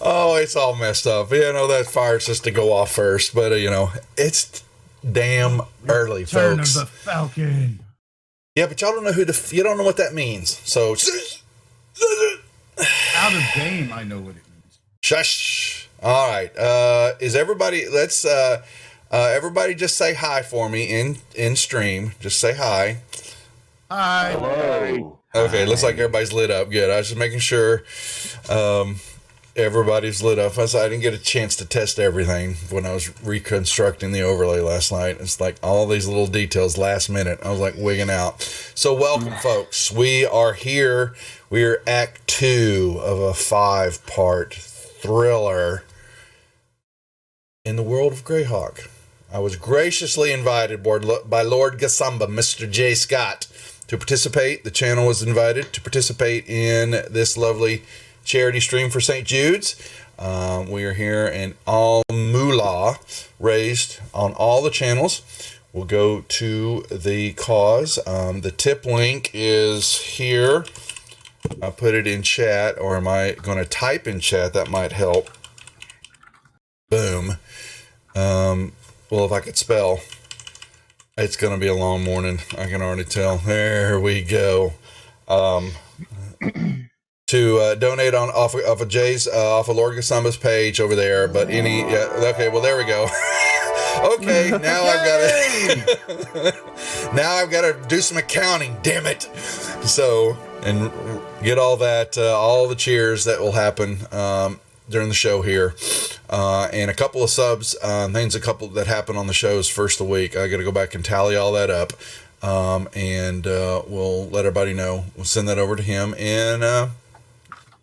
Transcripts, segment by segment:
Oh, it's all messed up. You know, that fire supposed to go off first, but, it's damn early, Return folks. of the Falcon. Yeah, but y'all don't know you don't know what that means. So, Out of game, I know what it means. shush. All right. Is everybody, everybody just say hi for me in stream. Just say hi. Hi. Hello. Okay, looks like everybody's lit up. Good. I was just making sure everybody's lit up. I didn't get a chance to test everything when I was reconstructing the overlay last night. It's like all these little details last minute. I was like wigging out. So welcome, folks. We are here. We are Act 2 of a 5-part thriller in the world of Greyhawk. I was graciously invited by Lord Gasamba, Mr. J. Scott, to participate. The channel was invited to participate in this lovely charity stream for St. Jude's. We are here, and all moolah raised on all the channels will go to the cause. The tip link is here. I'll put it in chat, or am I going to type in chat? That might help. Boom. Well, if I could spell, it's going to be a long morning. I can already tell. There we go. To donate on off of Jay's off of Lord Gasamba's page over there, but okay, well there we go. Okay, now I've got to do some accounting, damn it. So, and get all that all the cheers that will happen during the show here, and a couple of subs, things a couple that happen on the shows first of the week. I got to go back and tally all that up, and we'll let everybody know. We'll send that over to him in a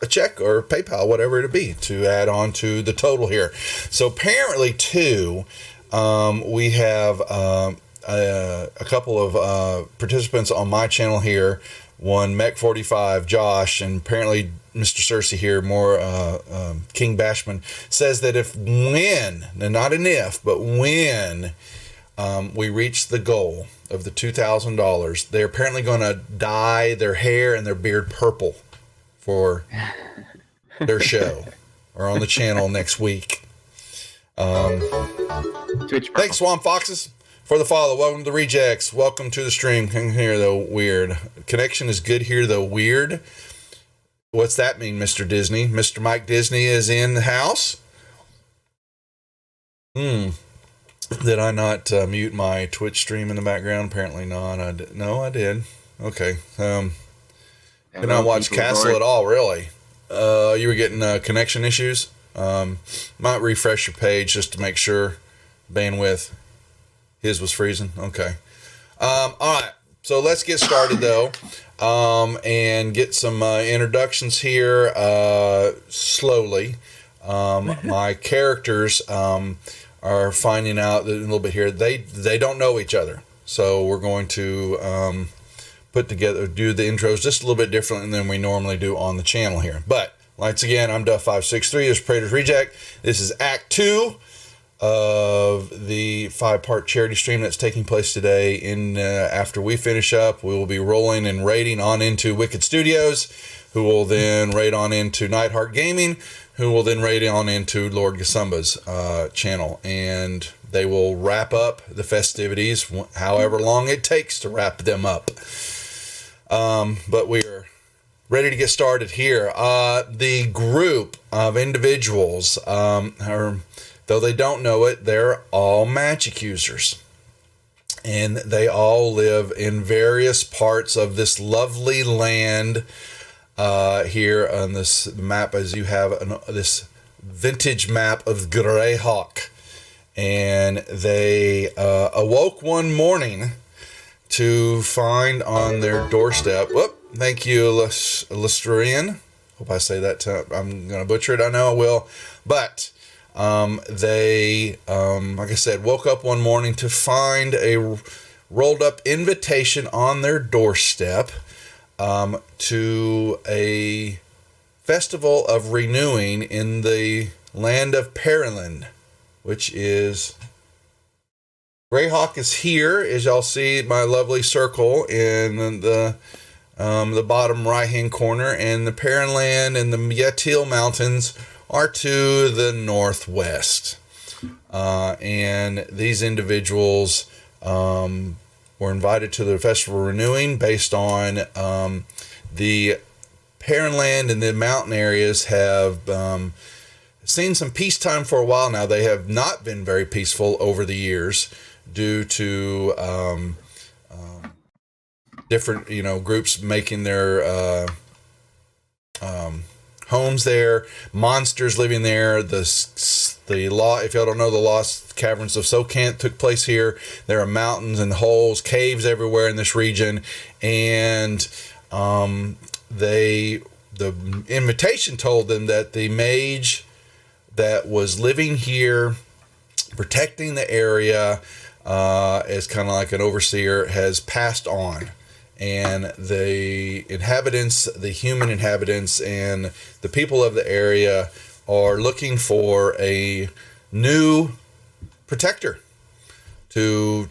check or PayPal, whatever it'll be, to add on to the total here. So apparently, too, we have a couple of participants on my channel here. One, Mech45, Josh, and apparently Mr. Cersei here, more King Bashman, says that when, not an if, but when we reach the goal of the $2,000, they're apparently going to dye their hair and their beard purple for their show or on the channel next week. Thanks, Swamp Foxes, for the follow. Welcome to the Rejects. Welcome to the stream. Come here, though, weird. Connection is good here, though, weird. What's that mean, Mr. Disney? Mr. Mike Disney is in the house? Did I not mute my Twitch stream in the background? Apparently not. I did. Okay. Did not watch Castle at all, really. You were getting connection issues? Might refresh your page just to make sure. Bandwidth. His was freezing. Okay. All right. So let's get started, though, and get some introductions here slowly. My characters are finding out a little bit here. They don't know each other. So we're going to do the intros just a little bit differently than we normally do on the channel here. But once again, I'm Duff563. This is Praetor's Reject. This is Act 2 of the 5-part charity stream that's taking place today. After we finish up, we will be rolling and raiding on into Wicked Studios, who will then raid on into Nightheart Gaming, who will then raid on into Lord Gasamba's channel. And they will wrap up the festivities, however long it takes to wrap them up. But we are ready to get started here. The group of individuals, though they don't know it, they're all magic users. And they all live in various parts of this lovely land here on this map, as you have this vintage map of Greyhawk. And they awoke one morning to find on their doorstep, thank you, Listrian. Hope I say that. I'm going to butcher it. I know I will. But they, like I said, woke up one morning to find a rolled up invitation on their doorstep to a festival of renewing in the land of Perilyn, which is... Greyhawk is here, as y'all see my lovely circle in the the bottom right-hand corner, and the Paranland and the Yetil Mountains are to the northwest. And these individuals were invited to the Festival Renewing based on the Paranland and the mountain areas have seen some peacetime for a while now. They have not been very peaceful over the years due to different, groups making their homes there, monsters living there. The law, if y'all don't know, the Lost Caverns of Sokant took place here. There are mountains and holes, caves everywhere in this region, and the invitation told them that the mage that was living here, protecting the area, as kind of like an overseer, has passed on. And the inhabitants, the human inhabitants, and the people of the area are looking for a new protector to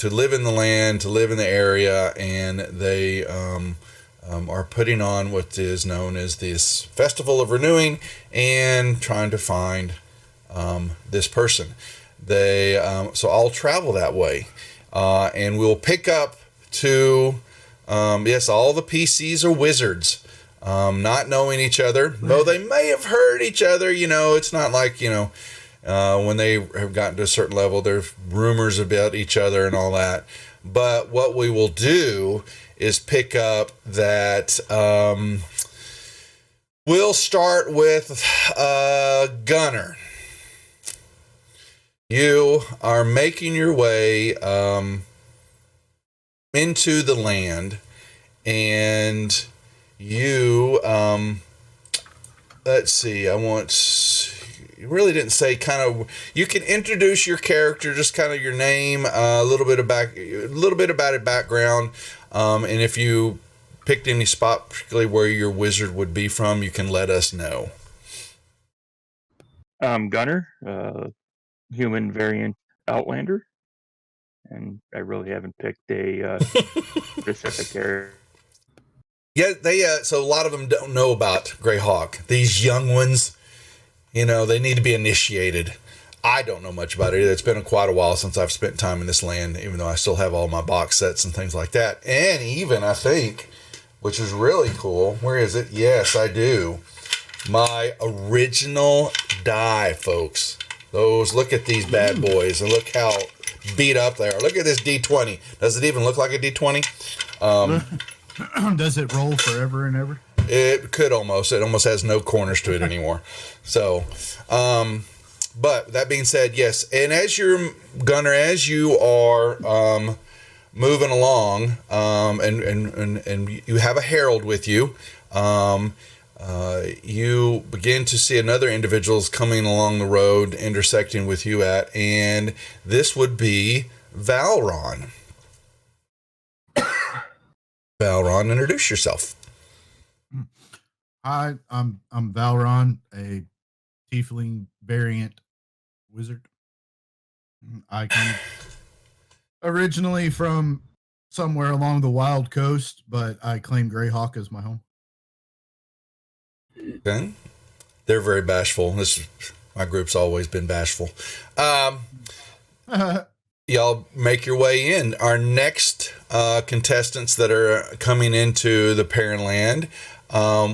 live in the land, to live in the area, and they are putting on what is known as this Festival of Renewing and trying to find this person. So I'll travel that way, and we'll pick up to yes, all the PCs are wizards, not knowing each other, though they may have heard each other. It's not like when they have gotten to a certain level, there's rumors about each other and all that. But what we will do is pick up that we'll start with Gunner. You are making your way into the land, and you let's see, you really didn't say you can introduce your character, just kind of your name, a little bit about it, background, and if you picked any spot particularly where your wizard would be from, you can let us know. Gunner, human variant Outlander, and I really haven't picked a specific area. Yeah, so a lot of them don't know about Greyhawk. These young ones, they need to be initiated. I don't know much about it either. It's been quite a while since I've spent time in this land, even though I still have all my box sets and things like that. And even, I think, which is really cool, where is it? Yes, I do. My original die, folks. Look at these bad boys, and look how beat up they are. Look at this D20. Does it even look like a D20? Does it roll forever and ever? It could almost. It almost has no corners to it anymore. So, but that being said, yes. And as you're, Gunner, as you are moving along, and you have a herald with you, you begin to see another individuals coming along the road, intersecting with you and this would be Valron. Valron, introduce yourself. Hi, I'm Valron, a tiefling variant wizard. I come originally from somewhere along the Wild Coast, but I claim Greyhawk as my home. Okay. They're very bashful. My group's always been bashful. Y'all make your way in. Our next contestants that are coming into the Paranland,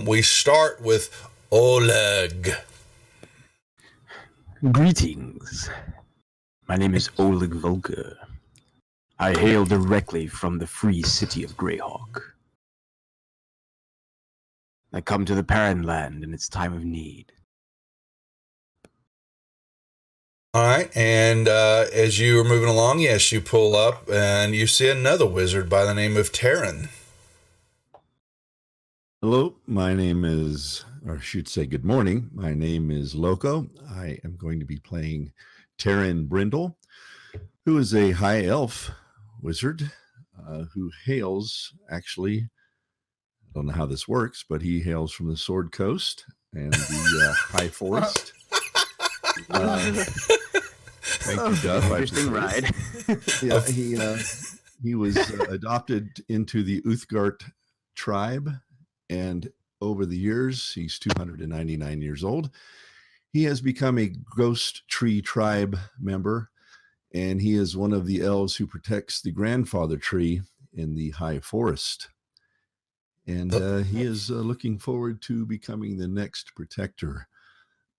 we start with Oleg. Greetings. My name is Oleg Volker. I hail directly from the free city of Greyhawk. I come to the Paranland in its time of need. All right, and as you are moving along, yes, you pull up and you see another wizard by the name of Terran. Hello, my name is, or I should say good morning, my name is Loco. I am going to be playing Terran Brindle, who is a high elf wizard who hails, actually, I don't know how this works, but he hails from the Sword Coast and the High Forest. Thank you, Duff. Interesting ride. Yeah, he was adopted into the Uthgard tribe. And over the years, he's 299 years old. He has become a ghost tree tribe member, and he is one of the elves who protects the grandfather tree in the high forest. And he is looking forward to becoming the next protector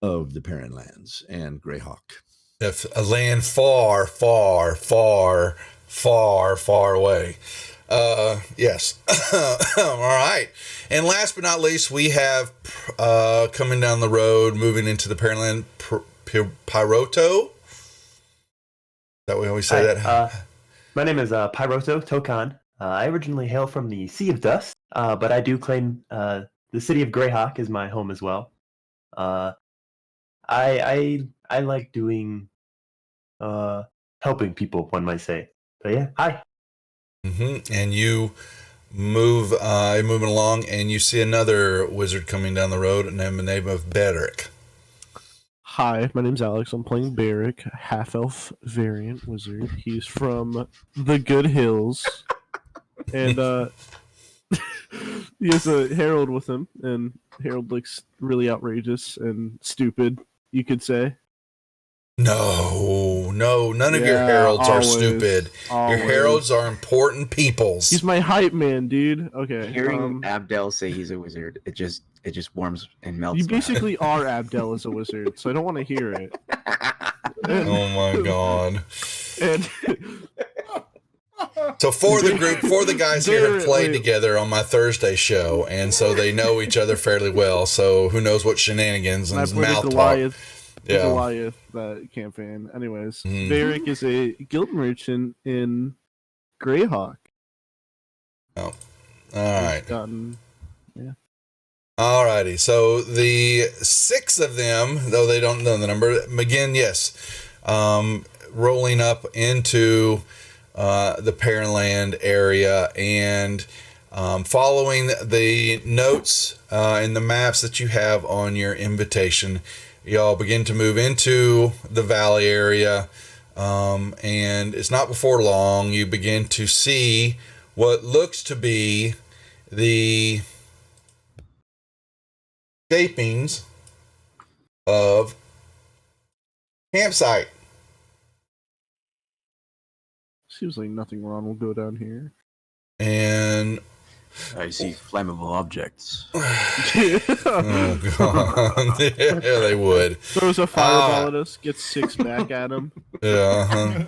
of the Parent Lands and Greyhawk. That's a land far, far, far, far, far away. Yes. All right. And last but not least, we have coming down the road, moving into the Parent Land, Pyroto. Is that we always say that? My name is Pyroto Tokan. I originally hail from the Sea of Dust, but I do claim the city of Greyhawk is my home as well. I like doing helping people, one might say. But yeah, hi. Mm-hmm. And you moving along, and you see another wizard coming down the road, and I'm the name of Bedrick. Hi, my name's Alex. I'm playing Barrick, half-elf variant wizard. He's from the Good Hills, and he has a herald with him, and Herald looks really outrageous and stupid, you could say. No, none of your heralds are stupid. Your heralds are important peoples. He's my hype man, dude. Okay. Hearing Abdel say he's a wizard, it just warms and melts. You basically are Abdel as a wizard, so I don't want to hear it. Oh my god. And so for the guys here have played together on my Thursday show, and so they know each other fairly well. So who knows what shenanigans and mouth talk. Goliath campaign. Anyways, Varric is a guild merchant in Greyhawk. Oh, all right. Yeah. Alrighty. So the 6 of them, though they don't know the number, again, yes, rolling up into the Parent Land area and following the notes and the maps that you have on your invitation. Y'all begin to move into the valley area, and it's not before long you begin to see what looks to be the shapings of campsite. Seems like nothing wrong will go down here. And I see flammable objects. oh god, yeah, they would. Throws a fireball at us, gets 6 back at him. Yeah,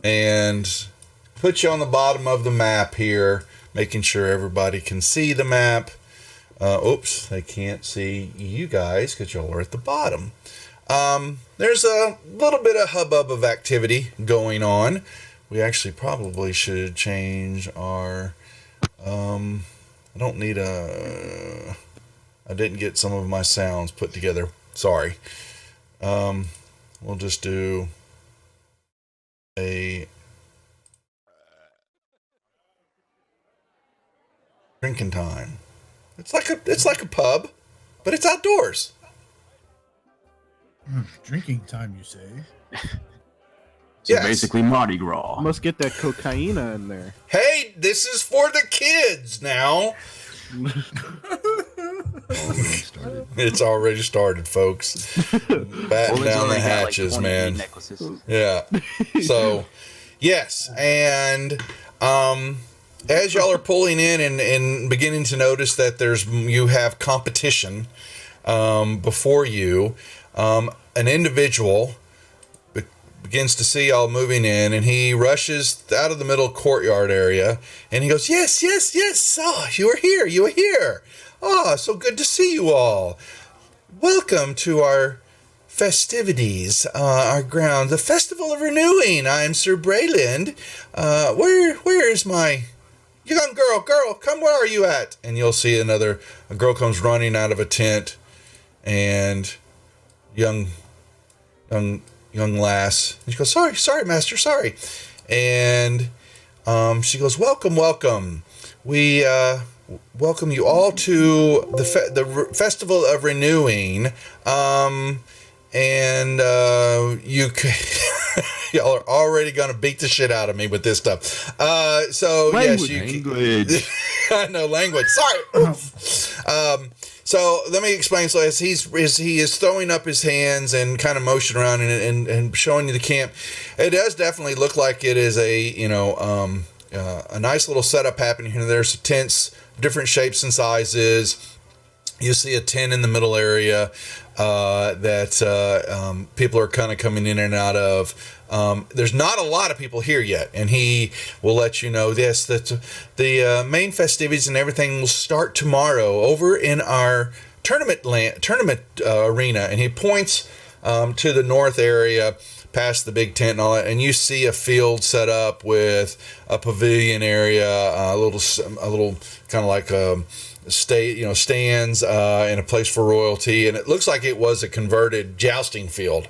and put you on the bottom of the map here, making sure everybody can see the map. Oops, they can't see you guys because y'all are at the bottom. There's a little bit of hubbub of activity going on. We actually probably should change our... I don't need I didn't get some of my sounds put together. Sorry. We'll just do a drinking time. It's like a pub, but it's outdoors. Drinking time, you say? So yes. Basically Mardi Gras. Must get that cocaine in there. Hey, this is for the kids now. It's already started, folks. Batten down the hatches, like man. Necklaces. Yeah. So, yes, and as y'all are pulling in and beginning to notice that you have competition before you, an individual begins to see y'all moving in, and he rushes out of the middle courtyard area, and he goes, yes. Oh, you are here. Oh, so good to see you all. Welcome to our festivities, our ground, the Festival of Renewing. I'm Sir Brayland. Where is my young girl, come, where are you at? And you'll see a girl comes running out of a tent, and young lass. And she goes, sorry, master, sorry. And she goes, welcome. We welcome you all to the Festival of Renewing. And you can Y'all are already going to beat the shit out of me with this stuff. So Language. yes, Language. I know language. Sorry. So let me explain. So as he is throwing up his hands and kind of motioning around and showing you the camp, it does definitely look like it is a a nice little setup happening here. There's tents, different shapes and sizes. You see a tent in the middle area that people are kind of coming in and out of. There's not a lot of people here yet, and he will let you know this, that the main festivities and everything will start tomorrow over in our tournament arena. And he points to the north area past the big tent and all that, and you see a field set up with a pavilion area, a little kind of like stands and a place for royalty, and it looks like it was a converted jousting field,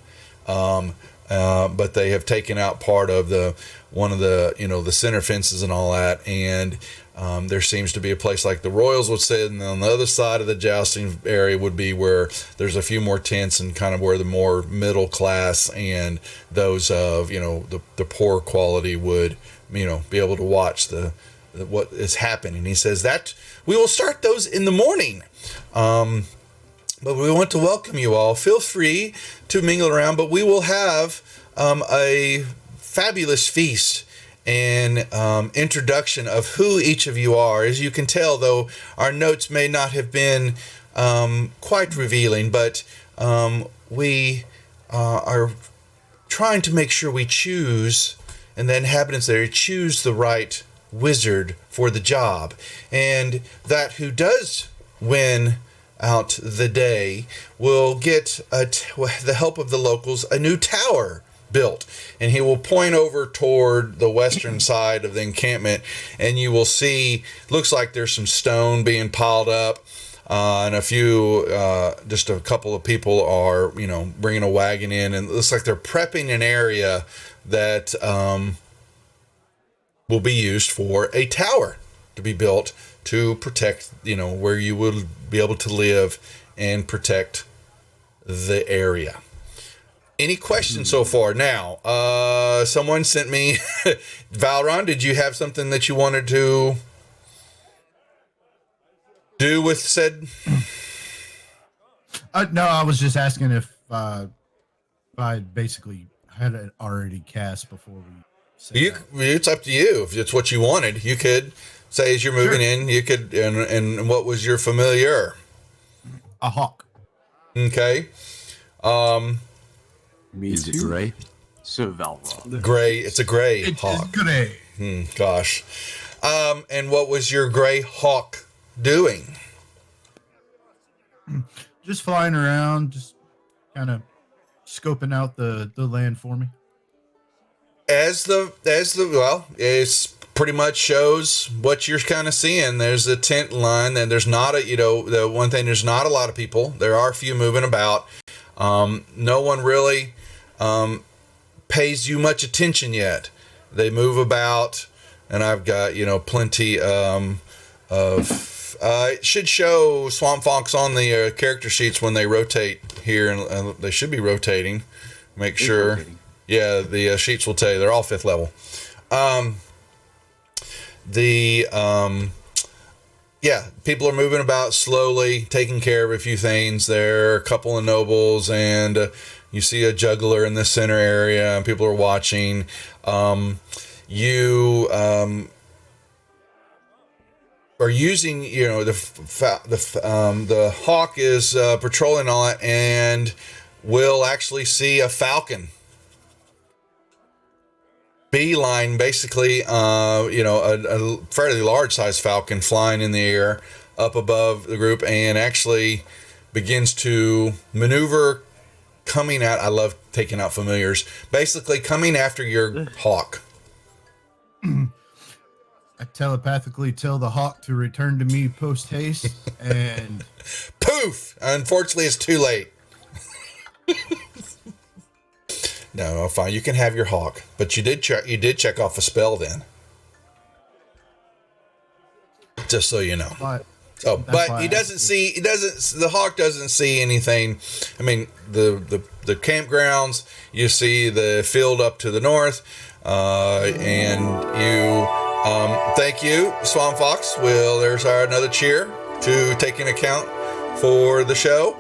but they have taken out part of one of the center fences and all that, and there seems to be a place like the Royals would sit, and on the other side of the jousting area would be where there's a few more tents and kind of where the more middle class and those of the poor quality would be able to watch what is happening. He says that we will start those in the morning. But we want to welcome you all. Feel free to mingle around, but we will have a fabulous feast and introduction of who each of you are. As you can tell, though, our notes may not have been quite revealing, but we are trying to make sure we choose, and the inhabitants there choose the right wizard for the job, and that who does win out the day will get with the help of the locals a new tower built. And he will point over toward the western side of the encampment, and you will see, looks like there's some stone being piled up, and just a couple of people are bringing a wagon in, and it looks like they're prepping an area that will be used for a tower to be built to protect, where you will be able to live and protect the area. Any questions so far? Now, someone sent me, Valron, did you have something that you wanted to do with said? No, I was just asking if I basically had it already cast before we. It's up to you. If it's what you wanted, you could say as you're moving in. You could, and what was your familiar? A hawk. Okay. Is it gray? Sir Valron. Gray. It's a gray It hawk. is gray. Gosh. And what was your gray hawk doing? Just flying around, just kind of scoping out the land for me. It's pretty much shows what you're kind of seeing. There's a tent line, and there's not the one thing, there's not a lot of people. There are a few moving about. No one really pays you much attention yet. They move about, and I've got plenty of. It should show Swamp Fox on the character sheets when they rotate here, and they should be rotating. Make sure. Rotating. Yeah, the sheets will tell you they're all 5th level. People are moving about slowly, taking care of a few things. There are a couple of nobles, and you see a juggler in the center area, and people are watching. You are using, the hawk is patrolling all that, and will actually see a falcon. Beeline, basically, a fairly large size falcon flying in the air up above the group, and actually begins to maneuver, coming out. I love taking out familiars. Basically, coming after your hawk. I telepathically tell the hawk to return to me post haste, and poof! Unfortunately, it's too late. No, fine. You can have your hawk, but you did check off a spell then. Just so you know. So, That's but why he I doesn't asked see. He doesn't. The hawk doesn't see anything. I mean, the campgrounds. You see the field up to the north, and you. Thank you, Swan Fox. Well, there's another cheer to take into account for the show.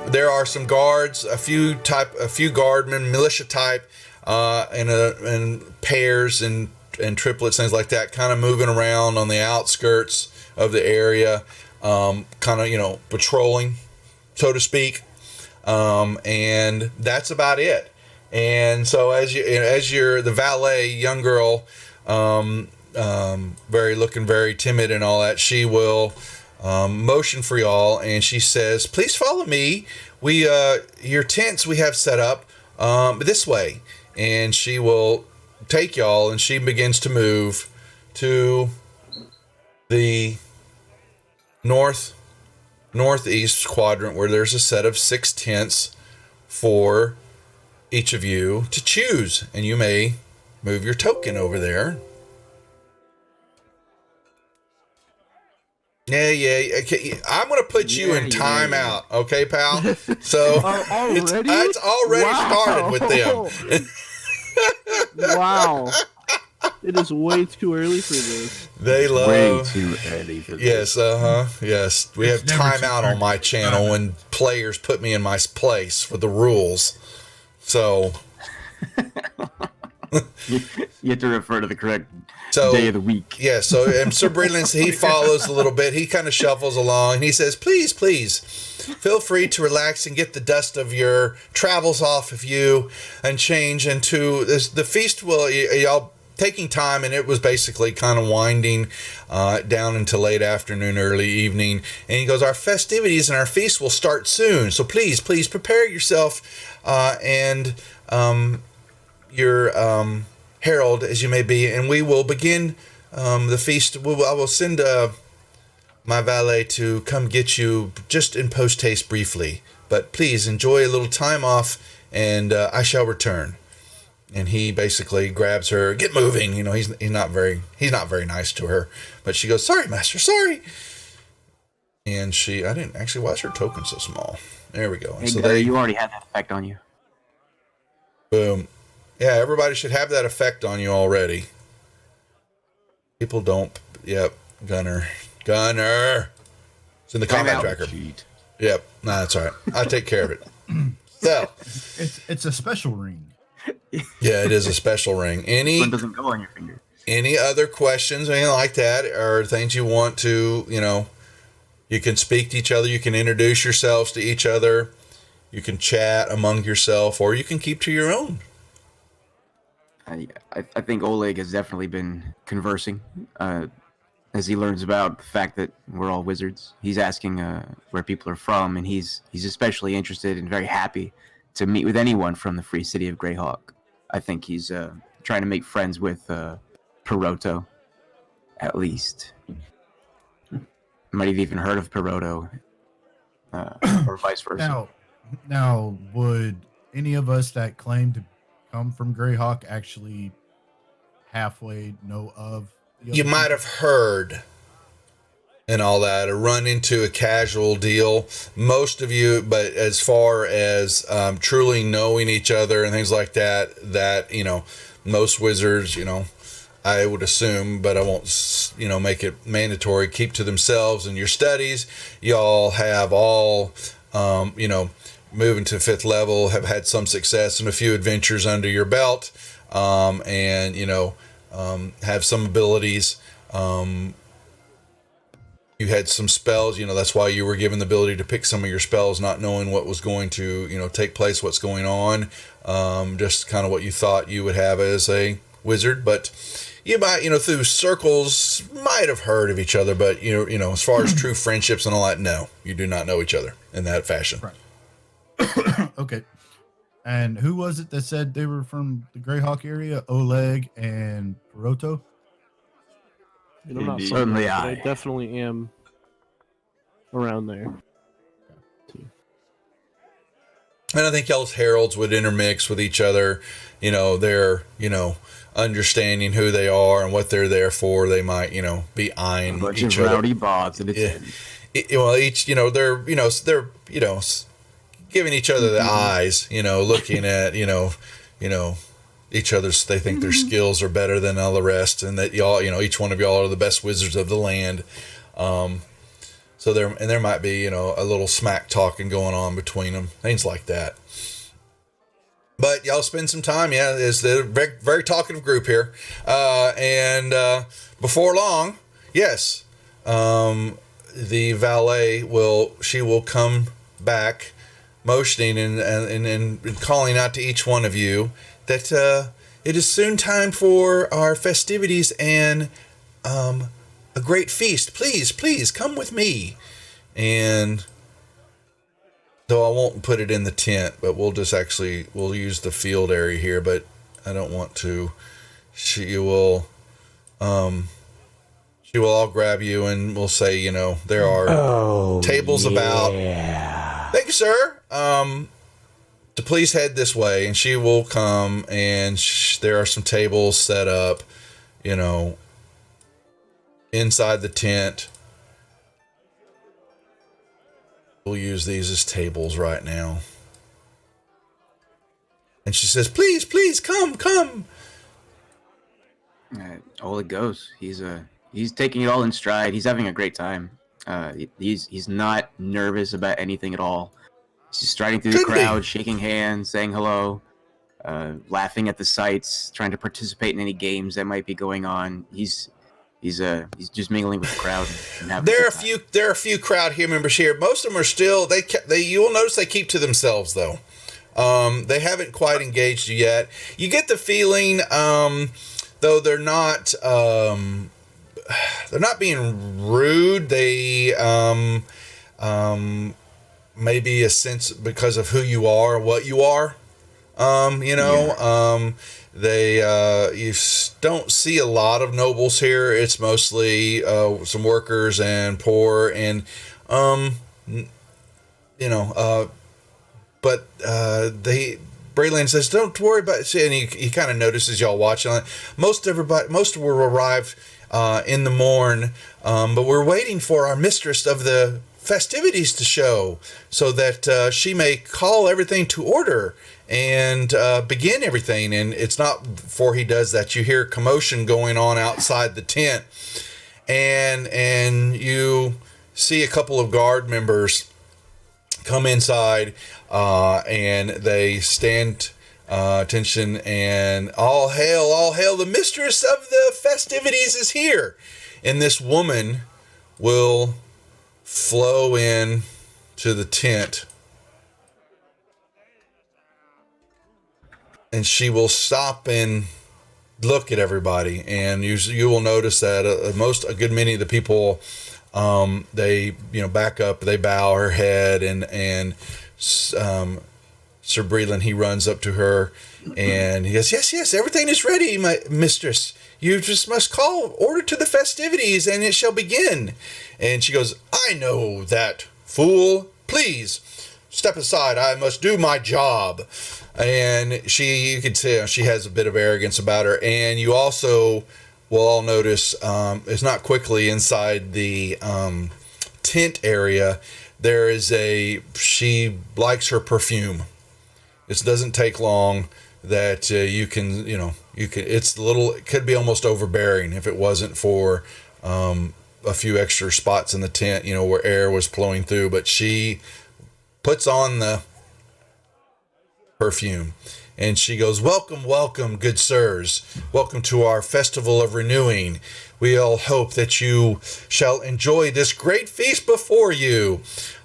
There are some guards, a few guardmen, militia type, and pairs and triplets, things like that, kind of moving around on the outskirts of the area, kind of patrolling, so to speak, and that's about it. And so as you're the valet, young girl, looking very timid and all that, she will motion for y'all, and she says, "Please follow me. We your tents we have set up this way." And she will take y'all, and she begins to move to the northeast quadrant, where there's a set of 6 tents for each of you to choose, and you may move your token over there. Yeah. Okay. I'm going to put you in timeout, okay, pal? So Already? it's already started with them. Wow. It is way too early for this. They love Way too early for this. Yes, yes. We It's have never too timeout early on my for channel timeout. when players put me in my place for the rules. So You have to refer to the correct So day of the week. yeah, so and Sir Brilliance, he follows a little bit. He kind of shuffles along, and he says, "Please, feel free to relax and get the dust of your travels off of you, and change into this. The feast will y'all taking time, and it was basically kind of winding down into late afternoon, early evening. And he goes, our festivities and our feast will start soon. So please prepare yourself and your herald as you may be, and we will begin the feast. I will send my valet to come get you just in post haste briefly, but please enjoy a little time off, and I shall return." And he basically grabs her, "Get moving." You know, he's not very nice to her, but she goes, "Sorry, master, sorry." And I didn't actually, why is her token so small? There we go. And Hey, so you already had that effect on you. boom. Yeah, everybody should have that effect on you already. People don't. Yep, Gunner. It's in the combat tracker. Cheat. Yep, nah, that's all right. I'll take care of it. So, It's a special ring. yeah, it is a special ring. One doesn't go on your finger. Any other questions, anything like that, or things you want to, you can speak to each other, you can introduce yourselves to each other, you can chat among yourself, or you can keep to your own. I think Oleg has definitely been conversing as he learns about the fact that we're all wizards. He's asking where people are from, and he's especially interested and very happy to meet with anyone from the free city of Greyhawk. I think he's trying to make friends with Peroto, at least. Might have even heard of Peroto, or vice versa. Now, would any of us that claim to come from Greyhawk actually halfway know of? You might have heard and all that, or run into a casual deal. Most of you, but as far as truly knowing each other and things like that, most wizards, I would assume, but I won't, make it mandatory, keep to themselves in your studies. Y'all have all, moving to 5th level, have had some success and a few adventures under your belt, and have some abilities. You had some spells, that's why you were given the ability to pick some of your spells, not knowing what was going to, take place, what's going on, just kind of what you thought you would have as a wizard. But you might, through circles, might have heard of each other, but, as far as true friendships and all that, no, you do not know each other in that fashion. Right. Okay. And who was it that said they were from the Greyhawk area? Oleg and Peroto? And I'm not Indeed. from Certainly there, but I. I definitely am around there. And I think y'all's heralds would intermix with each other. They're, understanding who they are and what they're there for. They might, be eyeing A bunch each of other. rowdy bods in a tent. Each, they're, giving each other the eyes, looking at, each other's, they think their skills are better than all the rest, and that y'all, each one of y'all are the best wizards of the land. So there might be, a little smack talking going on between them, things like that. But y'all spend some time, it's a very, very talkative group here. And before long, yes, the valet will come back, motioning and calling out to each one of you that it is soon time for our festivities and a great feast. Please come with me. And though I won't put it in the tent, but we'll use the field area here, but I don't want to. She will all grab you and we'll say, there are tables about. Thank you, sir. To please head this way, and she will come, and there are some tables set up, inside the tent. We'll use these as tables right now. And she says, please, come. Oleg goes. He's taking it all in stride. He's having a great time. He's not nervous about anything at all. He's just striding through the crowd, shaking hands, saying hello, laughing at the sights, trying to participate in any games that might be going on. He's just mingling with the crowd. And having there are a few crowd here members here. Most of them are still you'll notice they keep to themselves though. They haven't quite engaged you yet. You get the feeling, though they're not being rude. They maybe a sense because of who you are, what you are. You don't see a lot of nobles here. It's mostly some workers and poor, and Braylon says, "Don't worry about it." And he kind of notices y'all watching. Most will arrive in the morn, but we're waiting for our mistress of the festivities to show, so that she may call everything to order and begin everything. And it's not before he does that you hear commotion going on outside the tent, and you see a couple of guard members come inside, and they stand attention, and all hail, the mistress of the festivities is here. And this woman will flow in to the tent, and she will stop and look at everybody, and you will notice that a good many of the people, they back up, they bow her head, and Sir Breland, he runs up to her and he goes, yes, everything is ready, my mistress. You just must call order to the festivities and it shall begin. And she goes, I know that, fool. Please step aside. I must do my job. And you can tell she has a bit of arrogance about her. And you also will all notice, it's not quickly inside the tent area. She likes her perfume. It doesn't take long that you can, it could be almost overbearing if it wasn't for a few extra spots in the tent, where air was flowing through. But she puts on the perfume and she goes, welcome, good sirs. Welcome to our festival of renewing. We all hope that you shall enjoy this great feast before you,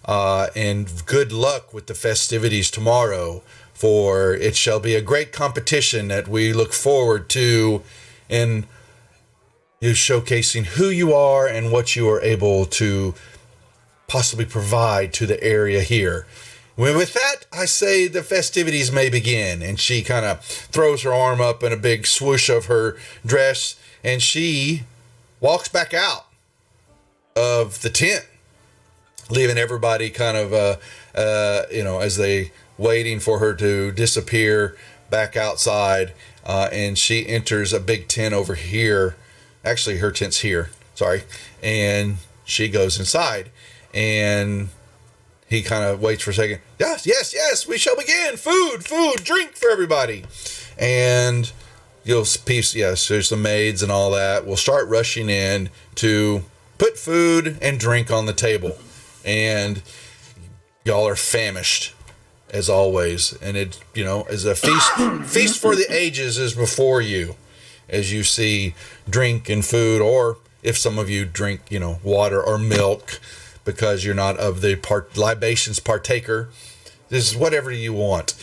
and good luck with the festivities tomorrow, for it shall be a great competition that we look forward to, in you showcasing who you are and what you are able to possibly provide to the area here. Well, with that, I say the festivities may begin. And she kind of throws her arm up in a big swoosh of her dress, and she walks back out of the tent, leaving everybody kind of, as they waiting for her to disappear back outside, and she enters a big tent over here. Actually, her tent's here. Sorry. And she goes inside, and he kind of waits for a second. Yes, we shall begin. Food, drink for everybody. And there's the maids and all that. We'll start rushing in to put food and drink on the table. And y'all are famished, as always. And it, is a feast for the ages is before you, as you see drink and food, or if some of you drink, water or milk, because you're not of the libations partaker. This is whatever you want.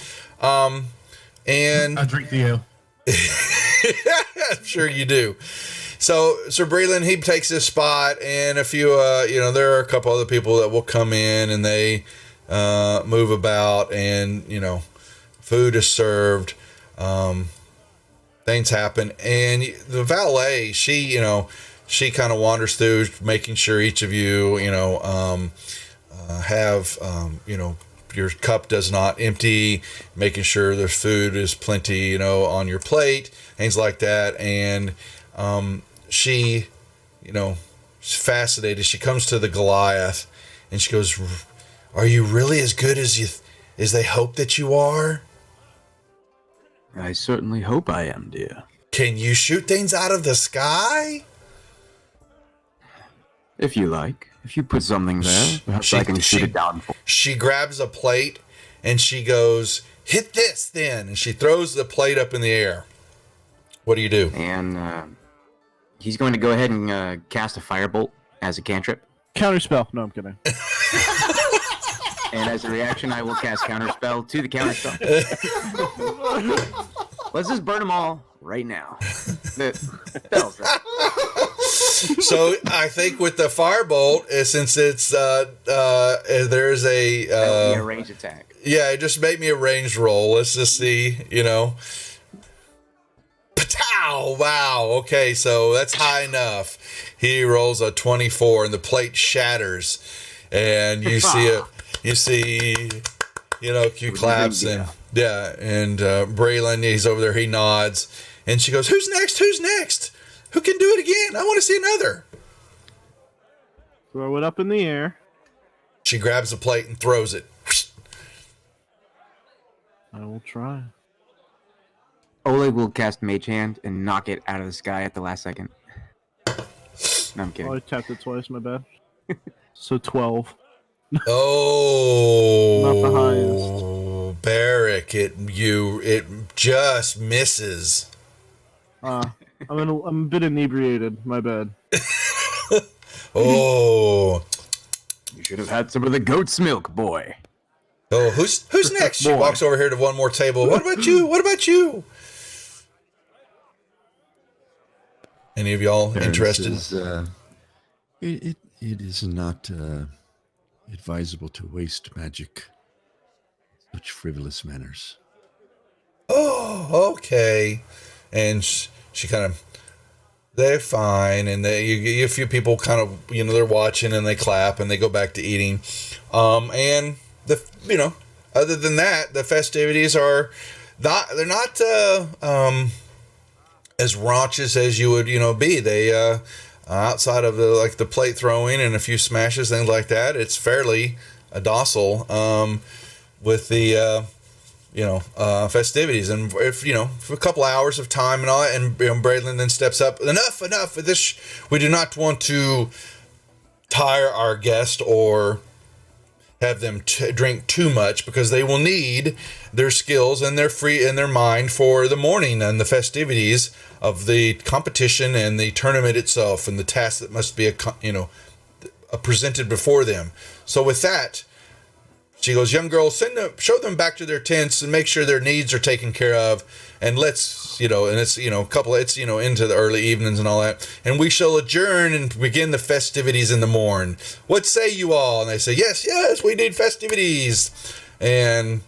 And I drink the ale. I'm sure you do. So Sir Breland, he takes this spot, and a few, there are a couple other people that will come in, and they move about, and, food is served. Things happen. And the valet, she kind of wanders through, making sure each of you, have, your cup does not empty, making sure there's food is plenty, on your plate, things like that. And she, is fascinated. She comes to the Goliath, and she goes, "Are you really as good as they hope that you are?" I certainly hope I am, dear. Can you shoot things out of the sky? If you like. If you put something there, perhaps I can shoot it down for. She grabs a plate, and she goes, "Hit this, then." And she throws the plate up in the air. What do you do? And he's going to go ahead and cast a firebolt as a cantrip. Counterspell. No, I'm kidding. And as a reaction, I will cast counterspell to the counterspell. Let's just burn them all right now. The spells, right? So I think with the firebolt, since it's there's a range attack. Yeah, just make me a ranged roll. Let's just see, Pow! Wow. Okay, so that's high enough. He rolls a 24, and the plate shatters, and you see it. You see, Q claps, and Braylon, he's over there. He nods, and she goes, "Who's next? Who's next? Who can do it again? I want to see another." Throw it up in the air. She grabs the plate and throws it. I will try. Oleg will cast Mage Hand and knock it out of the sky at the last second. No, I'm kidding. Oh, I tapped it twice, my bad. So 12. Oh, Not the highest. Barrick, it just misses. I'm a bit inebriated. My bad. Oh, You should have had some of the goat's milk, boy. oh, who's next? She walks over here to one more table. What about you? What about you? Any of y'all interested? It is not advisable to waste magic in such frivolous manners. Oh, okay. And she kind of, they're fine, and a few people kind of, they're watching, and they clap, and they go back to eating. And other than that, the festivities are they're not as raunchous as you would, be. They outside of the plate throwing and a few smashes, things like that, it's fairly docile with the festivities. And if for a couple hours of time and all that, and Braylon then steps up. Enough of this. We do not want to tire our guest or have them drink too much, because they will need their skills and their mind for the morning and the festivities of the competition and the tournament itself, and the task that must be presented before them. So with that, she goes, "Young girls, show them back to their tents and make sure their needs are taken care of. And let's, and it's, into the early evenings and all that. And we shall adjourn and begin the festivities in the morn. What say you all?" And they say, yes, we need festivities. And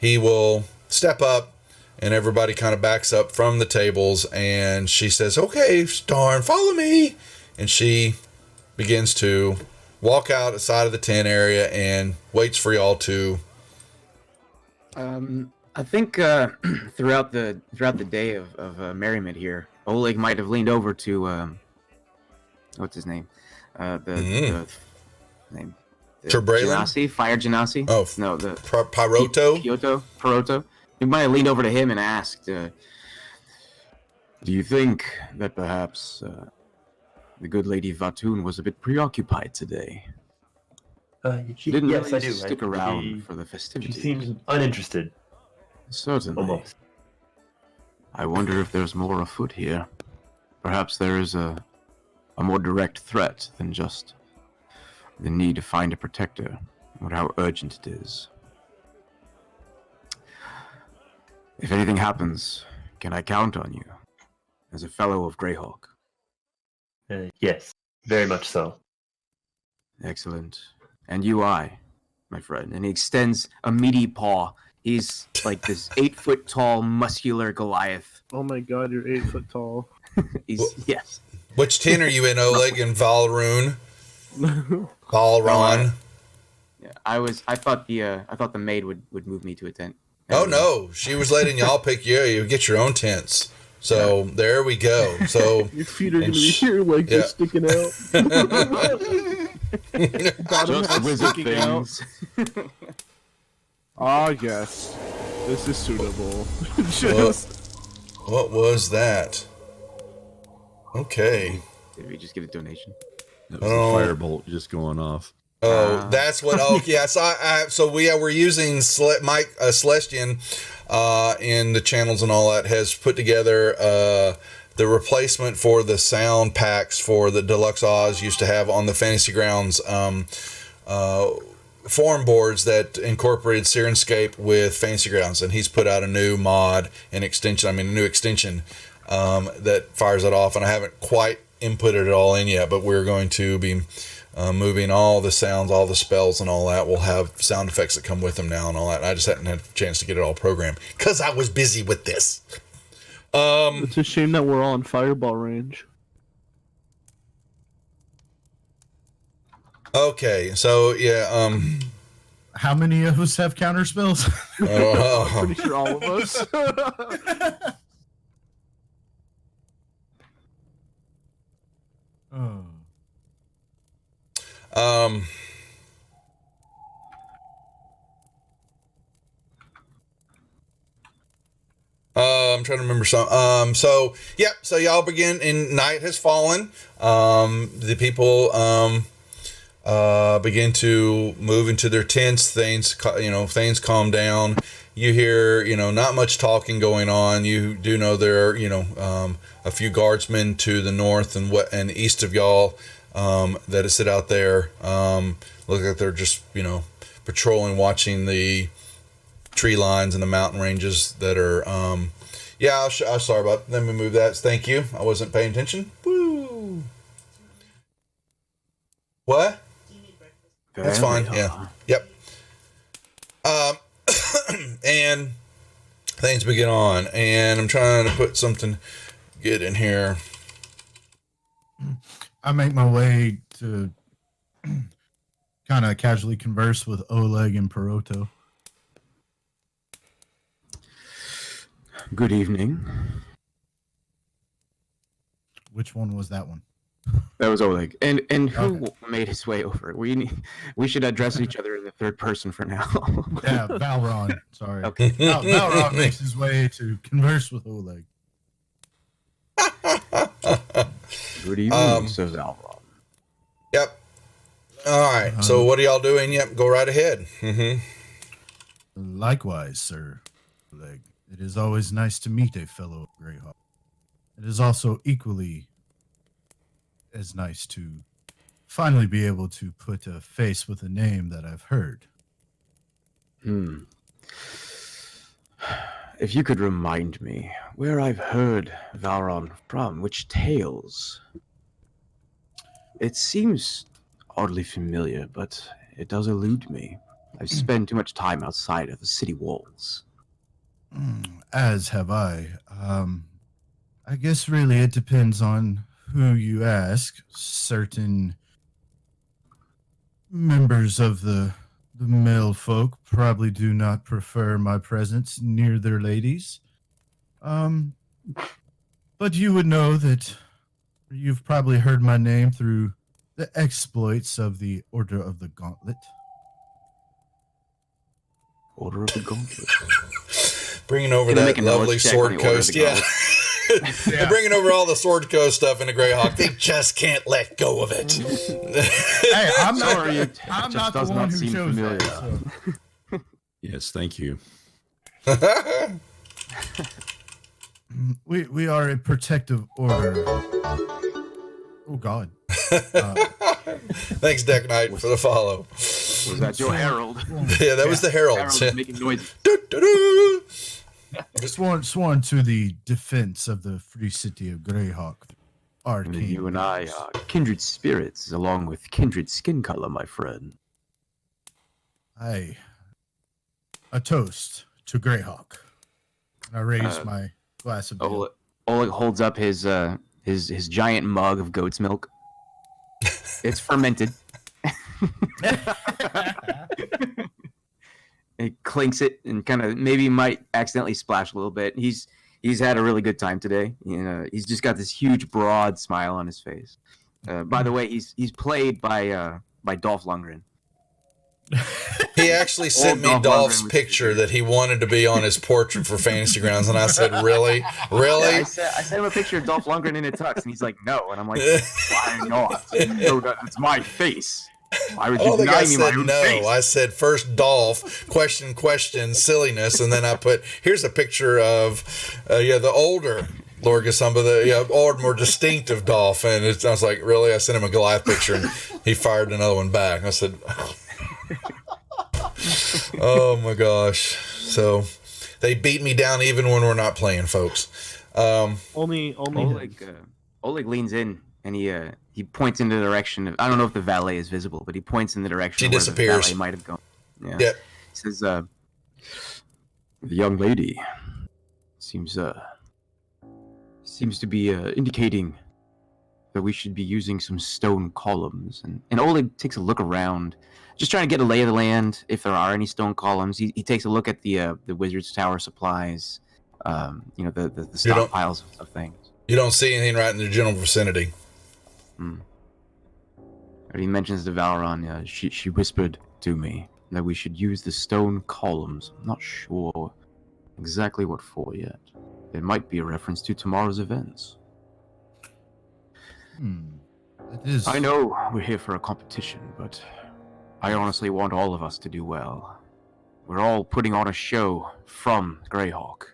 he will step up, and everybody kind of backs up from the tables. And she says, "Okay, Storm, follow me." And she begins to walk out outside of the tent area and waits for y'all to I think throughout the day of merriment here, Oleg might have leaned over to what's his name? The name. Terbraylon? Genasi? Fire Genasi? Oh, no, the Pyroto? Peroto. He might have leaned over to him and asked, "Do you think that perhaps the good lady Vatun was a bit preoccupied today? She Didn't yes, really I do. stick around for the festivities. She seems uninterested. Certainly. Almost. I wonder if there's more afoot here. Perhaps there is a more direct threat than just the need to find a protector, or how urgent it is. If anything happens, can I count on you as a fellow of Greyhawk?" Yes, very much so. Excellent. And you, my friend. And he extends a meaty paw. He's like this 8-foot tall, muscular Goliath. Oh my god, you're 8 foot tall. Yes. Which 10 are you in, Oleg and Valrune? Valron? Yeah, I thought the maid would move me to a tent. Oh no, she was letting y'all pick you get your own tents. So there we go. So your feet are gonna be here, like just sticking out. Just wizard things. Yes, this is suitable. Just what was that? Okay. Did we just get a donation? That was a firebolt just going off. Oh, that's what. Oh, yeah. So we're using Celestian in the channels and all that has put together the replacement for the sound packs for the Deluxe Oz used to have on the Fantasy Grounds forum boards that incorporated Sirenscape with Fantasy Grounds, and he's put out a new mod and extension. A new extension that fires it off, and I haven't quite inputted it all in yet, but we're going to be moving all the sounds, all the spells, and all that. We'll have sound effects that come with them now and all that. I just hadn't had a chance to get it all programmed because I was busy with this. It's a shame that we're all in fireball range. Okay, so yeah. How many of us have counter spells? Pretty sure all of us. Oh. I'm trying to remember some. So y'all begin, and night has fallen. The people begin to move into their tents. Things calm down. You hear, not much talking going on. You do know there are, a few guardsmen to the north and east of y'all that sit out there. Look like they're just, patrolling, watching the tree lines and the mountain ranges that are. I'm sorry about that. Let me move that. Thank you. I wasn't paying attention. Woo. What? That's fine. Yeah. Yep. And things begin on, and I'm trying to put something good in here. I make my way to kind of casually converse with Oleg and Peroto. Good evening. Which one was that one? That was Oleg. And who made his way over? We should address each other in the third person for now. Yeah, Valron. Sorry. Okay. Valron makes his way to converse with Oleg. Good evening, Sir Valron. Yep. All right. So what are y'all doing? Yep. Go right ahead. Mm-hmm. Likewise, Sir Oleg. It is always nice to meet a fellow Greyhawk. It is also equally as nice to finally be able to put a face with a name that I've heard. If you could remind me where I've heard Valron from, which tales? It seems oddly familiar, but it does elude me. I've spent too much time outside of the city walls. As have I. I guess really it depends on who you ask. Certain members of the the male folk probably do not prefer my presence near their ladies. But you would know that you've probably heard my name through the exploits of the Order of the Gauntlet. Order of the Gauntlet. Bringing over Gonna that make a knowledge lovely check on Sword the Order of Coast. the Yeah. Gauntlet. They're bringing over all the Sword Coast stuff into Greyhawk. They just can't let go of it. Hey, I'm not, Sorry, it I'm just not the does one not who seem chose familiar. that. So. Yes, thank you. We are a protective order. Oh God. Thanks, Deck Knight, for the follow. Was that your herald? Yeah, that was the Herald. Herald making noises. Sworn to the defense of the free city of Greyhawk. And you and I are kindred spirits, along with kindred skin color, my friend. A toast to Greyhawk. And I raise my glass of beer. Oleg holds up his giant mug of goat's milk. It's fermented. He clinks it and kind of maybe might accidentally splash a little bit. He's had a really good time today. You know, he's just got this huge, broad smile on his face. By the way, he's played by Dolph Lundgren. He actually sent me Dolph's picture that he wanted to be on his portrait for Fantasy Grounds, and I said, "Really, really?" Yeah, I sent him a picture of Dolph Lundgren in a tux, and he's like, "No," and I'm like, "Why not? No, it's my face. Why would I you don't think deny I me my said own no. face?" I said first Dolph, question, silliness, and then I put, here's a picture of, the older Lord Gasumba, the old, more distinctive Dolph, and I was like, really? I sent him a Goliath picture, and he fired another one back. I said, oh my gosh. So they beat me down even when we're not playing, folks. Only Oleg leans in and he points in the direction of, I don't know if the valet is visible, but he points in the direction She of where disappears. the valet might have gone. Yeah. Yeah. He says, the young lady seems to be indicating that we should be using some stone columns. And Oleg takes a look around, just trying to get a lay of the land, if there are any stone columns. He takes a look at the Wizard's Tower supplies, the stockpiles of things. You don't see anything right in the general vicinity. He mentions to Valron, she whispered to me that we should use the stone columns. I'm not sure exactly what for yet. It might be a reference to tomorrow's events. That is... I know we're here for a competition, but I honestly want all of us to do well. We're all putting on a show from Greyhawk.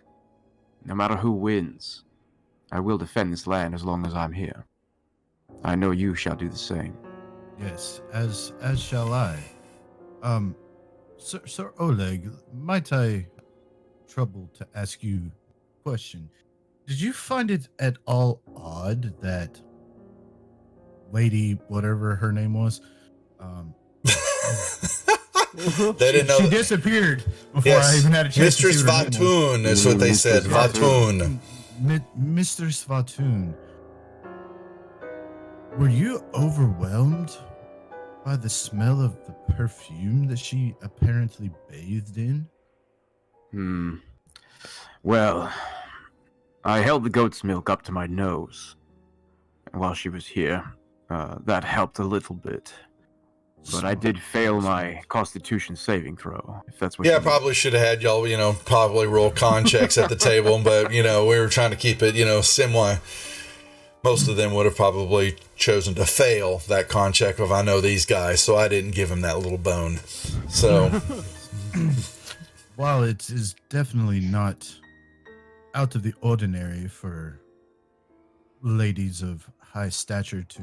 No matter who wins, I will defend this land as long as I'm here. I know you shall do the same. Yes, as shall I. Sir Oleg, might I trouble to ask you a question? Did you find it at all odd that Lady, whatever her name was, They didn't know. she disappeared before I even had a chance Mistress to see what her name Vatoon is what they said. Mistress Vatoon. was. Mistress Vatoon. Were you overwhelmed by the smell of the perfume that she apparently bathed in? Well, I held the goat's milk up to my nose while she was here. That helped a little bit. But I did fail my Constitution saving throw, if that's what Yeah, you mean. probably should have had y'all, probably roll con checks at the table, but, we were trying to keep it, semi. Most of them would have probably chosen to fail that con check if I know these guys, so I didn't give him that little bone. So, While it is definitely not out of the ordinary for ladies of high stature to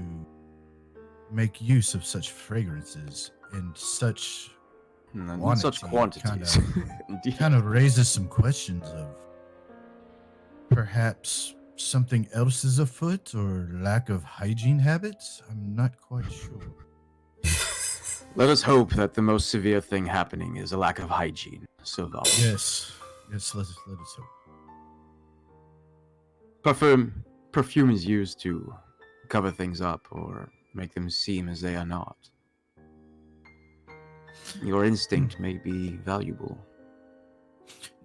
make use of such fragrances in such In such quantities. Indeed. kind of raises some questions of perhaps something else is afoot or lack of hygiene habits. I'm not quite sure. Let us hope that the most severe thing happening is a lack of hygiene, Sir Val. Yes, let us hope. Perfume is used to cover things up or make them seem as they are not. Your instinct may be valuable.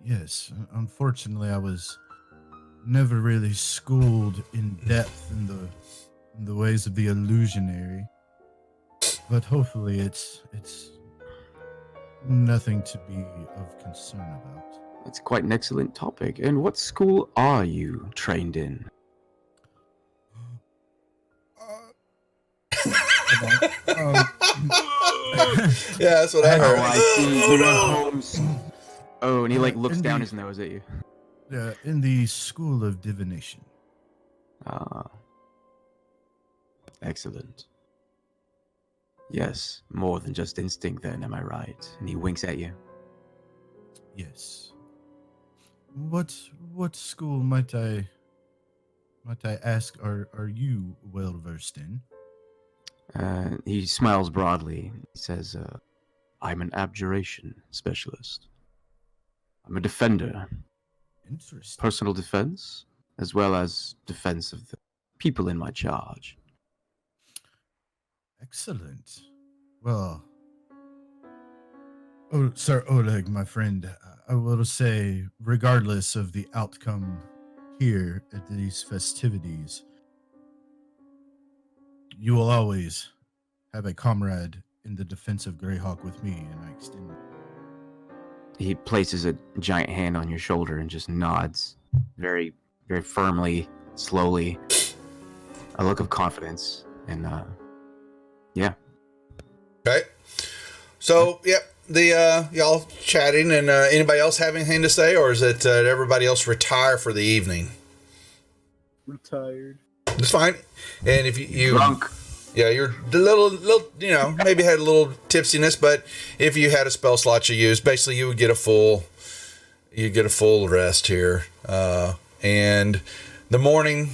Yes, unfortunately, I was never really schooled in depth in the ways of the illusionary. But hopefully, it's nothing to be of concern about. That's quite an excellent topic. And what school are you trained in? Yeah, that's what I heard. Oh, I see. You went home. Oh, and he like looks down his nose at you. In the School of Divination. Ah, excellent. Yes, more than just instinct then, am I right? And he winks at you. Yes. What school might I ask are you well versed in? He smiles broadly. He says, I'm an abjuration specialist. I'm a defender. Interesting. Personal defense, as well as defense of the people in my charge. Excellent. Well, oh, Sir Oleg, my friend, I will say, regardless of the outcome here at these festivities, you will always have a comrade in the defense of Greyhawk with me, and I extend it. He places a giant hand on your shoulder and just nods very, very firmly, slowly. A look of confidence. And, yeah. Okay. So, yep, the y'all chatting, and anybody else have anything to say, or is it everybody else retire for the evening? Retired. It's fine. And if you Drunk. yeah, you're a little, maybe had a little tipsiness, but if you had a spell slot you used, basically you would get a full rest here. And the morning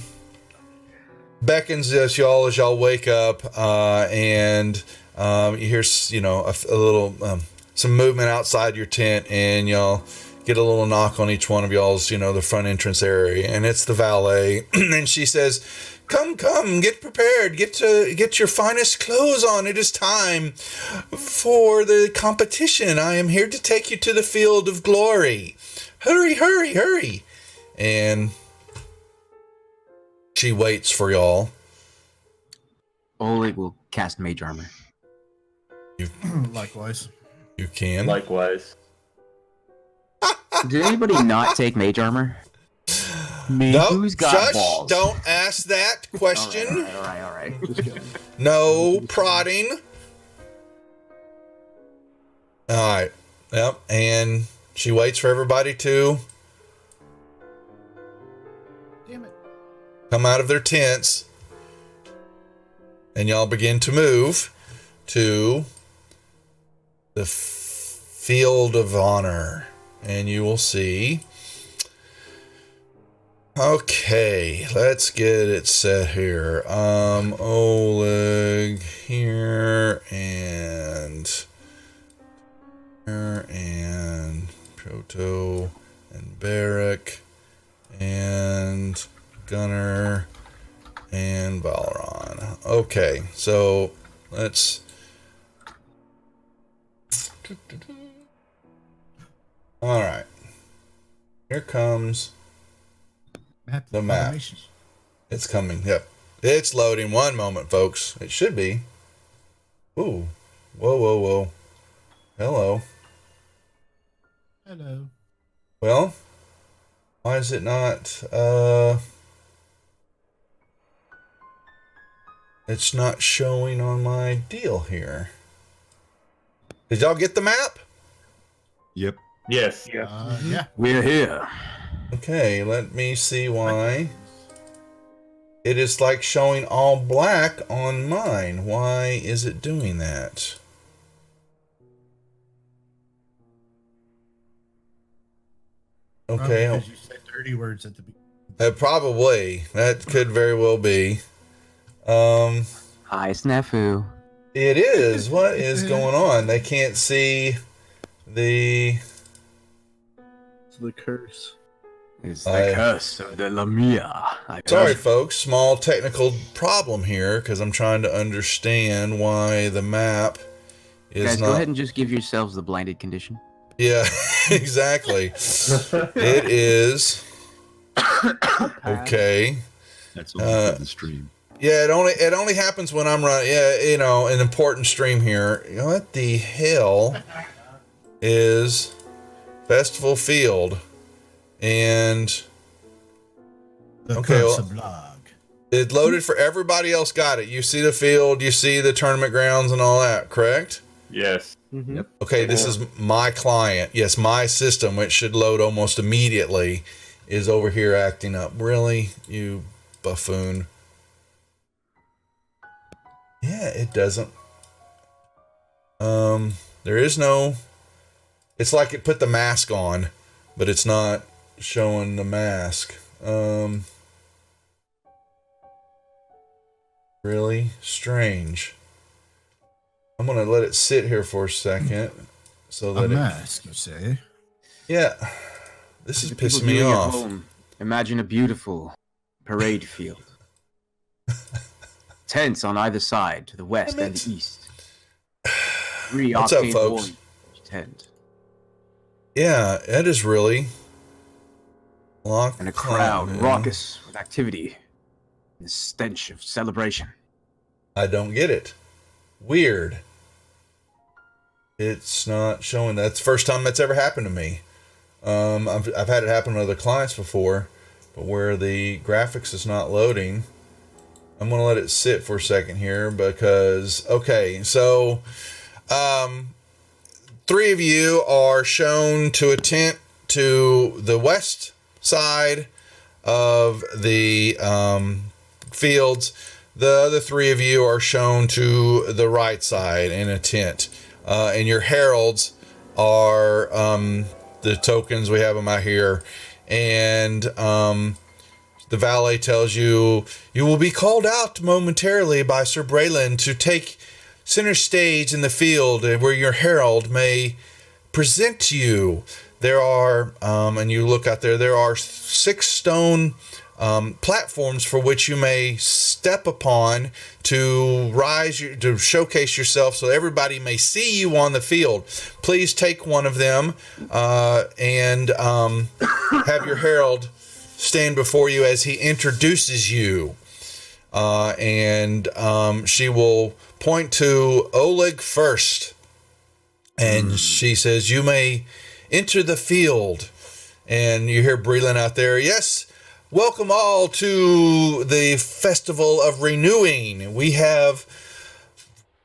beckons as y'all wake up, and you hear, a little, some movement outside your tent, and y'all get a little knock on each one of y'all's, the front entrance area, and it's the valet. And she says, Come, get prepared. Get your finest clothes on. It is time for the competition. I am here to take you to the field of glory. Hurry. And she waits for y'all. Oleg will cast Mage Armor. Likewise. You can. Likewise. Did anybody not take Mage Armor? Me. Nope. Who's got Shush, balls? don't ask that question. All right. No prodding. All right. Yep. And she waits for everybody to come out of their tents. And y'all begin to move to the field of honor. And you will see. Okay, let's get it set here. Oleg here and Proto and Barrack and Gunner and Valron. Okay, so let's. All right, here comes. The map. It's coming. Yep. It's loading. One moment, folks. It should be. Ooh. Whoa. Hello. Well, why is it not, it's not showing on my deal here. Did y'all get the map? Yep. Yes. Yeah. We're here. Okay, let me see why. It is like showing all black on mine. Why is it doing that? Okay. Because you said dirty words at the beginning. Probably. That could very well be. Hi, Snafu. It is. What is going on? They can't see the... It's the curse. It's the curse of the Lamia. Sorry, folks. Small technical problem here because I'm trying to understand why the map is Guys, not. go ahead and just give yourselves the blinded condition. Yeah, exactly. It is okay. That's only for the stream. Yeah, it only happens when I'm running. Yeah, you know, an important stream here. You know what the hell is Festival Field? And The okay, curse well, of log. it loaded for everybody else. Got it. You see the field, you see the tournament grounds and all that, correct? Yes. Mm-hmm. Yep. Okay, this is my client. Yes, my system, which should load almost immediately, is over here acting up. Really? You buffoon. Yeah, it doesn't. There is no. It's like it put the mask on, but it's not showing the mask. Really strange. I'm gonna let it sit here for a second, so A that mask, you say? yeah, this is For people pissing me viewing at off. home, imagine a beautiful parade field. Tents on either side, to the west Damn and it. the east. 3 What's up, octane folks? warriors each tent. Yeah, that is really locked. And a crowd man. raucous with activity. The stench of celebration. I don't get it. Weird. It's not showing. That's the first time that's ever happened to me. I've had it happen to other clients before, but where the graphics is not loading, I'm gonna let it sit for a second here because okay, so 3 of you are shown to a tent to the west side of the fields. The other 3 of you are shown to the right side in a tent. And your heralds are the tokens. We have them out here. And the valet tells you, you will be called out momentarily by Sir Braylon to take center stage in the field where your herald may present to you. There are, and you look out there, there are 6 stone platforms for which you may step upon to to showcase yourself so everybody may see you on the field. Please take one of them and have your herald stand before you as he introduces you. And she will point to Oleg first. And she says, you may enter the field. And you hear Breland out there, yes, welcome all to the Festival of Renewing. We have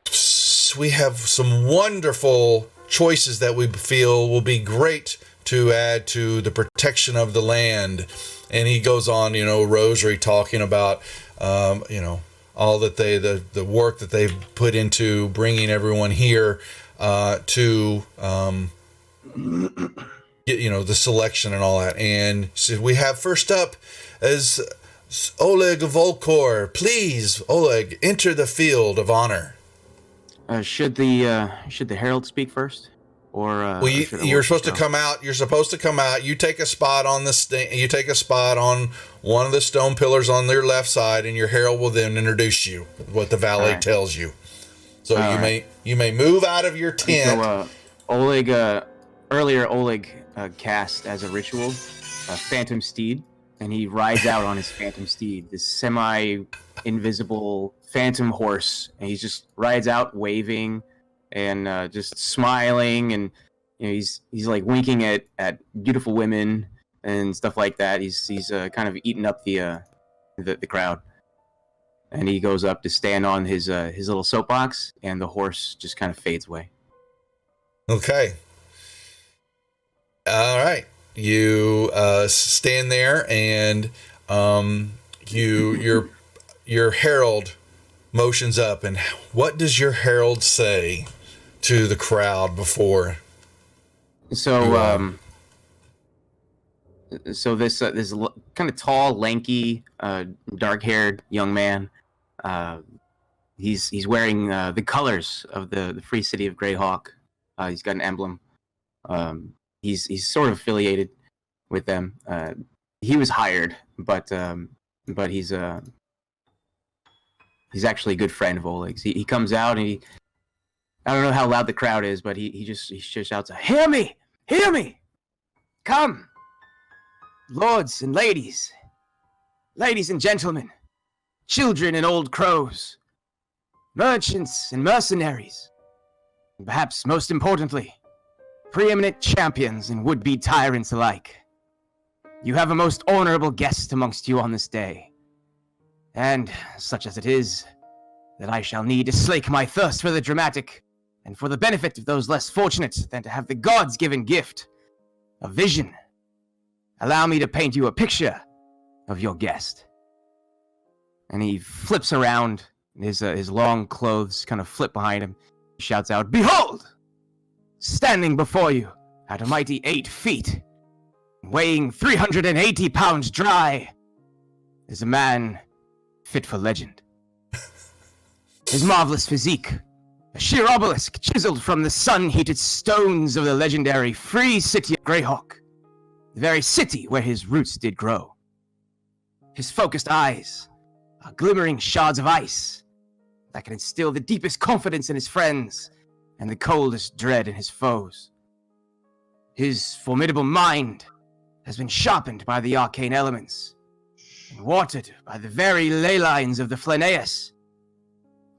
some wonderful choices that we feel will be great to add to the protection of the land. And he goes on, rosary, talking about, all that the work that they've put into bringing everyone here to get, the selection and all that. And so we have first up as Oleg Volkor. Please, Oleg, enter the field of honor. Should the herald speak first, or Well, you're supposed to come out. You're supposed to come out. You take a spot on you take a spot on one of the stone pillars on their left side, and your herald will then introduce you. What the valet tells you. So you may move out of your tent. So Oleg earlier Oleg cast as a ritual a phantom steed, and he rides out on his phantom steed, this semi-invisible phantom horse, and he just rides out waving and just smiling, and he's like winking at beautiful women and stuff like that. He's kind of eating up the crowd, and he goes up to stand on his little soapbox, and the horse just kind of fades away. Okay. All right. You stand there, and your herald motions up. And what does your herald say to the crowd before? So so this kind of tall, lanky, dark-haired young man. He's wearing the colors of the Free City of Greyhawk. He's got an emblem. He's sort of affiliated with them. He was hired, but he's actually a good friend of Oleg's. He comes out, and I don't know how loud the crowd is, but he just shouts, "Hear me! Hear me! Come, lords and ladies, ladies and gentlemen, children and old crows, merchants and mercenaries, and perhaps most importantly, preeminent champions and would-be tyrants alike. You have a most honorable guest amongst you on this day, and such as it is, that I shall need to slake my thirst for the dramatic, and for the benefit of those less fortunate than to have the gods-given gift of vision. Allow me to paint you a picture of your guest." And he flips around, and his long clothes kind of flip behind him. He shouts out, "Behold! Standing before you at a mighty 8 feet, weighing 380 pounds dry, is a man fit for legend. His marvelous physique, a sheer obelisk chiseled from the sun-heated stones of the legendary free city of Greyhawk, the very city where his roots did grow. His focused eyes are glimmering shards of ice that can instill the deepest confidence in his friends and the coldest dread in his foes. His formidable mind has been sharpened by the arcane elements and watered by the very ley lines of the Fleneus,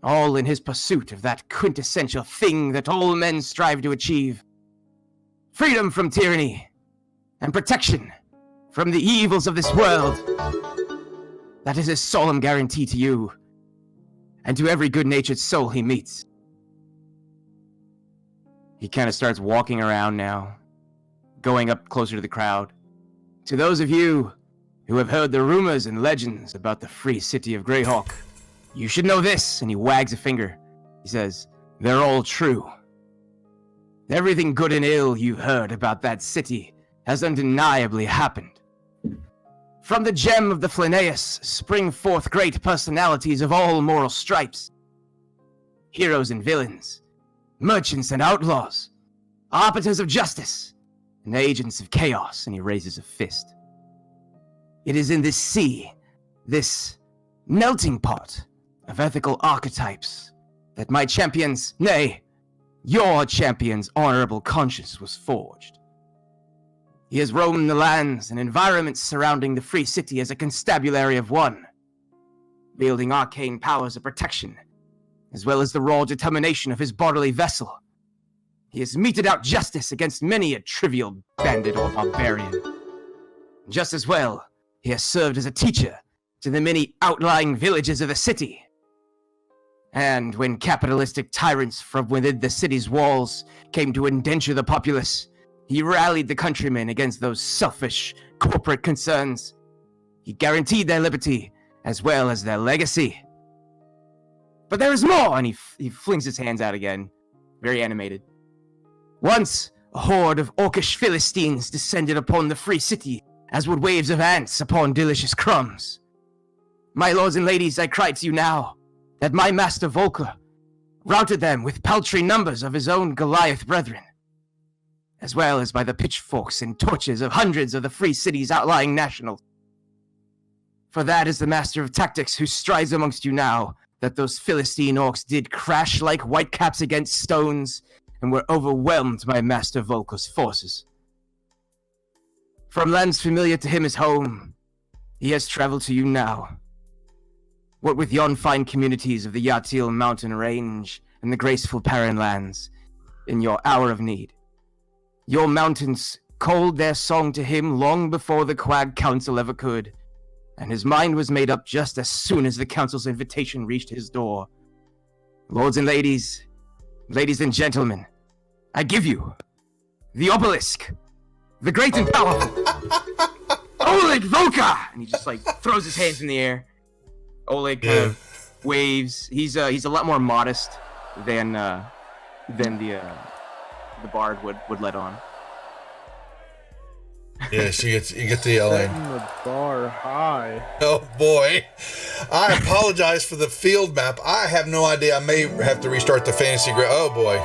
all in his pursuit of that quintessential thing that all men strive to achieve: freedom from tyranny and protection from the evils of this world. That is his solemn guarantee to you and to every good-natured soul he meets." He kind of starts walking around now, going up closer to the crowd. "To those of you who have heard the rumors and legends about the free city of Greyhawk, you should know this," and he wags a finger. He says, "They're all true. Everything good and ill you've heard about that city has undeniably happened. From the gem of the Fleneus spring forth great personalities of all moral stripes. Heroes and villains, merchants and outlaws, arbiters of justice, and agents of chaos," and he raises a fist. "It is in this sea, this melting pot of ethical archetypes, that my champion's, nay, your champion's honorable conscience was forged. He has roamed the lands and environments surrounding the free city as a constabulary of one, wielding arcane powers of protection, as well as the raw determination of his bodily vessel. He has meted out justice against many a trivial bandit or barbarian. Just as well, he has served as a teacher to the many outlying villages of the city. And when capitalistic tyrants from within the city's walls came to indenture the populace, he rallied the countrymen against those selfish corporate concerns. He guaranteed their liberty as well as their legacy. But there is more!" And he flings his hands out again, very animated. "Once, a horde of orcish Philistines descended upon the free city as would waves of ants upon delicious crumbs. My lords and ladies, I cry to you now that my master Volker routed them with paltry numbers of his own Goliath brethren, as well as by the pitchforks and torches of hundreds of the free city's outlying nationals. For that is the master of tactics who strides amongst you now, that those Philistine orcs did crash like whitecaps against stones and were overwhelmed by Master Volker's forces. From lands familiar to him as home, he has traveled to you now. What with yon fine communities of the Yatil mountain range and the graceful Paran lands, in your hour of need. Your mountains called their song to him long before the Quag Council ever could, and his mind was made up just as soon as the Council's invitation reached his door. Lords and ladies, ladies and gentlemen, I give you the obelisk, the great and powerful Oleg Volker! And he just throws his hands in the air. Oleg kind of waves. He's a lot more modest than the bard would let on. Yes, you get the yelling. Setting the bar high. Oh boy, I apologize for the field map. I have no idea. I may have to restart the fantasy. Oh boy,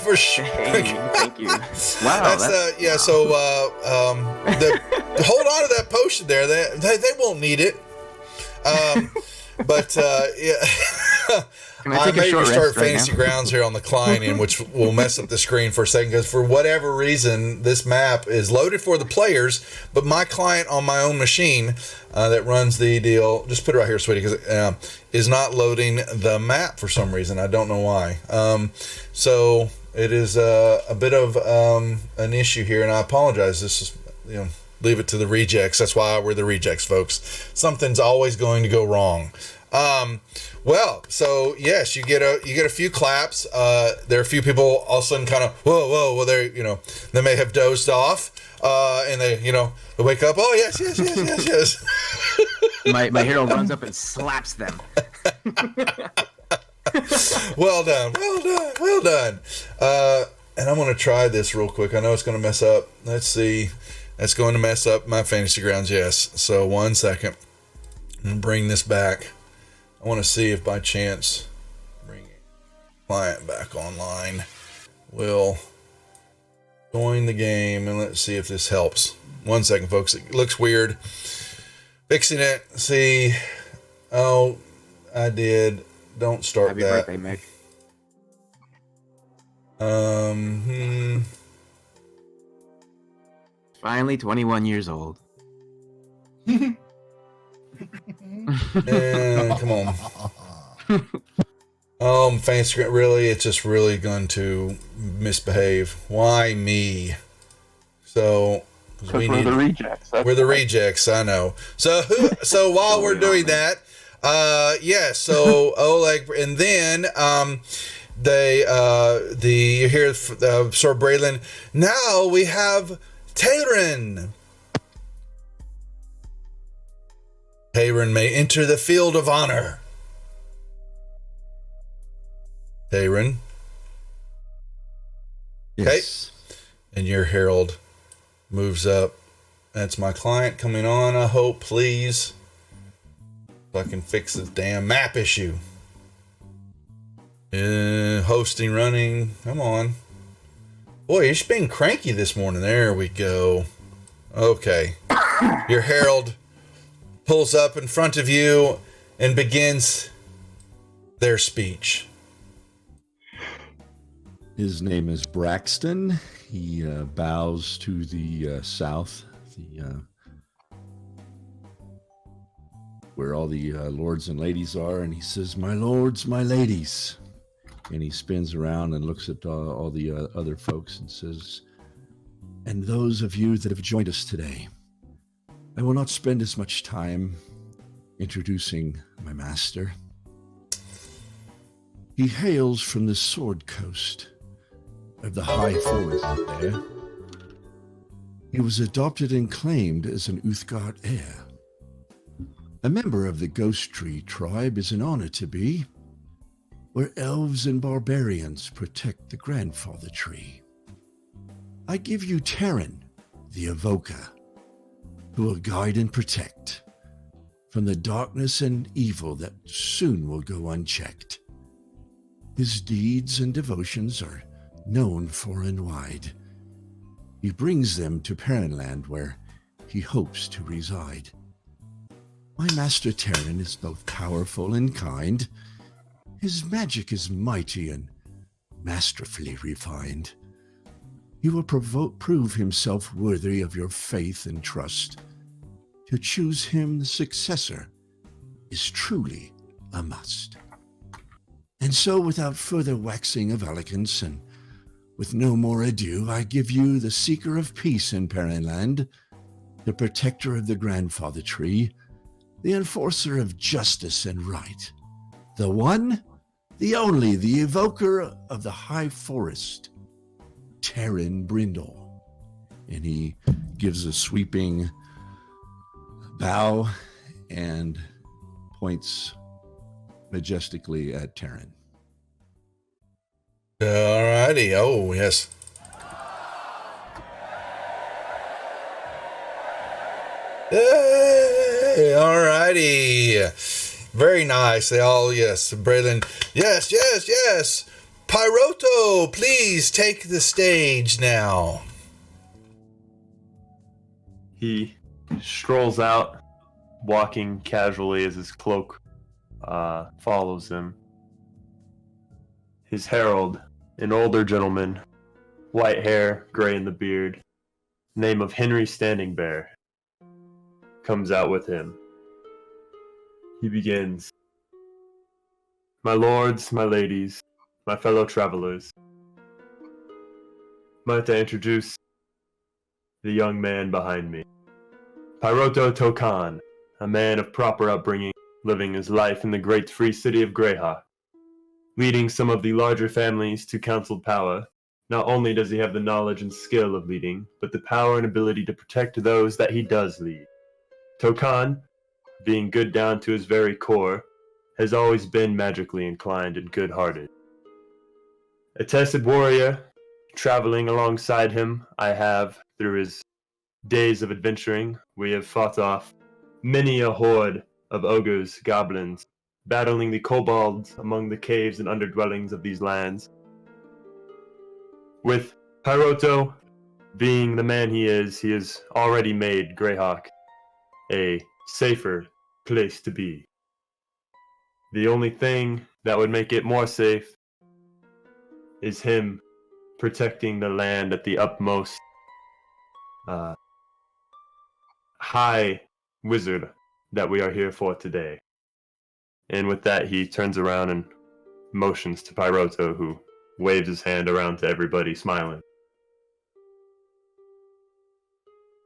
for sure. Hey, thank you. Wow. That's yeah. So hold on to that potion there. They won't need it. But yeah. Can I take a maybe short start rest right Fantasy now? Grounds here on the client, which will mess up the screen for a second because for whatever reason, this map is loaded for the players, but my client on my own machine that runs the deal, just put it right here, sweetie, because is not loading the map for some reason. I don't know why. So it is a bit of an issue here, and I apologize. This is, leave it to the rejects. That's why we're the rejects, folks. Something's always going to go wrong. Well, so yes, you get a few claps. There are a few people all of a sudden kind of whoa. Well, they may have dozed off, and they wake up. Oh yes. My hero runs up and slaps them. Well done. And I'm going to try this real quick. I know it's going to mess up. Let's see. That's going to mess up my Fantasy Grounds. Yes. So 1 second. I'm going to bring this back. I want to see if by chance bringing client back online will join the game, and let's see if this helps. 1 second, folks. It looks weird. Fixing it. See. Oh, I did. Don't start Happy that. birthday, Mick. Finally 21 years old. Come on. Fancy, really? It's just really going to misbehave. Why me? So, We're the rejects. We're the rejects, I know. So while we're doing that, so Oleg, and then you hear Sir Braylon. Now we have Tayrin. Tayrin may enter the field of honor. Tayrin. Yes. Okay. And your herald moves up. That's my client coming on, I hope, please. So I can fix this damn map issue. Hosting running. Come on. Boy, you're just being cranky this morning. There we go. Okay. Your herald pulls up in front of you and begins their speech. His name is Braxton. He bows to the south, where all the lords and ladies are, and he says, "My lords, my ladies." And he spins around and looks at all the other folks and says, "And those of you that have joined us today, I will not spend as much time introducing my master. He hails from the Sword Coast of the High Forest there. He was adopted and claimed as an Uthgard heir. A member of the Ghost Tree tribe is an honor to be, where elves and barbarians protect the grandfather tree. I give you Terran, the Evoker, who will guide and protect from the darkness and evil that soon will go unchecked. His deeds and devotions are known far and wide. He brings them to Perrinland, where he hopes to reside. My master Terran is both powerful and kind. His magic is mighty and masterfully refined. He will prove himself worthy of your faith and trust. To choose him the successor is truly a must. And so, without further waxing of eloquence, and with no more ado, I give you the seeker of peace in Perrinland, the protector of the grandfather tree, the enforcer of justice and right, the one, the only, the evoker of the high forest, Terran Brindle." And he gives a sweeping bow and points majestically at Terran. Alrighty. Oh, yes. Yay! Alrighty. Very nice. They all, yes. Braylon, yes. Pyroto, please take the stage now. He strolls out, walking casually as his cloak follows him. his herald, an older gentleman, white hair, gray in the beard, name of Henry Standing Bear, comes out with him. He begins, "My lords, my ladies, my fellow travelers, might I introduce the young man behind me. Pyroto Tokan, a man of proper upbringing, living his life in the great free city of Greyhawk, leading some of the larger families to counciled power. Not only does he have the knowledge and skill of leading, but the power and ability to protect those that he does lead. Tokan, being good down to his very core, has always been magically inclined and good-hearted. A tested warrior, traveling alongside him, I have, through his days of adventuring, we have fought off many a horde of ogres, goblins, battling the kobolds among the caves and underdwellings of these lands. With Pyroto being the man he has already made Greyhawk a safer place to be. The only thing that would make it more safe is him protecting the land at the utmost high wizard that we are here for today." And with that, he turns around and motions to Pyroto, who waves his hand around to everybody, smiling.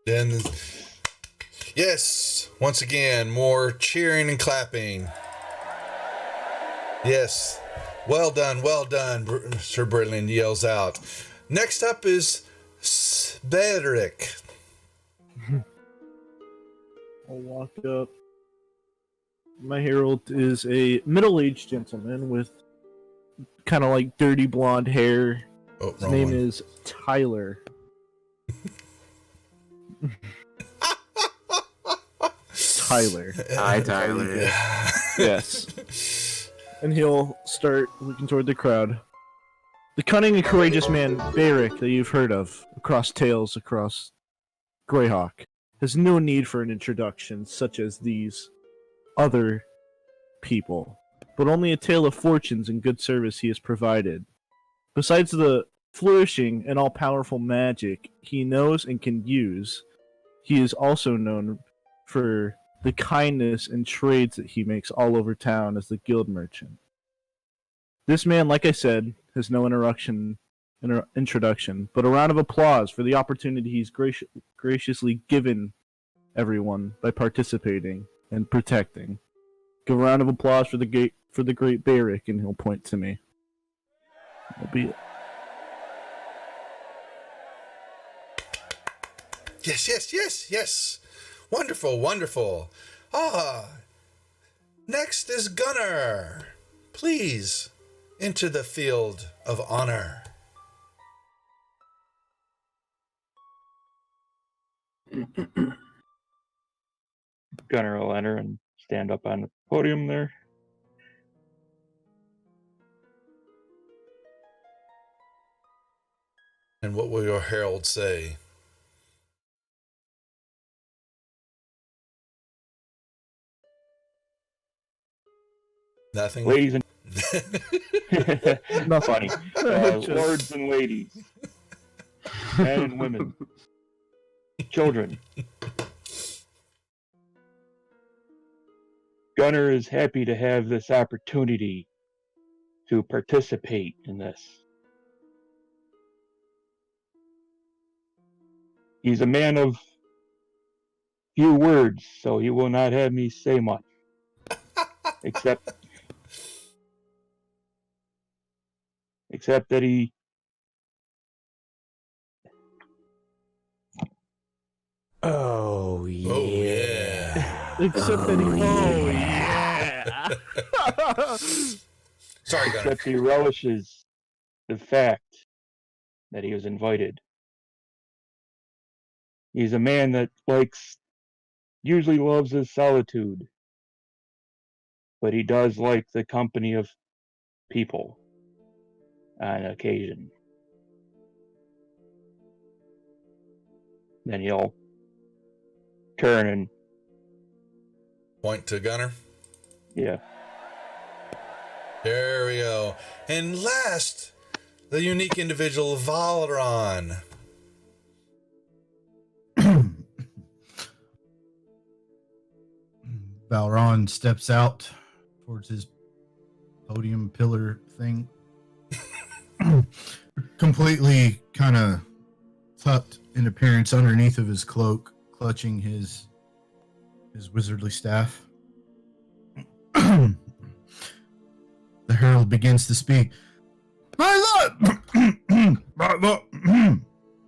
Then, yes, once again, more cheering and clapping. Yes, well done, Sir Brilliant yells out. Next up is Svedrick. I'll walk up. My herald is a middle-aged gentleman with kind of like dirty blonde hair. Oh, His name is Tyler. Tyler. Hi, Tyler. Yes. And he'll start looking toward the crowd. The cunning and courageous man, Barrick, that you've heard of, across tales across Greyhawk, has no need for an introduction such as these other people, but only a tale of fortunes and good service he has provided. Besides the flourishing and all-powerful magic he knows and can use, he is also known for the kindness and trades that he makes all over town as the guild merchant. This man, like I said, has no introduction, but a round of applause for the opportunity he's graciously given everyone by participating and protecting. Give a round of applause for the great Barrick, and he'll point to me. That'll be it. Yes. Wonderful. Next is Gunnar. Please, into the field of honor. Gunnar will enter and stand up on the podium there. And what will your herald say? Nothing. Ladies and not funny. Lords and ladies, men and women, children. Gunnar is happy to have this opportunity to participate in this. He's a man of few words, so he will not have me say much, except that he Oh yeah. Except that Sorry, Gunnar. except he relishes the fact that he was invited. He's a man that usually loves his solitude, but he does like the company of people on occasion. Then he'll turn and Point to Gunnar. yeah. There we go. And last, the unique individual Valron. Valron steps out towards his podium pillar thing, completely kind of tucked in appearance underneath of his cloak, clutching his wizardly staff. The herald begins to speak. My lord! My lord!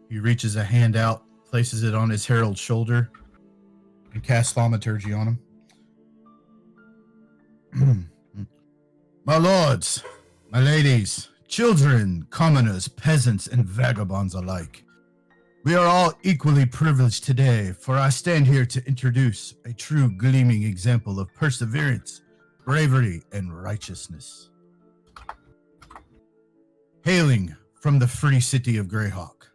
He reaches a hand out, places it on his herald's shoulder, and casts thaumaturgy on him. My lords, my ladies, children, commoners, peasants, and vagabonds alike, we are all equally privileged today, for I stand here to introduce a true gleaming example of perseverance, bravery, and righteousness. Hailing from the free city of Greyhawk,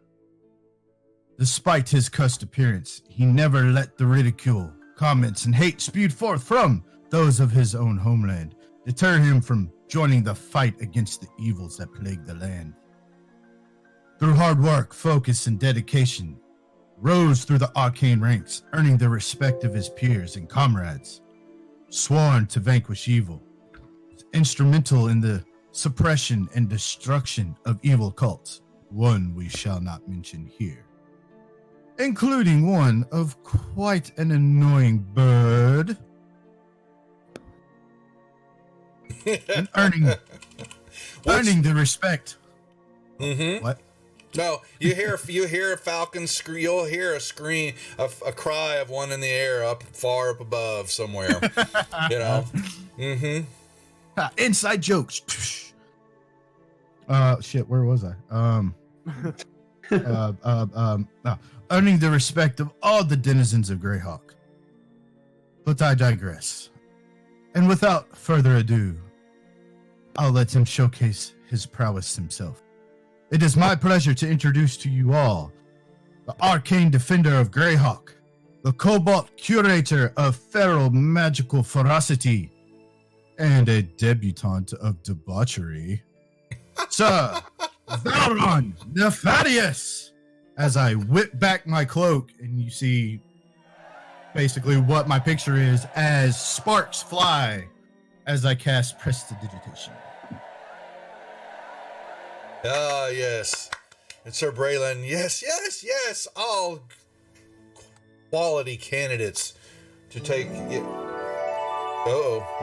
despite his cussed appearance, he never let the ridicule, comments, and hate spewed forth from those of his own homeland deter him from joining the fight against the evils that plague the land. Through hard work, focus, and dedication, rose through the arcane ranks, earning the respect of his peers and comrades. Sworn to vanquish evil, instrumental in the suppression and destruction of evil cults, one we shall not mention here, including one of quite an annoying bird. And earning the respect. Mm-hmm. What? No, you hear a falcon scream. You'll hear a scream, a cry of one in the air, far up above somewhere. You know. Mm-hmm. Inside jokes. Shit. Where was I? Earning the respect of all the denizens of Greyhawk. But I digress. And without further ado, I'll let him showcase his prowess himself. It is my pleasure to introduce to you all the arcane defender of Greyhawk, the cobalt curator of feral magical ferocity, and a debutante of debauchery, Sir Valron Nefarious. As I whip back my cloak, and you see basically what my picture is as sparks fly as I cast Prestidigitation. Ah, yes. And Sir Braylon, yes. All quality candidates to take it.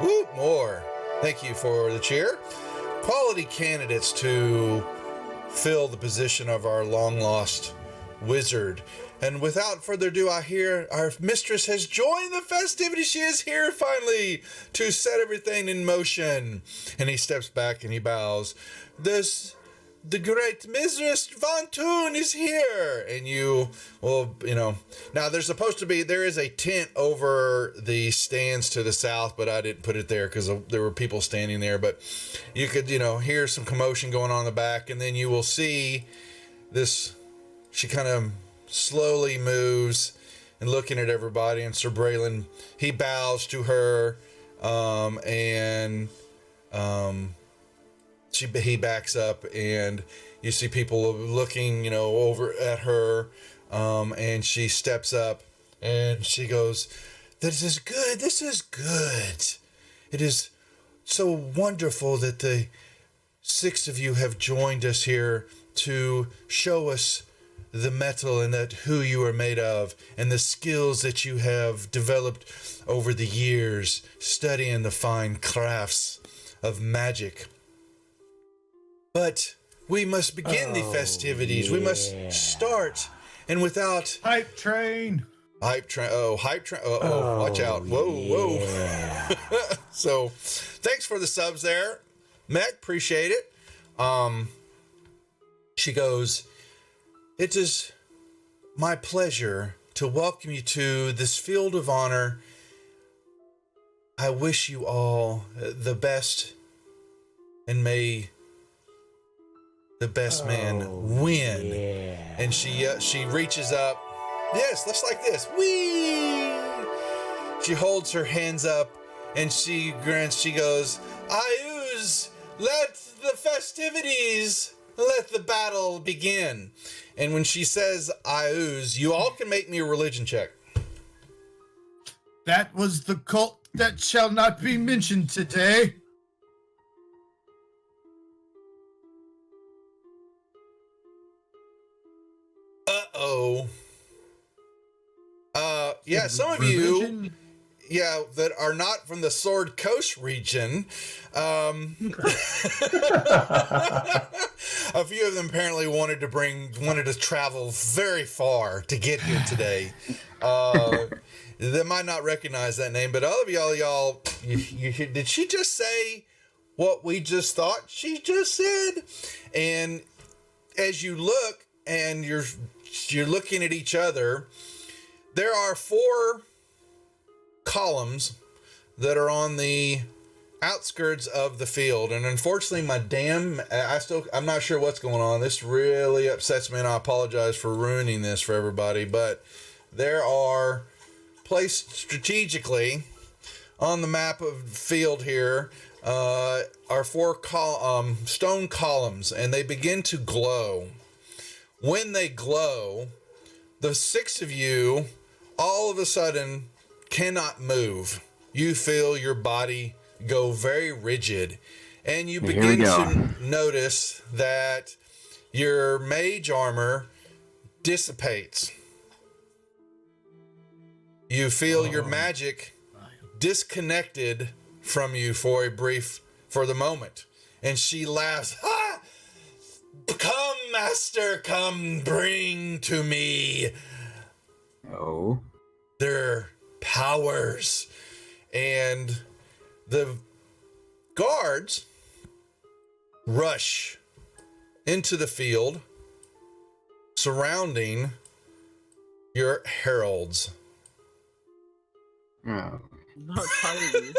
Whoop, more. Thank you for the cheer. Quality candidates to fill the position of our long-lost wizard. And without further ado, I hear our mistress has joined the festivity. She is here finally to set everything in motion. And he steps back and he bows. The great Mistress Von Toon is here. And now there is a tent over the stands to the south, but I didn't put it there because there were people standing there. But you could, hear some commotion going on in the back. And then you will see this, she kind of slowly moves and looking at everybody. And Sir Braylon, he bows to her he backs up, and you see people looking, over at her, and she steps up, and she goes, This is good. It is so wonderful that the 6 of you have joined us here to show us the metal and who you are made of, and the skills that you have developed over the years, studying the fine crafts of magic. But we must begin the festivities. Yeah. We must start. And without... Hype train. Oh, watch out. Whoa. So, thanks for the subs there, Meg. Appreciate it. She goes, it is my pleasure to welcome you to this field of honor. I wish you all the best, and may the best man win. Yeah. And she reaches up. Yes, let's like this. Whee! She holds her hands up and she grins. She goes, I use Aoos, let the festivities, let the battle begin. And when she says Aoos, you all can make me a religion check. That was the cult that shall not be mentioned today. Uh-oh. Yeah, some of you, that are not from the Sword Coast region, a few of them apparently wanted to travel very far to get here today. They might not recognize that name, but all of y'all, did she just say what we just thought she just said? And as you look and you're looking at each other, there are 4 columns that are on the outskirts of the field. And unfortunately, I'm not sure what's going on. This really upsets me, and I apologize for ruining this for everybody. But there are placed strategically on the map of the field here are 4 stone columns, and they begin to glow. When they glow, the 6 of you all of a sudden cannot move. You feel your body go very rigid, and you begin to notice that your mage armor dissipates. You feel your magic disconnected from you for the moment. And she laughs, "Ha! Come, master, come, bring to me their powers." And the guards rush into the field surrounding your heralds. Not tiny.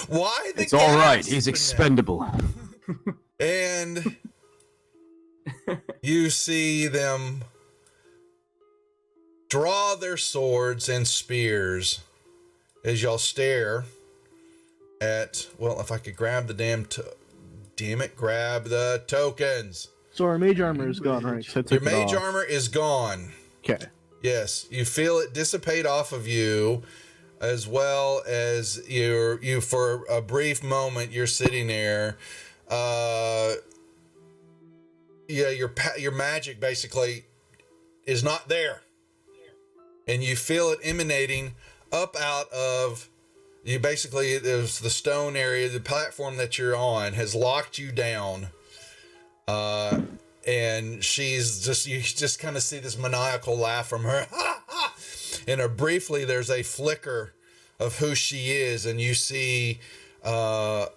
Why the It's all right. gasp? He's expendable. And you see them draw their swords and spears as y'all stare at, well, if I could grab the grab the tokens. So our mage armor is gone, right? So Your mage armor is gone. Okay. Yes, you feel it dissipate off of you, as well as you for a brief moment you're sitting there. Your magic basically is not there, and you feel it emanating up out of you. Basically, there's the stone area, the platform that you're on has locked you down. And you just kind of see this maniacal laugh from her. And briefly, there's a flicker of who she is, and you see, could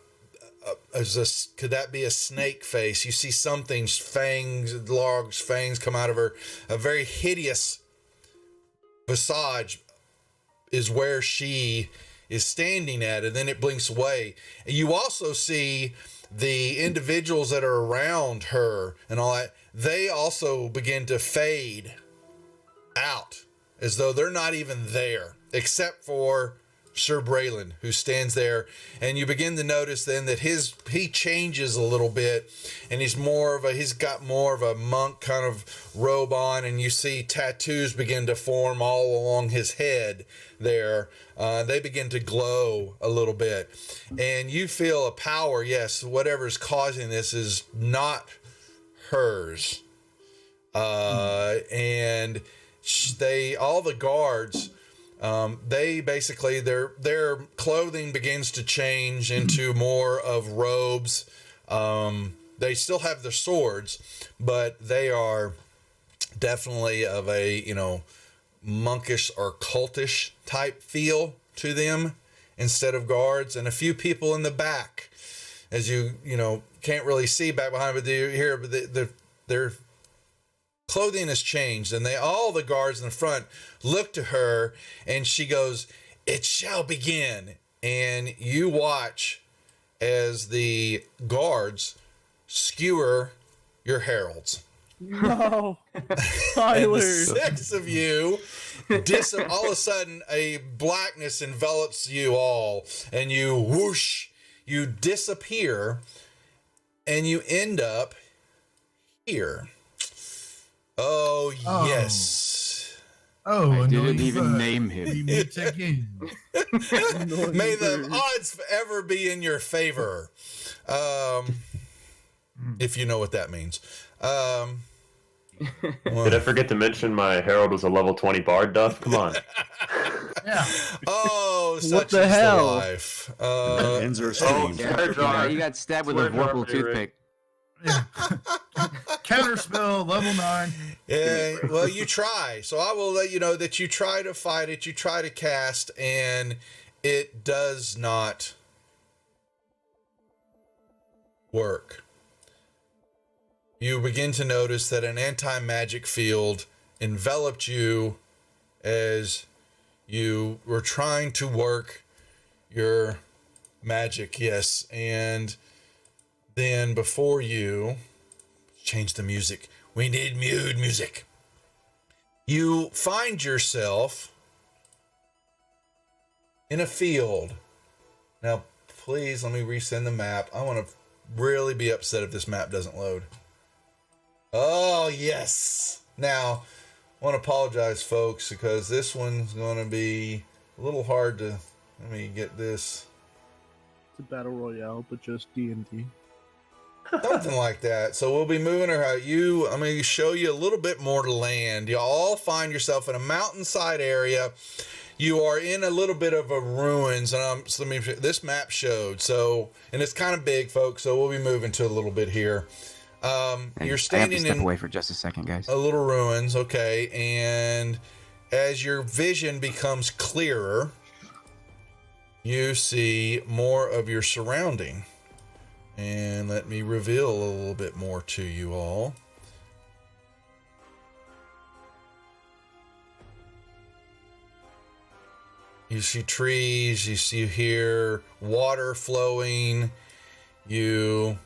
that be a snake face? You see something's large fangs come out of her. A very hideous visage is where she is standing at, and then it blinks away. And you also see the individuals that are around her and all that, they also begin to fade out as though they're not even there, except for Sir Braylon, who stands there. And you begin to notice then that he changes a little bit, and he's got more of a monk kind of robe on, and you see tattoos begin to form all along his head there. They begin to glow a little bit, and you feel a power. Yes, whatever's causing this is not hers. And all the guards, they basically, their clothing begins to change into more of robes. They still have their swords, but they are definitely of a, monkish or cultish type feel to them instead of guards. And a few people in the back, as you can't really see back behind, but their clothing has changed, and all the guards in the front look to her, and she goes, "It shall begin." And you watch as the guards skewer your heralds. No, And Tyler. the 6 of you, all of a sudden, a blackness envelops you all, and you whoosh You disappear and you end up here. Oh. Yes. Oh, I a didn't noisy even bird. name him. We meet again. May the odds ever be in your favor. If you know what that means. Did I forget to mention my Herald was a level 20 bard buff? Come on. Yeah. Oh, such What the is hell? the life. Ends our stream. Yeah, he got stabbed with a vorpal toothpick. Yeah. Counterspell, level 9. Yeah, well, you try. So I will let you know that you try to fight it, you try to cast, and it does not work. You begin to notice that an anti-magic field enveloped you as you were trying to work your magic, yes, and then before you, change the music. We need mood music. You find yourself in a field. Now, please let me resend the map. I want to really be upset if this map doesn't load. Oh, yes. Now, I want to apologize, folks, because this one's going to be a little hard to... Let me get this. It's a battle royale, but just D&D. Something like that. So we'll be moving her out. I'm going to show you a little bit more land. You all find yourself in a mountainside area. You are in a little bit of a ruins, and this map showed. So, and it's kind of big, folks. So we'll be moving to a little bit here. You're standing I have to step in away for just a second, guys. a little ruins, okay. And as your vision becomes clearer, you see more of your surrounding. And let me reveal a little bit more to you all. You see trees, you hear water flowing. Who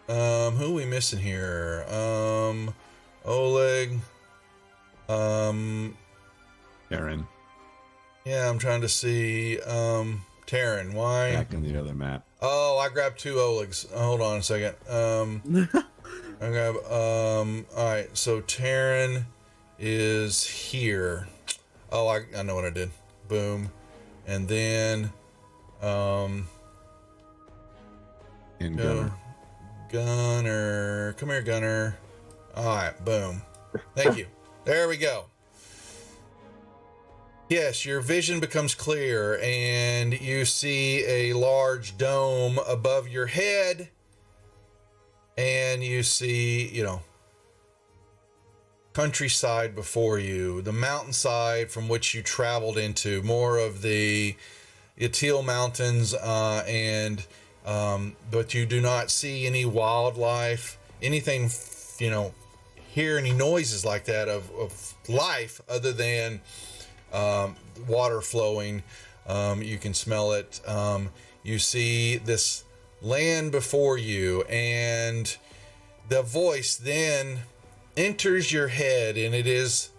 are we missing here? Oleg. Aaron. Yeah, I'm trying to see. Taryn, why? Back on the other map. Oh, I grabbed 2 Olegs. Hold on a second. I grab. All right. So Taryn is here. Oh, I know what I did. Boom, and then In Gunner. Gunner, come here, Gunner. All right. Boom. Thank you. There we go. Yes, your vision becomes clear and you see a large dome above your head, and you see, countryside before you, the mountainside from which you traveled into, more of the Yatil Mountains, but you do not see any wildlife, anything, hear any noises like that of life other than water flowing. You can smell it. You see this land before you, and the voice then enters your head, and it is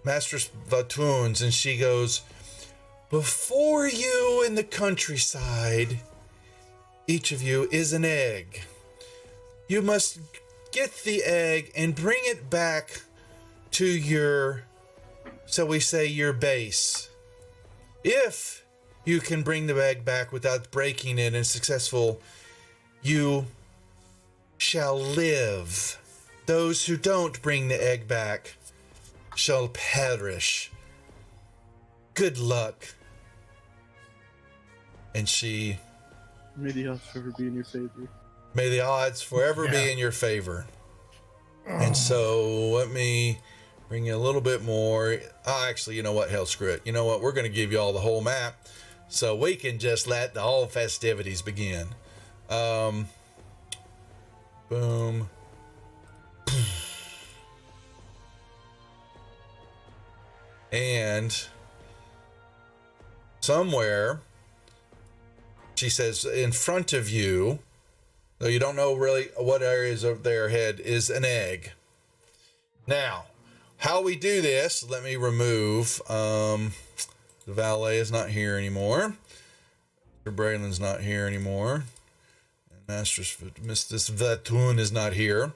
Mistress Vatunes, and she goes, "Before you in the countryside, each of you is an egg. You must get the egg and bring it back to your, so we say, your base. If you can bring the egg back without breaking it and successful, you shall live. Those who don't bring the egg back shall perish. Good luck." And she... May the odds forever be in your favor. May the odds forever be in your favor. And so let me bring you a little bit more. Actually, you know what? Hell, screw it. You know what? We're going to give you all the whole map so we can just let the whole festivities begin. Boom. And somewhere, she says, in front of you, though you don't know really what areas of their head, is an egg. Now, how we do this, let me remove, the valet is not here anymore. Braylon's not here anymore. And Mistress Vatoon is not here.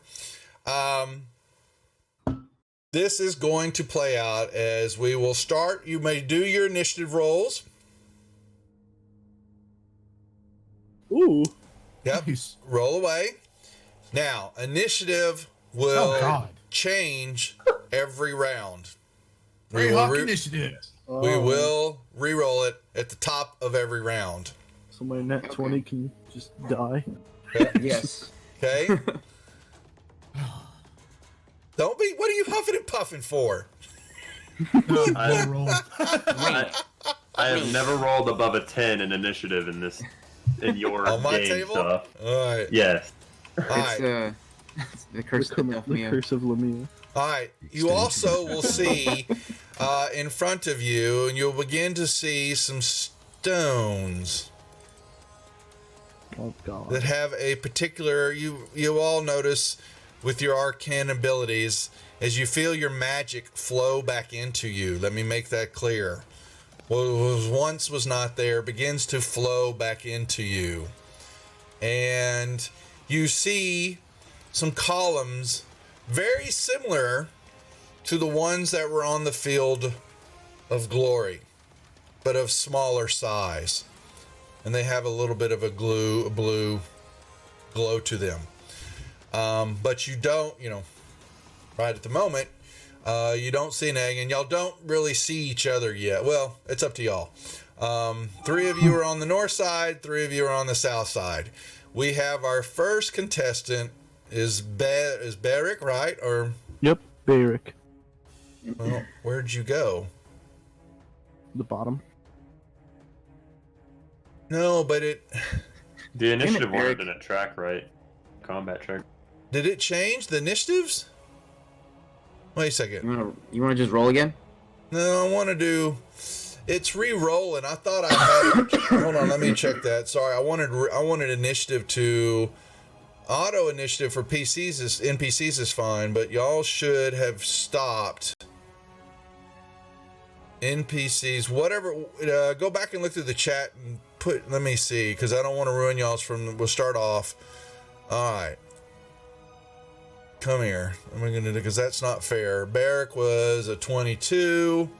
This is going to play out as we will start. You may do your initiative rolls. Ooh. Yep. Nice. Roll away. Now, initiative will change every round. Greyhawk initiative. We will re-roll it at the top of every round. So my net 20 can just die. Yes. Okay? Don't be. What are you huffing and puffing for? I have never rolled above a 10 in initiative in your On my game table? stuff. All right. Yes. All right. It's the curse of The curse of Lamia. All right. You also will see in front of you, and you'll begin to see some stones Oh god. that have a particular. You all notice with your arcane abilities as you feel your magic flow back into you. Let me make that clear. What was once was not there begins to flow back into you. And you see some columns very similar to the ones that were on the field of glory, but of smaller size. And they have a little bit of a blue glow to them. But you don't, right at the moment, you don't see an egg, and y'all don't really see each other yet. Well, it's up to y'all. 3 of you are on the north side, 3 of you are on the south side. We have our first contestant is Beric, right? Or Yep, Beric. well, where'd you go? The bottom. No, but The initiative Eric. order didn't track right. Combat track. did it change the initiatives? Wait a second. You wanna just roll again? No, I want to do. It's re-rolling. I thought I had. Hold on, let me check that. Sorry, I wanted initiative to auto initiative for PCs. NPCs is fine, but y'all should have stopped NPCs. Whatever. Go back and look through the chat and put. Let me see, because I don't want to ruin y'all's from. We'll start off. All right. Come here. I'm gonna do because that's not fair. Barrick was a 22.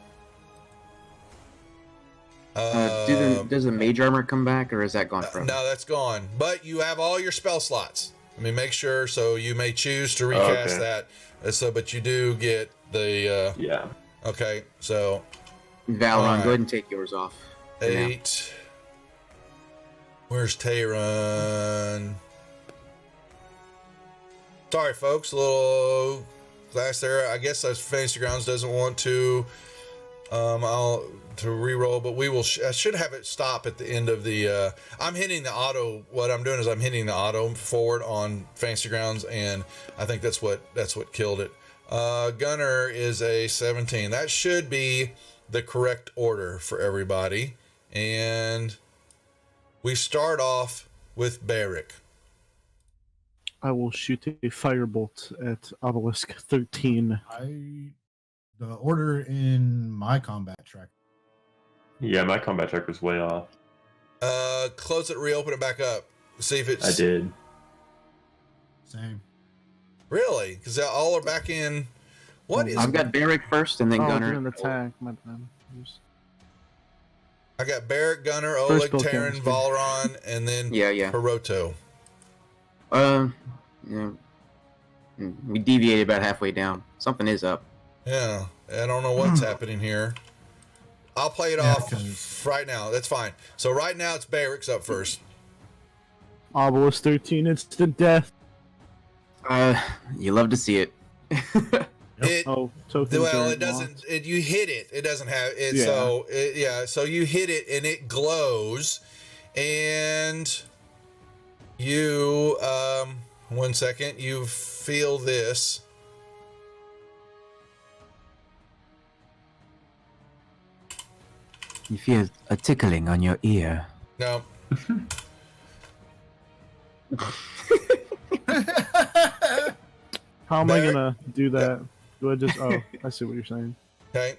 Does the mage armor come back, or is that gone forever? No, that's gone. But you have all your spell slots. Let me make sure. So you may choose to recast that. But you do get the. Yeah. Okay, so. Valron, go ahead and take yours off. 8. Where's Tayron? Sorry, folks. A little glass there. I guess Fantasy Grounds doesn't want to. To re-roll, but we will. I should have it stop at the end of the. I'm hitting the auto. What I'm doing is I'm hitting the auto forward on Fantasy Grounds, and I think that's what killed it. Gunner is a 17. That should be the correct order for everybody, and we start off with Beric. I will shoot a firebolt at Obelisk 13. The order in my combat track. Yeah, my combat track was way off. Close it, reopen it back up. See if it's. I did. Same. Really? Because all are back in. What is? I've got Beric first, and then Gunner. An attack. My bad. I got Barrett, Gunner, First Oleg, bill Terran, counts. Valron, and then Yeah. Hiroto. We deviated about halfway down. Something is up. Yeah, I don't know what's happening here. I'll play it off right now. That's fine. So right now it's Barrick's up first. Obelisk 13, instant death. You love to see it. Oh, tokens Well, are it doesn't. locked. You hit it. It doesn't have it. Yeah. So you hit it and it glows, and you 1 second. You feel this. You feel a tickling on your ear. No. How am I Barrick? gonna do that? Do I just? Oh, I see what you're saying. Okay.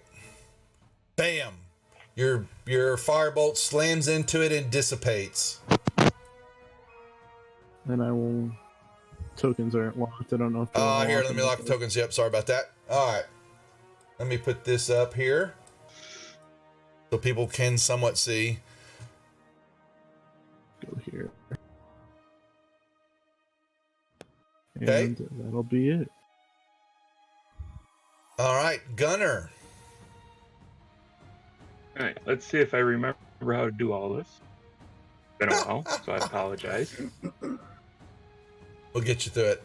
Bam. Your firebolt slams into it and dissipates. And I will. Tokens aren't locked. I don't know if they're Here, let me lock the tokens. Yep, sorry about that. All right. Let me put this up here so people can somewhat see. Go here. Okay. And that'll be it. All right, Gunner. All right, let's see if I remember how to do all this. Been a while, so I apologize. We'll get you through it.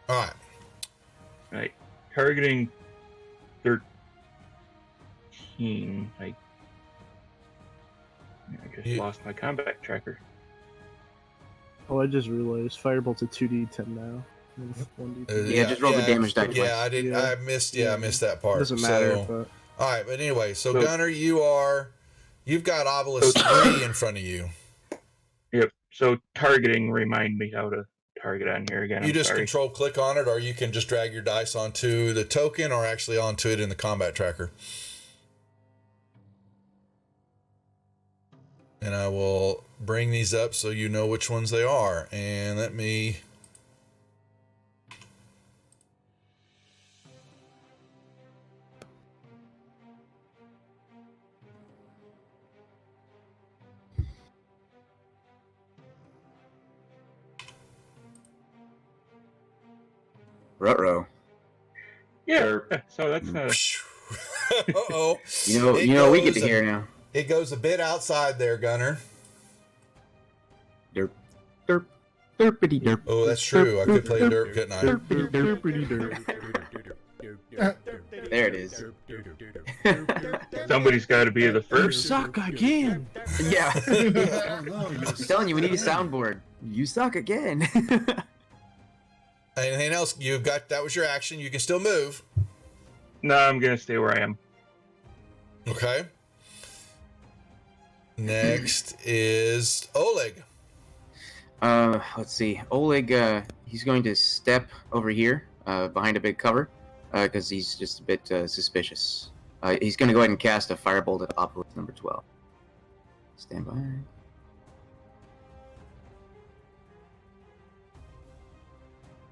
All right. All right, targeting 13. I just lost my combat tracker. Oh, I just realized Firebolt's a 2d10 now. It's 1d10. Yeah, just roll the damage die twice. Yeah, I did. Yeah. I missed that part. Doesn't matter, So, but all right, but anyway, so Gunner, you've got obelisk 3 in front of you. Yep. So targeting, remind me how to target on here again. You I'm just sorry. control click on it, or you can just drag your dice onto the token, or actually onto it in the combat tracker. And I will bring these up so you know which ones they are. And let me. Ruh-roh. Yeah. So that's Uh-oh. You know, we get to hear now. It goes a bit outside there, Gunner. Derp, derp, derpity derp. Oh, that's true. I could play derp, couldn't I? derpity derpity derp. There it is. somebody's got to be the You first. suck again. Yeah. No, I'm telling you, we need a soundboard. You suck again. Anything else? You've got that was your action. You can still move. No, I'm gonna stay where I am. Okay. Next is Oleg. Let's see. Oleg, he's going to step over here, behind a big cover, because he's just a bit suspicious. He's going to go ahead and cast a firebolt at obelisk number 12. Stand by.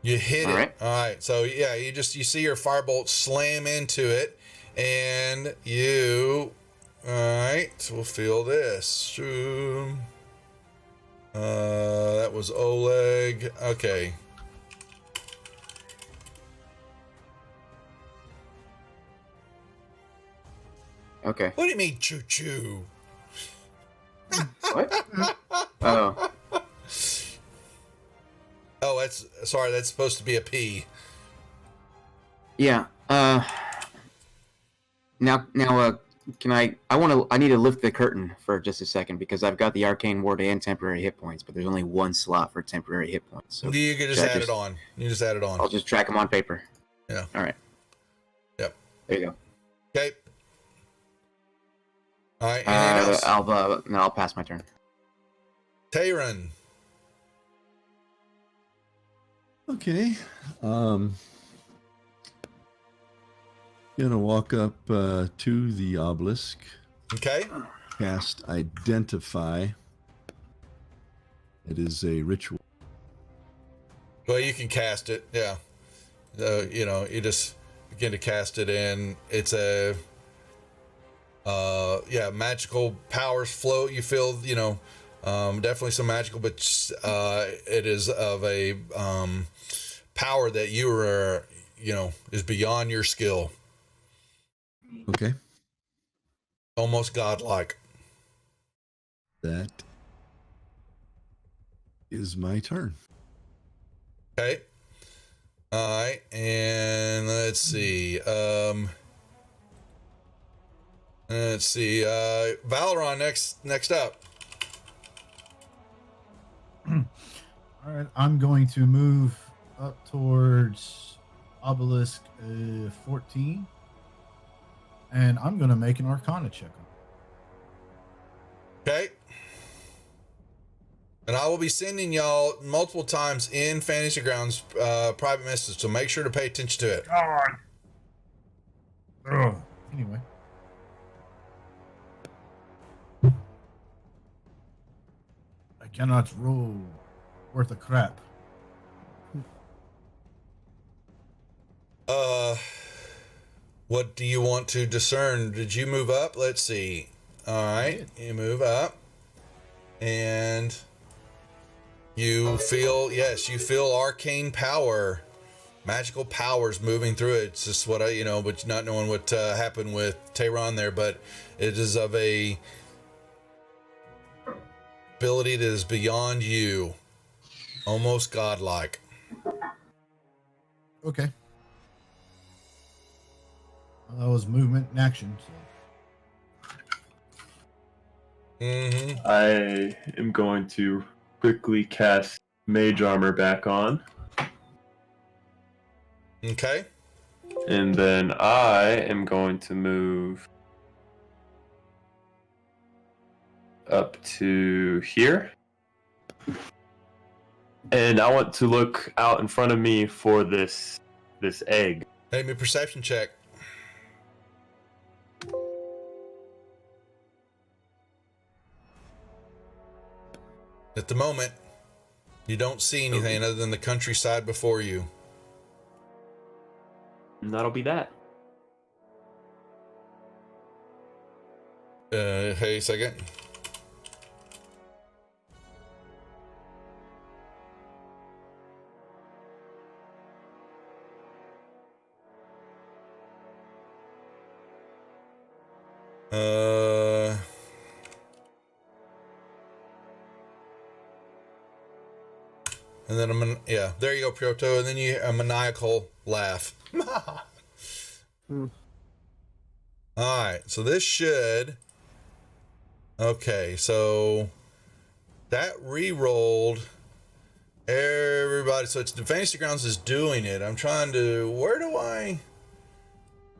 You hit All it. right. All right. So yeah, you see your firebolt slam into it, and you. All right. So we'll feel this. That was Oleg. Okay. Okay. What do you mean, choo choo? What? Oh. Oh, that's supposed to be a P. Yeah. Now, I need to lift the curtain for just a second because I've got the arcane ward and temporary hit points, but there's only one slot for temporary hit points. So You can just add it on. You just add it on. I'll just track them on paper. Yeah. All right. Yep. There you go. Okay. All right. Anything else? I'll pass my turn. Tayron. Okay. Gonna walk up to the obelisk, Okay. cast Identify. It is a ritual. Well, you can cast it. Yeah. You just begin to cast it, and it's a magical powers flow. You feel, definitely some magical, but it is of a power that you are, is beyond your skill. Okay. Almost godlike. That is my turn. Okay. All right, and let's see. Valeron next up. All right, I'm going to move up towards obelisk 14, and I'm going to make an Arcana check. Okay. And I will be sending y'all multiple times in Fantasy Grounds private message, so make sure to pay attention to it. God. Ugh. Anyway. I cannot roll worth a crap. What do you want to discern? Did you move up? Let's see. All right, you move up, and you feel, yes, you feel arcane power, magical powers moving through it. It's just what I, but not knowing what happened with Tehran there, but it is of a ability that is beyond you, almost godlike. Okay. Well, that was movement and action. So. I am going to quickly cast Mage Armor back on. Okay. And then I am going to move up to here. And I want to look out in front of me for this egg. Make me a perception check. At the moment, you don't see anything other than the countryside before you. And that'll be that. Hey, a second. And then yeah, there you go, Proto. And then you a maniacal laugh. All right, so this should. Okay, so that re-rolled everybody. So it's the Fantasy Grounds is doing it. I'm trying to. Where do I?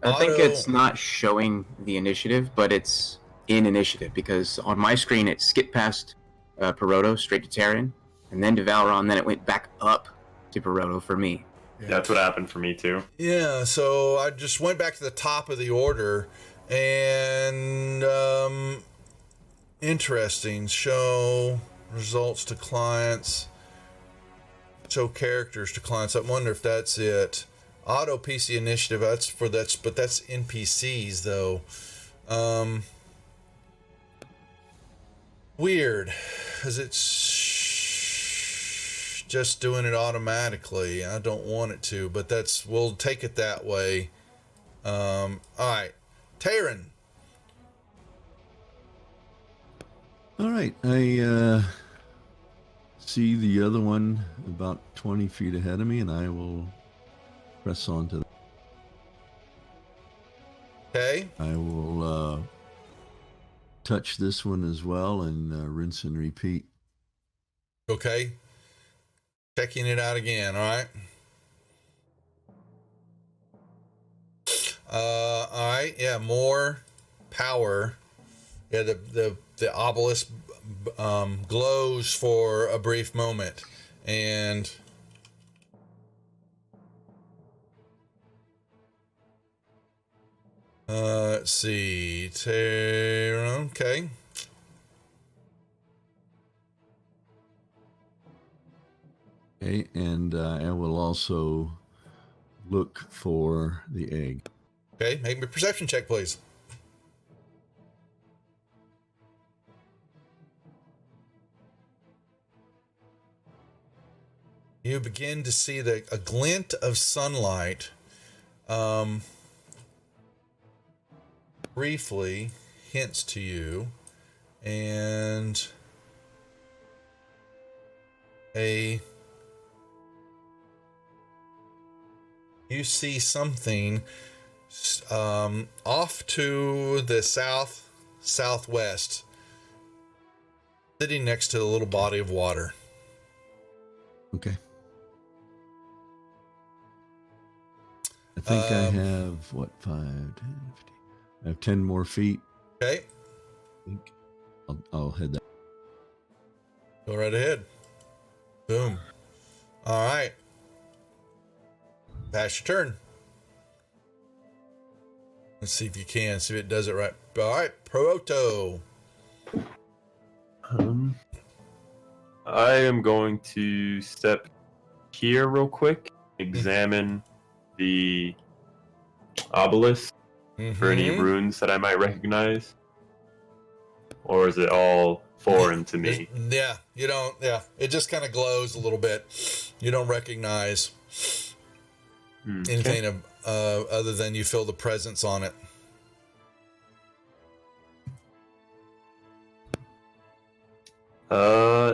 I think it's not showing the initiative, but it's in initiative because on my screen it skipped past Peroto straight to Terran, and then to Valron, then it went back up to Peroto for me. Yeah. That's what happened for me too. Yeah, so I just went back to the top of the order, and interesting. Show results to clients. Show characters to clients. I wonder if that's it. Auto PC initiative. But that's NPCs though. Weird, because it's just doing it automatically. I don't want it to, but we'll take it that way. All right, Taryn. All right, I see the other one about 20 feet ahead of me, and I will press on to that. Okay. I will touch this one as well and rinse and repeat. Okay. Checking it out again. All right. All right. Yeah. More power. Yeah. The obelisk glows for a brief moment, and let's see. Okay. Okay, and I will also look for the egg. Okay, make me a perception check, please. You begin to see a glint of sunlight briefly hints to you, and you see something off to the southwest, sitting next to a little body of water. Okay. I think I have, 5, 10, 15. I have 10 more feet. Okay. I think. I'll head that. Go right ahead. Boom. All right. Pass your turn. Let's see if you can. See if it does it right. All right. Proto. I am going to step here real quick, examine the obelisk for any runes that I might recognize. Or is it all foreign to me? Yeah, you don't. Yeah, it just kind of glows a little bit. You don't recognize anything other than you feel the presence on it.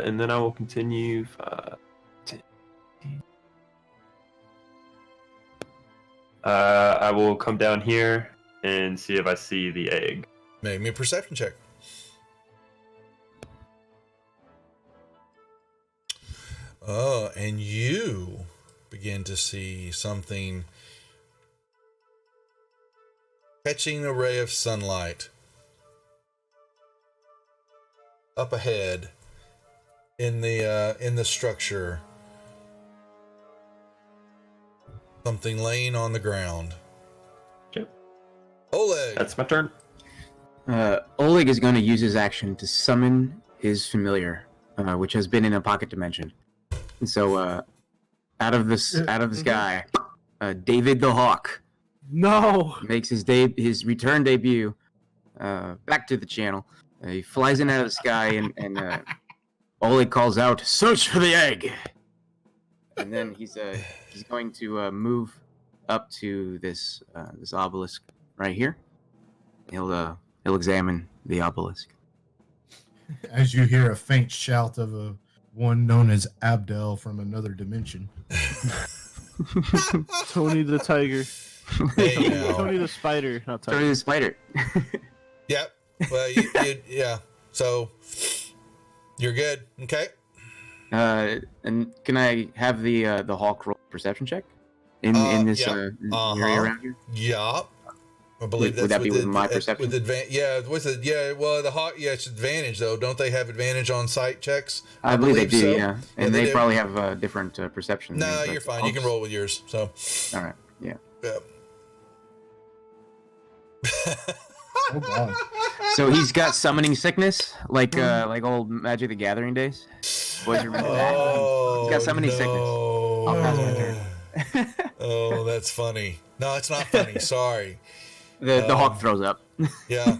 And then I will continue. I will come down here and see if I see the egg. Make me a perception check. Oh, and you begin to see something catching a ray of sunlight up ahead in the structure. Something laying on the ground. Okay. Oleg. That's my turn. Oleg is going to use his action to summon his familiar, which has been in a pocket dimension. And so, out of the sky, David the Hawk. No. Makes his return debut. Back to the channel. He flies in out of the sky, and Oleg calls out, "Search for the egg!" And then he's going to move up to this obelisk right here. He'll examine the obelisk. As you hear a faint shout of one known as Abdel from another dimension. Tony the tiger. Hey, now. Tony the spider, not tiger. Tony the spider. Yep. Well, yeah. So you're good. Okay. And can I have the hawk roll perception check in this area around here? Yeah. I believe Would that be with my perception? With well, the hawk. Yeah, it's advantage though. Don't they have advantage on sight checks? I believe they do. So. Yeah, and they probably have different perception. No, you're fine. You can roll with yours. So. All right. Yeah. Oh god. So he's got summoning sickness, like old Magic the Gathering days. Boys remember that? He's got summoning sickness. I'll pass my turn. Oh, that's funny. No, it's not funny. Sorry. The hawk throws up. Yeah.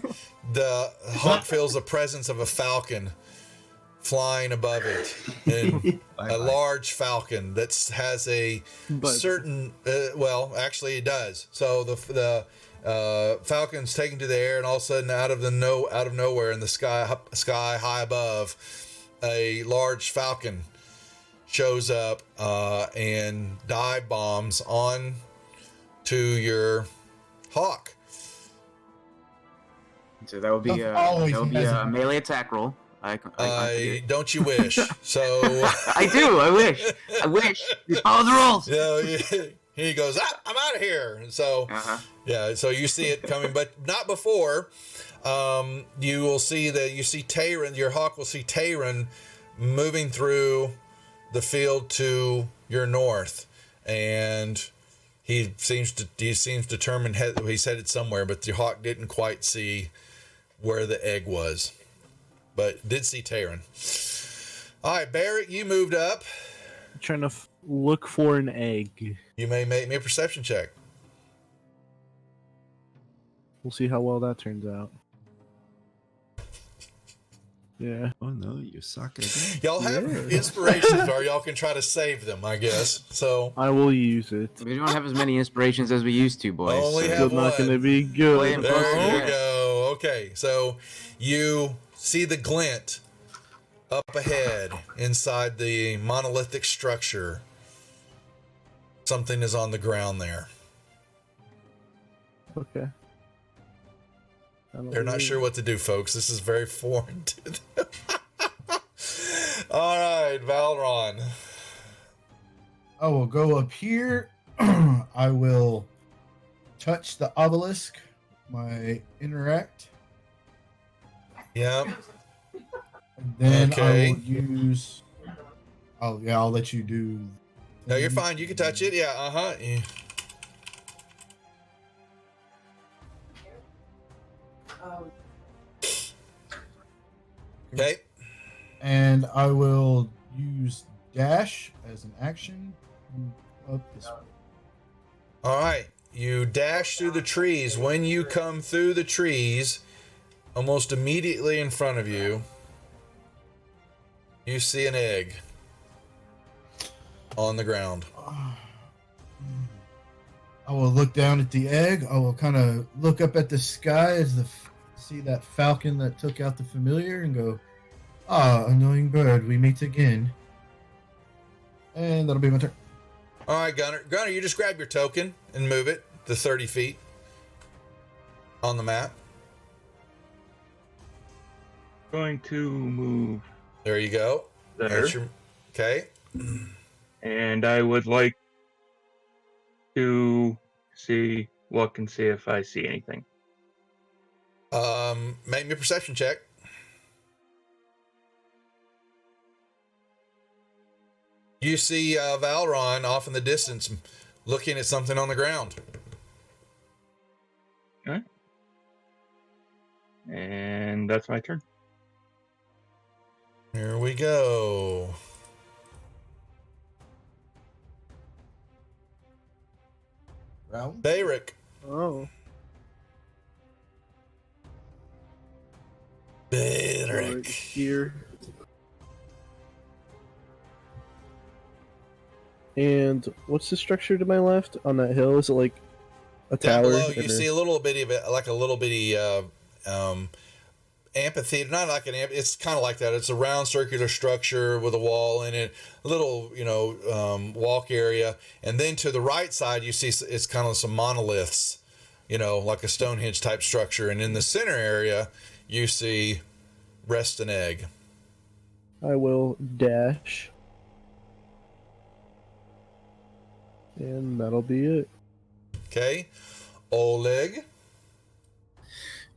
The hawk feels the presence of a falcon flying above it. And a large falcon that has a certain, well, actually it does. So the falcon's taken to the air, and all of a sudden out of nowhere in the sky high above, a large falcon shows up and dive bombs on to your hawk. So that would be a melee attack roll. I don't you wish? So I do. I wish. You follow the rules. Yeah. He goes, I'm out of here. And so, yeah, so you see it coming, but not before. You will see Tayron, your hawk will see Tayron moving through the field to your north. And he seems determined, he's headed somewhere, but the hawk didn't quite see where the egg was, but did see Tayron. All right, Barrett, you moved up. I'm trying to look for an egg. You may make me a perception check. We'll see how well that turns out. Yeah. Oh no, you suck again. Y'all have inspirations, or y'all can try to save them, I guess. So I will use it. We don't have as many inspirations as we used to, boys. Only have Still not one. going to be good. There you go. Okay, so you see the glint up ahead inside the monolithic structure. Something is on the ground there. Okay. They're not sure what to do, folks. This is very foreign to them. All right, Valron. I will go up here. I will touch the obelisk. My interact. Yep. And then Okay. I will use. Oh yeah, I'll let you do. No, you're fine. You can touch it. Yeah. Yeah. Okay. And I will use dash as an action. Up this way. All right. You dash through the trees. When you come through the trees, almost immediately in front of you, you see an egg on the ground. I will look down at the egg. I will kind of look up at the sky as see that falcon that took out the familiar and go, annoying bird, we meet again. And that'll be my turn. All right, Gunner. Gunner, you just grab your token and move it to 30 feet on the map. Going to move There you go. there. Okay. And I would like to see if I see anything. Make me a perception check. You see Valron off in the distance looking at something on the ground. Okay. And that's my turn. Here we go. Round. Bayrick. Oh. Bayrick. Right here. And what's the structure to my left on that hill? Is it like a Down tower? below, you see a little bitty, like a little bitty amphitheater. Not like an it's kind of like that. It's a round circular structure with a wall in it, a little, walk area. And then to the right side, you see it's kind of some monoliths, like a Stonehenge type structure. And in the center area, you see rest an egg. I will dash. And that'll be it. Okay. Oleg.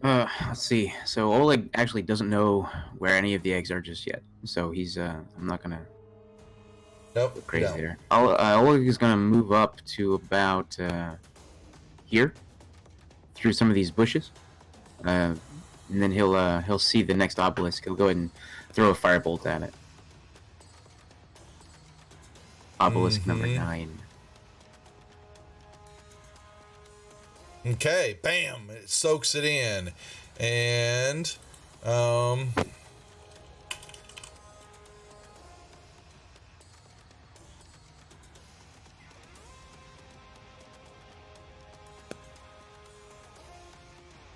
Let's see. So Oleg actually doesn't know where any of the eggs are just yet. So he's I'm not gonna Nope. go crazy there. Oleg is gonna move up to about here, through some of these bushes, and then he'll see the next obelisk. He'll go ahead and throw a firebolt at it. Obelisk number 9. Okay, bam! It soaks it in, and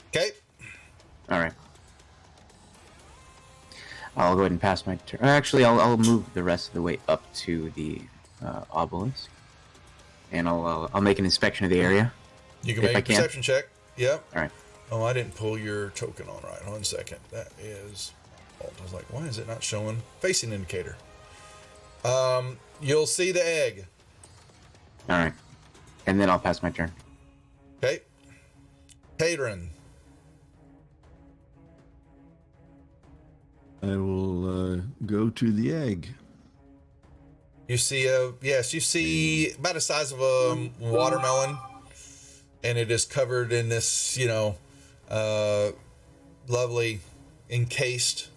okay. All right. I'll go ahead and pass my turn. Actually, I'll move the rest of the way up to the obelisk, and I'll make an inspection of the area. You can If make I a can. perception check. Yep. All right. Oh, I didn't pull your token on right. Hold on a second. That is. I was like, why is it not showing facing indicator? You'll see the egg. All right, and then I'll pass my turn. Okay. Hadron. I will go to the egg. You see you see about the size of a watermelon, and it is covered in this, lovely encased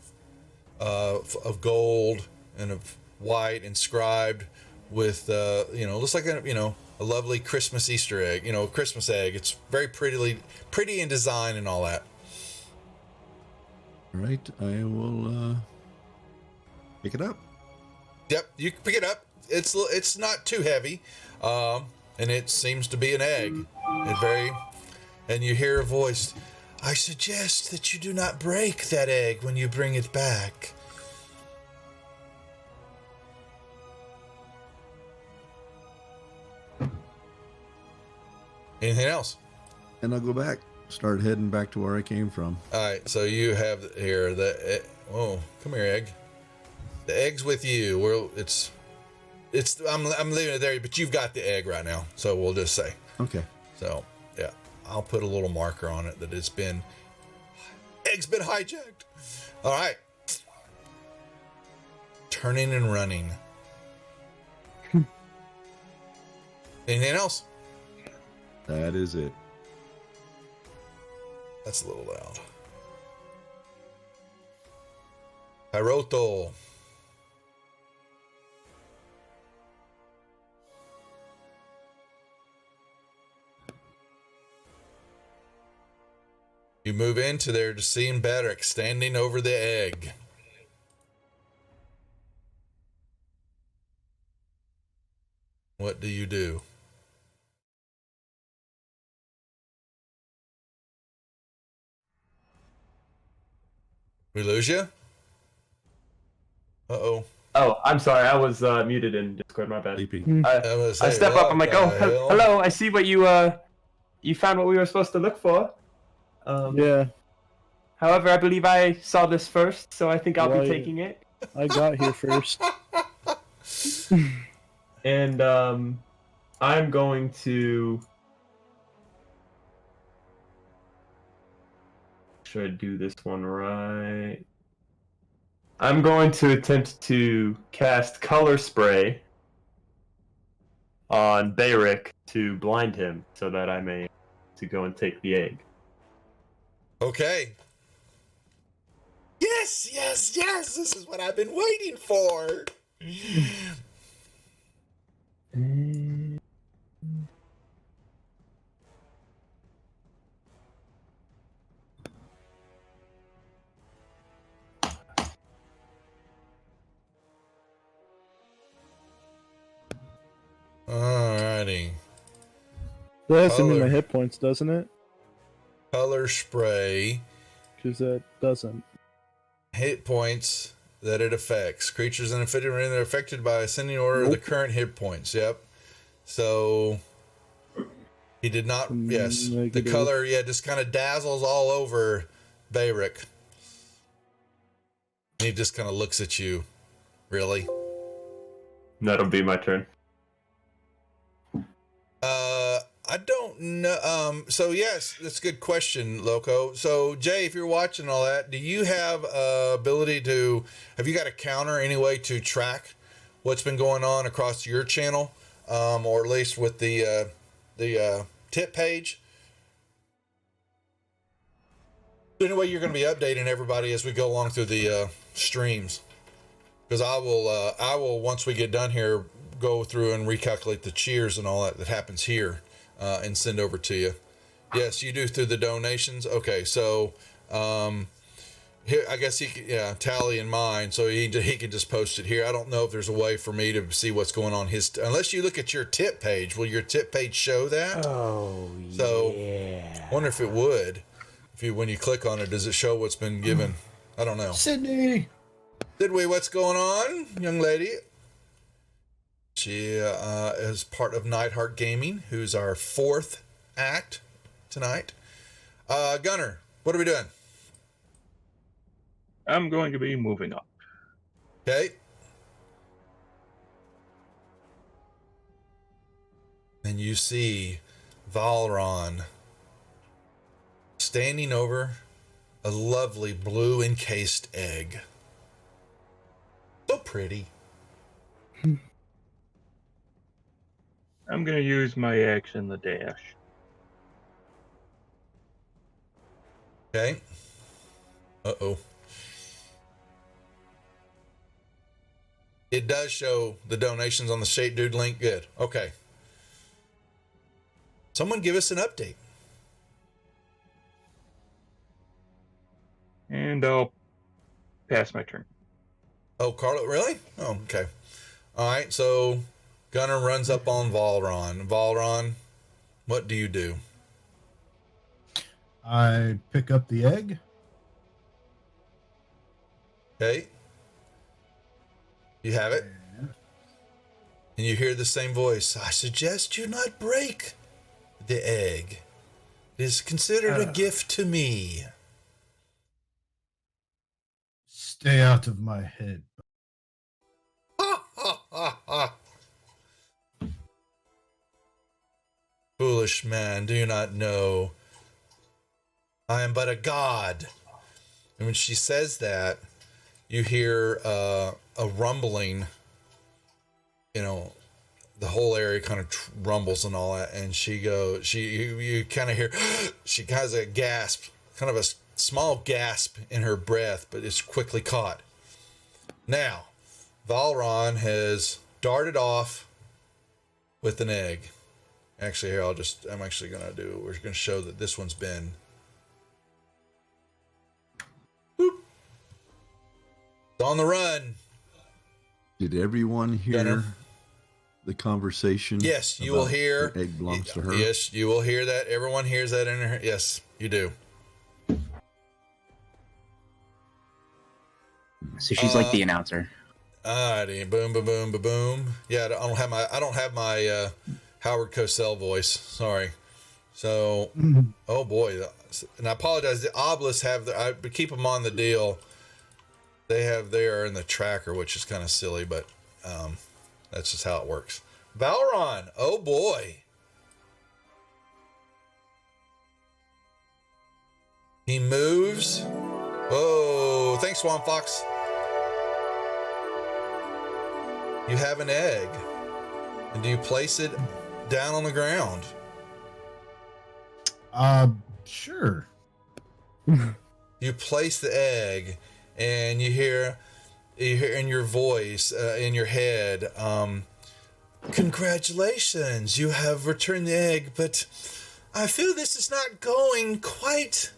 of gold and of white, inscribed with looks like a lovely Christmas Easter egg, Christmas egg. It's very pretty in design and all that. All right, I will pick it up. Yep, you can pick it up. It's not too heavy, and it seems to be an egg. And you hear a voice. I suggest that you do not break that egg when you bring it back. Anything else? And I'll go back, start heading back to where I came from. All right, so you have here come here, egg. The egg's with you. I'm leaving it there, but you've got the egg right now, so we'll just say. Okay. So yeah, I'll put a little marker on it that egg's been hijacked. All right. turning and running. Anything else? That is it. That's a little loud. Hiroto. You move into there to see Bedrick standing over the egg. What do you do? We lose you? Uh-oh. Oh, I'm sorry. I was muted in Discord. My bad. Sleepy. I step up. I'm like, oh, hello. I see what you found what we were supposed to look for. Yeah, However, I believe I saw this first, so I think I'll be taking it. I got here first. And I'm going to. Should I do this one right? I'm going to attempt to cast Color Spray on Bayrick to blind him so that I may to go and take the egg. Okay. Yes, yes, yes. This is what I've been waiting for. Alrighty. That has to mean Color. my hit points, doesn't it? Color spray. Because that doesn't. Hit points that it affects. Creatures in infected range are affected by ascending order of the current hit points. Yep. So he did not. Yes. The color, just kind of dazzles all over Bayrick. He just kind of looks at you. Really? That'll be my turn. I don't know. So yes, that's a good question, Loco. So Jay, if you're watching all that, do you have ability to? Have you got a counter anyway to track what's been going on across your channel, or at least with the tip page? Anyway, you're going to be updating everybody as we go along through the streams, because I will once we get done here go through and recalculate the cheers and all that happens here. And send over to you. Yes, you do through the donations. Okay, so here I guess he can, tally in mine, so he can just post it here. I don't know if there's a way for me to see what's going on unless you look at your tip page. Will your tip page show that? Oh, so, yeah. Wonder if it would. When you click on it, does it show what's been given? I don't know. Sydney, what's going on, young lady? She is part of Nightheart Gaming, who's our fourth act tonight. Gunner, what are we doing? I'm going to be moving up. Okay. And you see Valron standing over a lovely blue encased egg. So pretty. I'm going to use my action, the dash. Okay. Uh-oh. It does show the donations on the Shape Dude link. Good. Okay. Someone give us an update. And I'll pass my turn. Oh, Carlo, really? Oh, okay. All right, so Gunner runs up on Valron. Valron, what do you do? I pick up the egg. Okay. You have it. And you hear the same voice. I suggest you not break the egg. It is considered a gift to me. Stay out of my head. Ha, ha, ha, ha. Foolish man, do you not know I am but a god? And when she says that, you hear a rumbling. You know, the whole area kind of rumbles and all that. And you kind of hear, she has a gasp, kind of a small gasp in her breath, but it's quickly caught. Now, Valron has darted off with an egg. Actually, here, I'm actually going to we're going to show that this one's been. Boop. It's on the run. Did everyone hear Gunner? The conversation? Yes, you will hear. The egg belongs to her. Yes, you will hear that. Everyone hears that in her. Yes, you do. So she's like the announcer. Alrighty, boom, boom, boom, boom, boom. Yeah, I don't have my Howard Cosell voice. Sorry. So, oh boy, and I apologize. The Obelisks I keep them on the deal. They are in the tracker, which is kind of silly, but that's just how it works. Valron, oh boy. He moves. Oh, thanks, Swan Fox. You have an egg. And do you place it down on the ground? Sure. You place the egg, and you hear in your voice, in your head, congratulations, you have returned the egg, but I feel this is not going quite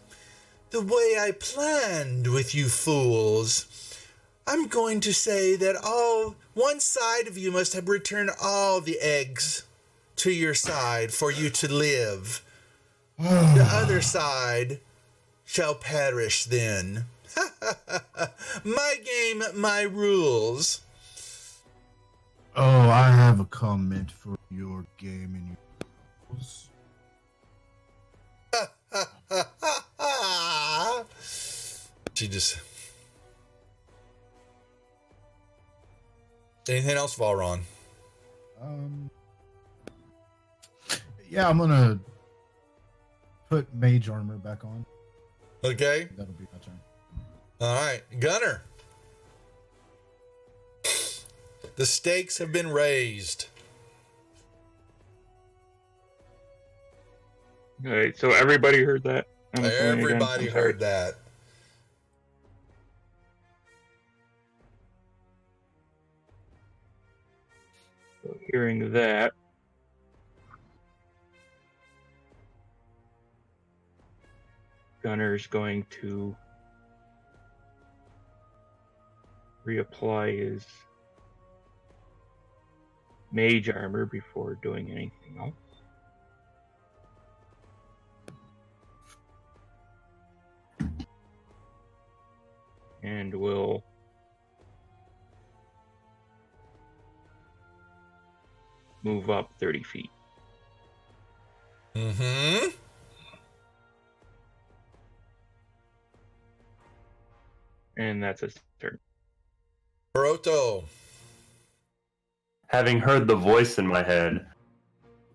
the way I planned with you fools. I'm going to say that one side of you must have returned all the eggs to your side for you to live. The other side shall perish then. My game, my rules. Oh, I have a comment for your game and your rules. She just... Anything else, Valron? Yeah, I'm gonna put mage armor back on. Okay. That'll be my turn. All right, Gunner. The stakes have been raised. All right, so everybody heard that. Everybody heard that. So hearing that, Gunner's going to reapply his mage armor before doing anything else. And will move up 30 feet. Mm-hmm. And that's his turn. Hiroto. Having heard the voice in my head,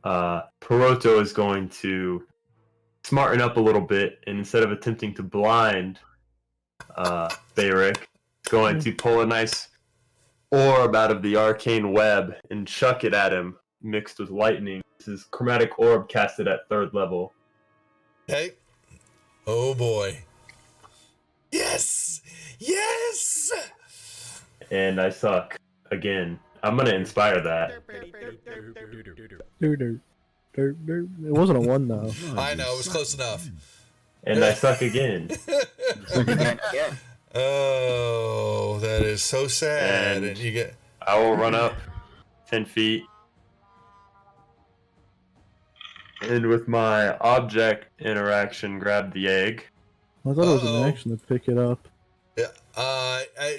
Peroto is going to smarten up a little bit, and instead of attempting to blind Bayrick, is going to pull a nice orb out of the arcane web and chuck it at him, mixed with lightning. This is chromatic orb casted at 3rd level. Okay. Oh boy. Yes! Yes! And I suck again. I'm gonna inspire that. It wasn't a 1 though. I know, it was close enough. And I suck again. Yeah. Oh, that is so sad. And you get... I will run up 10 feet. And with my object interaction, grab the egg. I thought it was an action to pick it up. Yeah,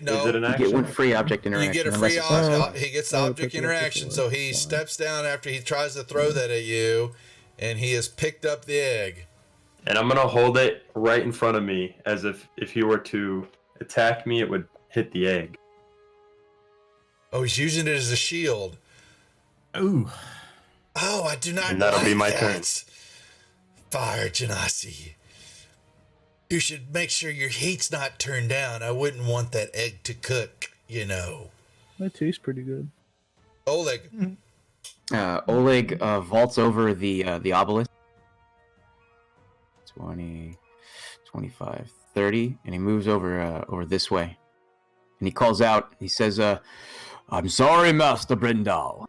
no. Is it an You action? get one free object interaction. You get a unless free it's- he gets object interaction, so he steps down after he tries to throw that at you, and he has picked up the egg. And I'm gonna hold it right in front of me, as if he were to attack me, it would hit the egg. Oh, he's using it as a shield. Ooh. Oh, I do not And that'll like be my that. turn. Fire Genasi. You should make sure your heat's not turned down. I wouldn't want that egg to cook, you know. That tastes pretty good. Oleg. Oleg vaults over the obelisk. 20, 25, 30, and he moves over this way. And he calls out, he says, I'm sorry, Master Brindal.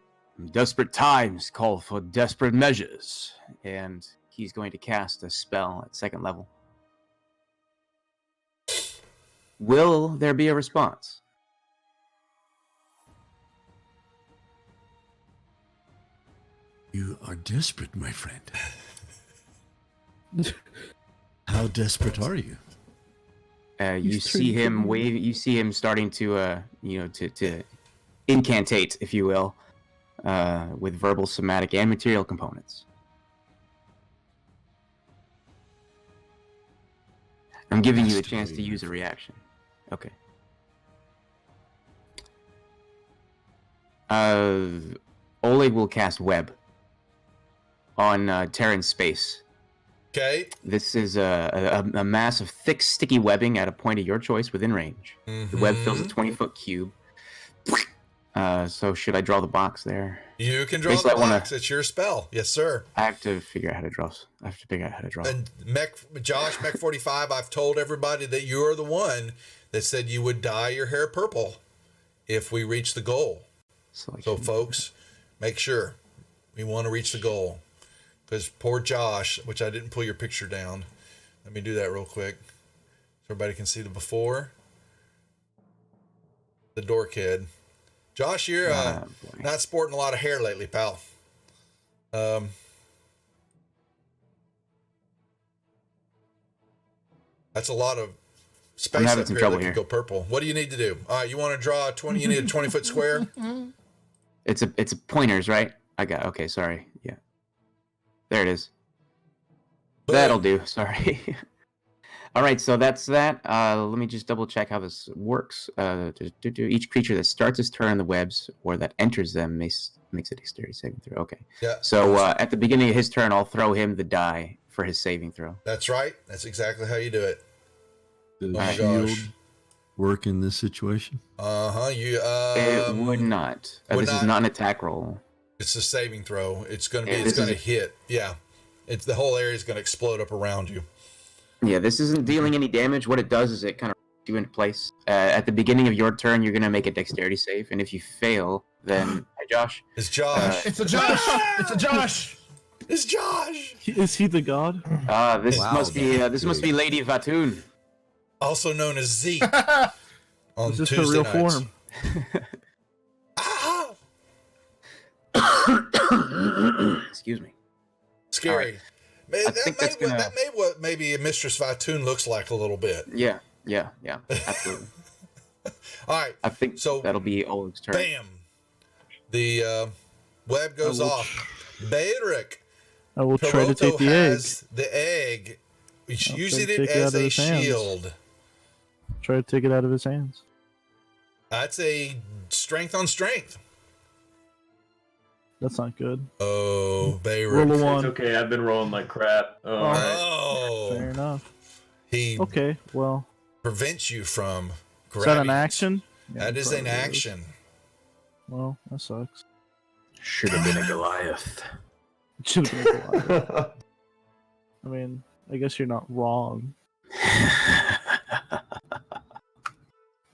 Desperate times call for desperate measures. And he's going to cast a spell at 2nd level. Will there be a response? You are desperate, my friend. How desperate are you? You see him wave. You see him starting to, to incantate, if you will, with verbal, somatic, and material components. I'm giving you a chance to use a reaction. Okay. Oleg will cast Web on Terran's space. Okay. This is a mass of thick, sticky webbing at a point of your choice within range. The web fills a 20-foot cube. So should I draw the box there? You can draw the box. It's your spell. Yes, sir. I have to figure out how to draw. And Josh, Mech 45, I've told everybody that you are the one that said you would dye your hair purple if we reach the goal. So folks, make sure we want to reach the goal. Because poor Josh, which I didn't pull your picture down. Let me do that real quick so everybody can see the before. The dork head. Josh, you're not sporting a lot of hair lately, pal. That's a lot of space up here that could go purple. What do you need to do? All right, you want to draw a 20? You need a 20-foot square. It's a pointers, right? Okay, sorry. Yeah. There it is. Boom. That'll do. Sorry. All right, so that's that. Let me just double check how this works. Each creature that starts its turn in the webs or that enters them makes a dexterity saving throw. Okay. Yeah. So at the beginning of his turn, I'll throw him the die for his saving throw. That's right. That's exactly how you do it. Does shield work in this situation? It would not. This is not an attack roll. It's a saving throw. It's going to be. It's going to hit. Yeah. It's the whole area is going to explode up around you. Yeah, this isn't dealing any damage. What it does is it kind of puts you into place. At the beginning of your turn, you're going to make a dexterity save, and if you fail, then hi, Josh. It's Josh. It's a Josh. It's a Josh. It's Josh. Is he the god? This must be Lady Vatoon, also known as Zeke. On is this Tuesday her real nights. form? Excuse me. Scary. Right. That may what maybe Mistress Vatoon looks like a little bit. Yeah, absolutely. All right. I think so. That'll be Oleg's turn. Bam. The web goes off. Beiric. I will try to take the egg. The egg. Using it as a shield. Try to take it out of his hands. That's a strength on strength. That's not good. Oh, Beiric. Roll a 1. It's okay. I've been rolling like crap. Oh. Fair enough. He prevents you from grabbing. Is that an action? Yeah, that is an action. Well, that sucks. Should have been a Goliath. Should have been a Goliath. I mean, I guess you're not wrong.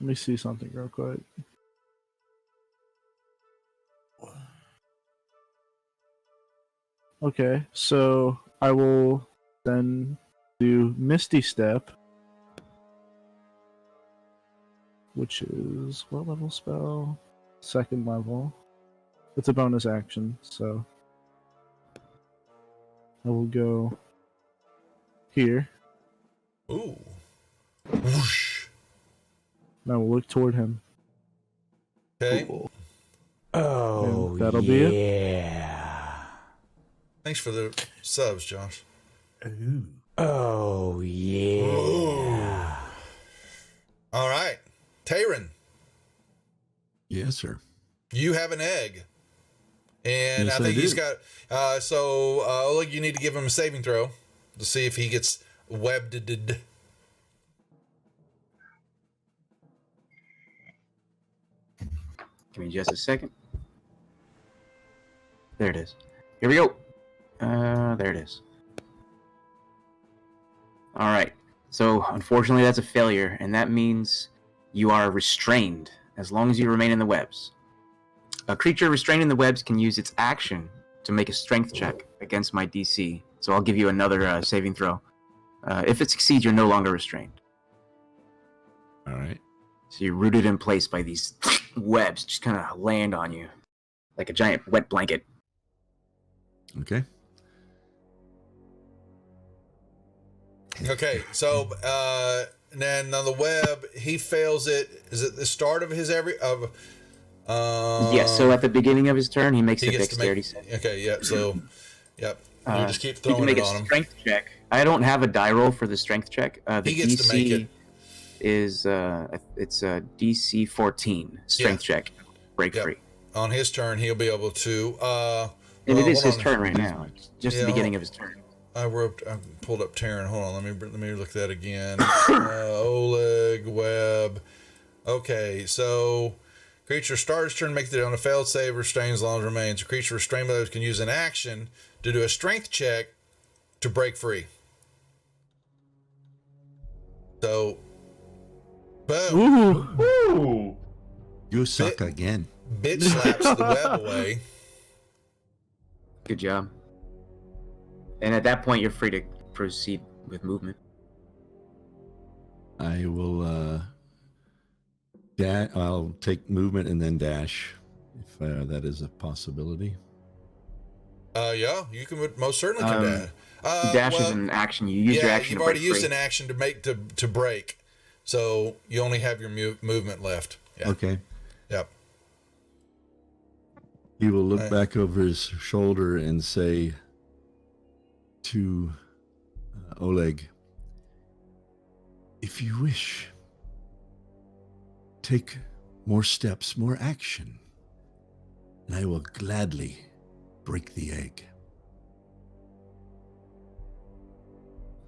Let me see something real quick. Okay, so I will then do Misty Step, which is what level spell? 2nd level. It's a bonus action, so I will go here. Ooh. Whoosh. And I will look toward him. Okay. Ooh. Oh, and that'll be it. Thanks for the subs, Josh. Ooh. Oh, yeah. Ooh. All right. Tayron. Yes, sir. You have an egg. And yes, I think he's do. got... Oleg, you need to give him a saving throw to see if he gets webbed. Give me just a second. There it is. Here we go. There it is. All right. So, unfortunately, that's a failure, and that means you are restrained as long as you remain in the webs. A creature restrained in the webs can use its action to make a strength check against my DC. So I'll give you another saving throw. If it succeeds, you're no longer restrained. All right. So you're rooted in place by these webs, just kind of land on you like a giant wet blanket. Okay. Okay, so and then on the web, he fails it. Is it the start of his Yes, so at the beginning of his turn, he makes a gets to dexterity save. Okay, yep, so, yep. You just keep He throwing can make it a on him. strength check. I don't have a die roll for the strength check. The He gets DC to make it. is it's a DC 14 strength check. Break Yep. free. On his turn, he'll be able to. And it is hold his on. turn right now. It's just Yeah, the beginning of his turn. I pulled up Terran. Hold on, let me look at that again. Oleg Webb. Okay, so creature starts turn, makes it on a failed save, restrains as long as it remains. A creature restrained by those can use an action to do a strength check to break free. So, boom. Ooh. You suck again. Bitch slaps the web away. Good job. And at that point, you're free to proceed with movement. I will I'll take movement and then dash, if that is a possibility. Yeah, you can most certainly can dash. Dash is an action. You use your action you've to already break used free. an action to break, so you only have your movement left. Yeah. Okay. Yep. He will look back over his shoulder and say to Oleg, if you wish, take more steps, more action, and I will gladly break the egg.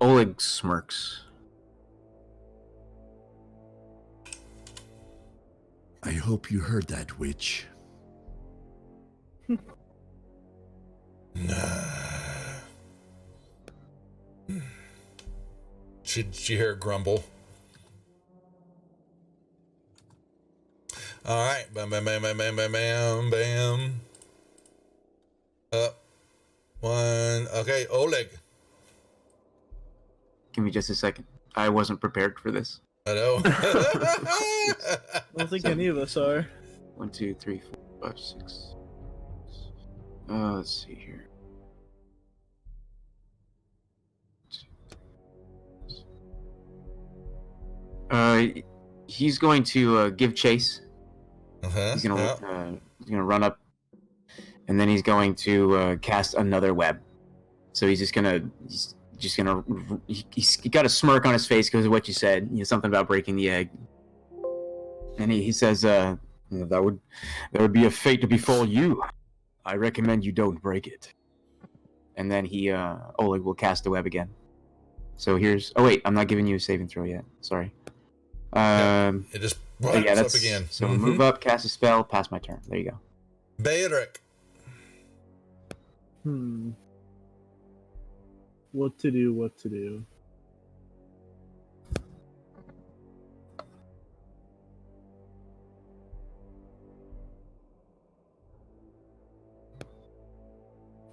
Oleg smirks. I hope you heard that, witch. She hear a grumble. All right, bam, bam, bam, bam, bam, bam, bam, bam. Up, one. Okay, Oleg. Give me just a second. I wasn't prepared for this. I know. I don't think any of us are. 1, 2, 3, 4, 5, 6. Let's see here. He's going to give chase. He's gonna run up, and then he's going to cast another web. So he's gonna he got a smirk on his face because of what you said. You know, something about breaking the egg, and he says, that would be a fate to befall you. I recommend you don't break it. And then Oleg will cast the web again. So here's. Oh wait, I'm not giving you a saving throw yet. Sorry. It just that's up again. So move up, cast a spell, pass my turn. There you go. Bayrick. What to do?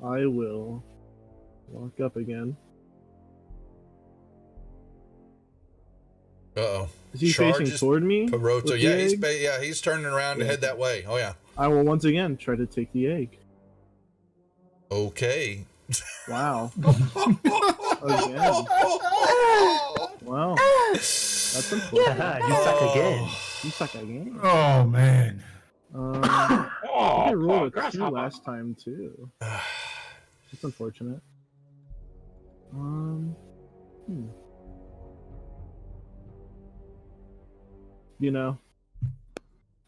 I will walk up again. Uh-oh. Is he facing toward me? Peroto. Yeah, he's turning around to head that way. Oh, yeah. I will once again try to take the egg. Okay. Wow. Again. Wow. That's unfortunate. You suck again. You suck again. Oh man. I think I rolled a 2 last time too. That's unfortunate. You know.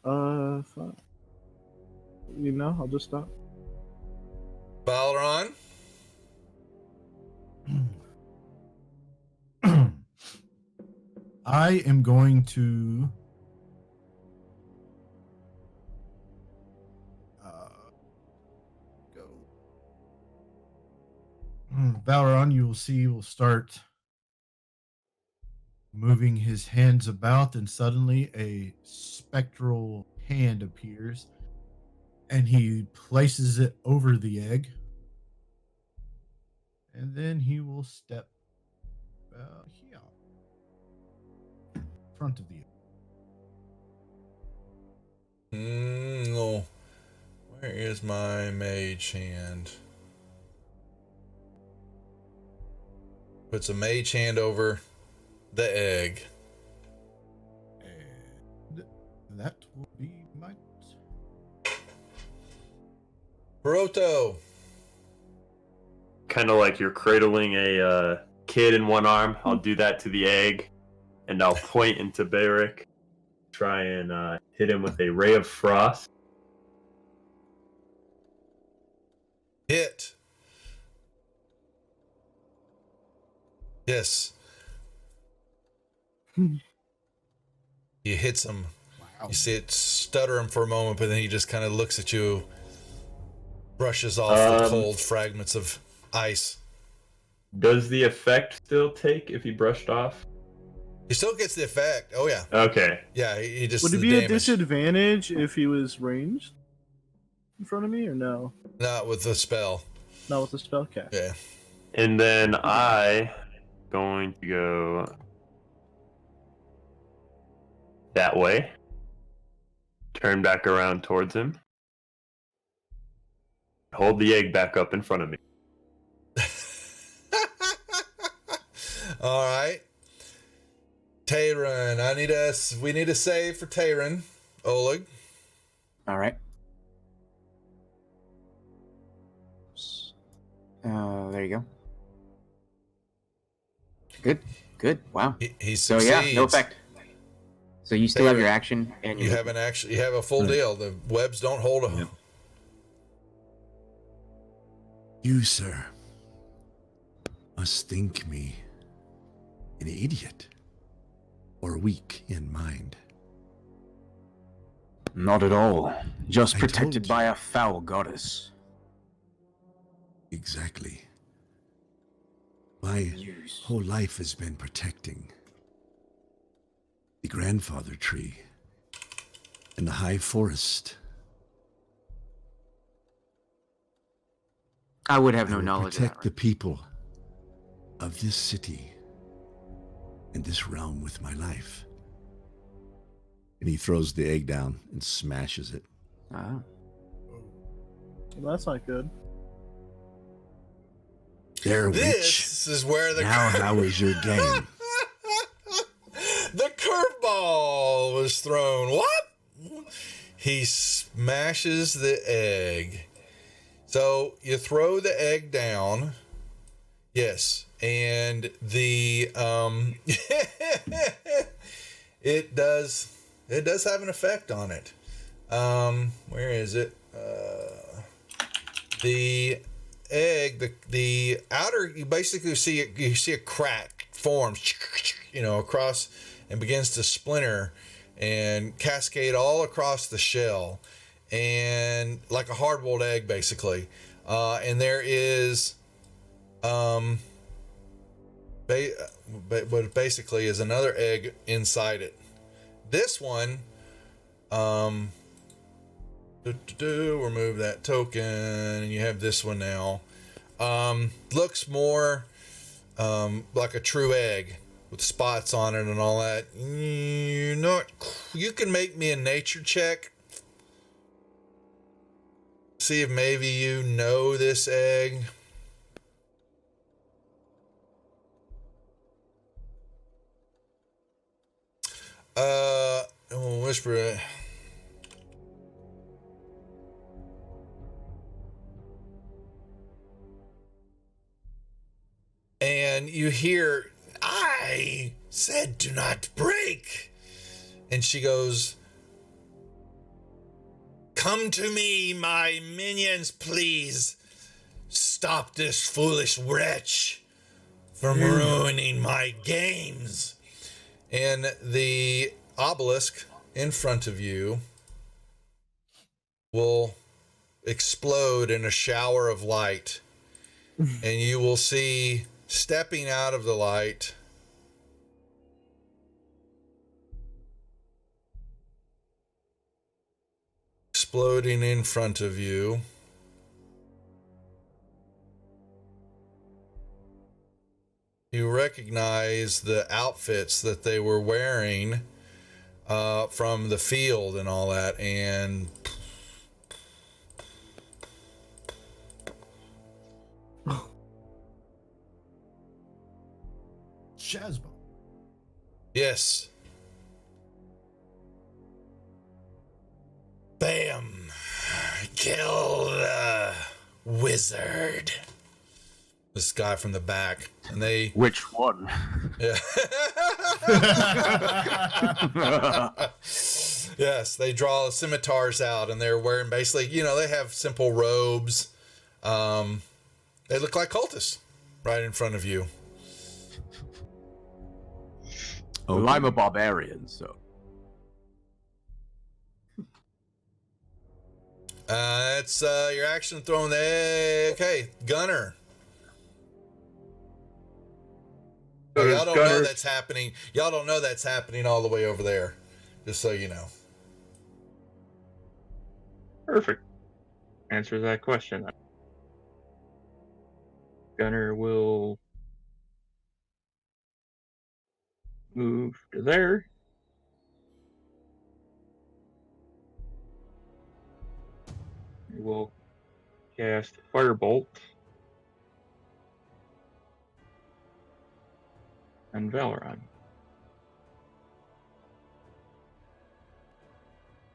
Fuck. You know, I'll just stop. Balron. I am going to Valron, you will see, will start moving his hands about, and suddenly a spectral hand appears, and he places it over the egg, and then he will step here, in front of the egg. No. Where is my mage hand? Puts a mage hand over the egg. And that will be my. Hiroto. Kind of like you're cradling a kid in one arm. I'll do that to the egg, and I'll point into Beric. Try and hit him with a ray of frost. Hit. Yes. He hits him. Wow. You see it stutter him for a moment, but then he just kind of looks at you, brushes off the cold fragments of ice. Does the effect still take if he brushed off? He still gets the effect. Oh, yeah. Okay. Yeah, he just. Would it the be a damage. disadvantage if he was ranged in front of me, or no? Not with the spell. Not with the spell? Okay. Yeah. And then I going to go that way. Turn back around towards him. Hold the egg back up in front of me. All right. Tayron, we need a save for Tayron. Oleg. All right. There you go. Good. Wow. He So succeeds. yeah, no effect. So you still have your action, and You have an action. You have a full deal. The webs don't hold a. Yep. You, sir, must think me an idiot or weak in mind. Not at all. Just I protected told by you. a foul goddess. Exactly. My Use. whole life has been protecting the grandfather tree and the high forest. I would have I no will knowledge of that. protect the people of this city and this realm with my life. And he throws the egg down and smashes it. Ah. Well, that's not good. There, witch. This is where the Now, how is your game? the curveball was thrown. What? He smashes the egg. So you throw the egg down. Yes, and the it does have an effect on it. Where is it? The egg, the outer, you basically see it, you see a crack forms, across, and begins to splinter and cascade all across the shell, and like a hard-boiled egg basically. And there is but basically is another egg inside it. This one, remove that token, and you have this one now. Looks more like a true egg with spots on it and all that. You can make me a nature check. See if maybe you know this egg. We'll whisper it. And you hear, I said do not break. And she goes, come to me, my minions, please. Stop this foolish wretch from ruining my games. And the obelisk in front of you will explode in a shower of light. and you will see stepping out of the light exploding in front of you. You recognize the outfits that they were wearing from the field and all that, and Shazbot. yes. Bam! Kill the wizard. This guy from the back, and they. Which one? Yeah. Yes, they draw scimitars out, and they're wearing basically, they have simple robes. They look like cultists right in front of you. Well, I'm a barbarian, so. That's your action thrown there. Okay, Gunner. So Y'all don't know Gunner- that's happening. Y'all don't know that's happening all the way over there. Just so you know. Perfect. Answers that question. Gunner will move to there. He will cast Firebolt and Valoron.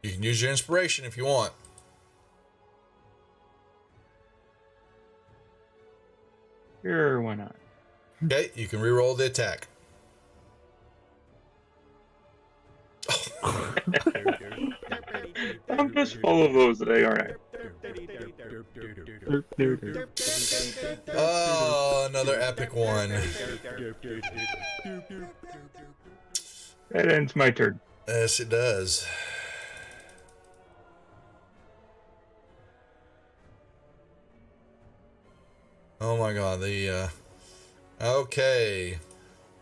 You can use your inspiration if you want. Sure, why not? Okay, you can reroll the attack. I'm just full of those today, alright. Oh, another epic one. That ends my turn. Yes, it does. Oh my god, okay.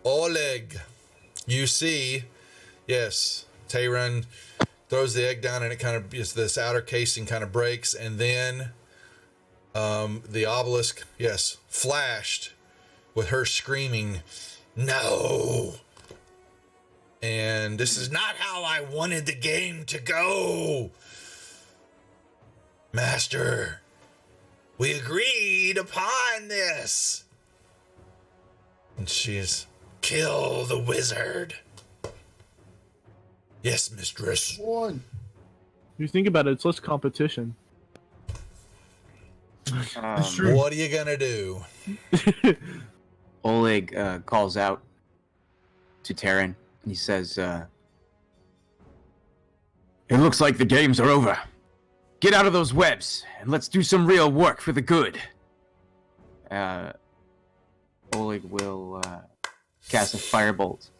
Oleg, you see, yes, Tehran throws the egg down and it kind of, this outer casing kind of breaks, and then the obelisk, yes, flashed with her screaming, "No!" And this is not how I wanted the game to go. Master, we agreed upon this. And she's, kill the wizard. Yes, mistress. One. If you think about it, it's less competition. That's true. What are you gonna do? Oleg calls out to Terran. He says, "It looks like the games are over. Get out of those webs and let's do some real work for the good." Oleg will cast a firebolt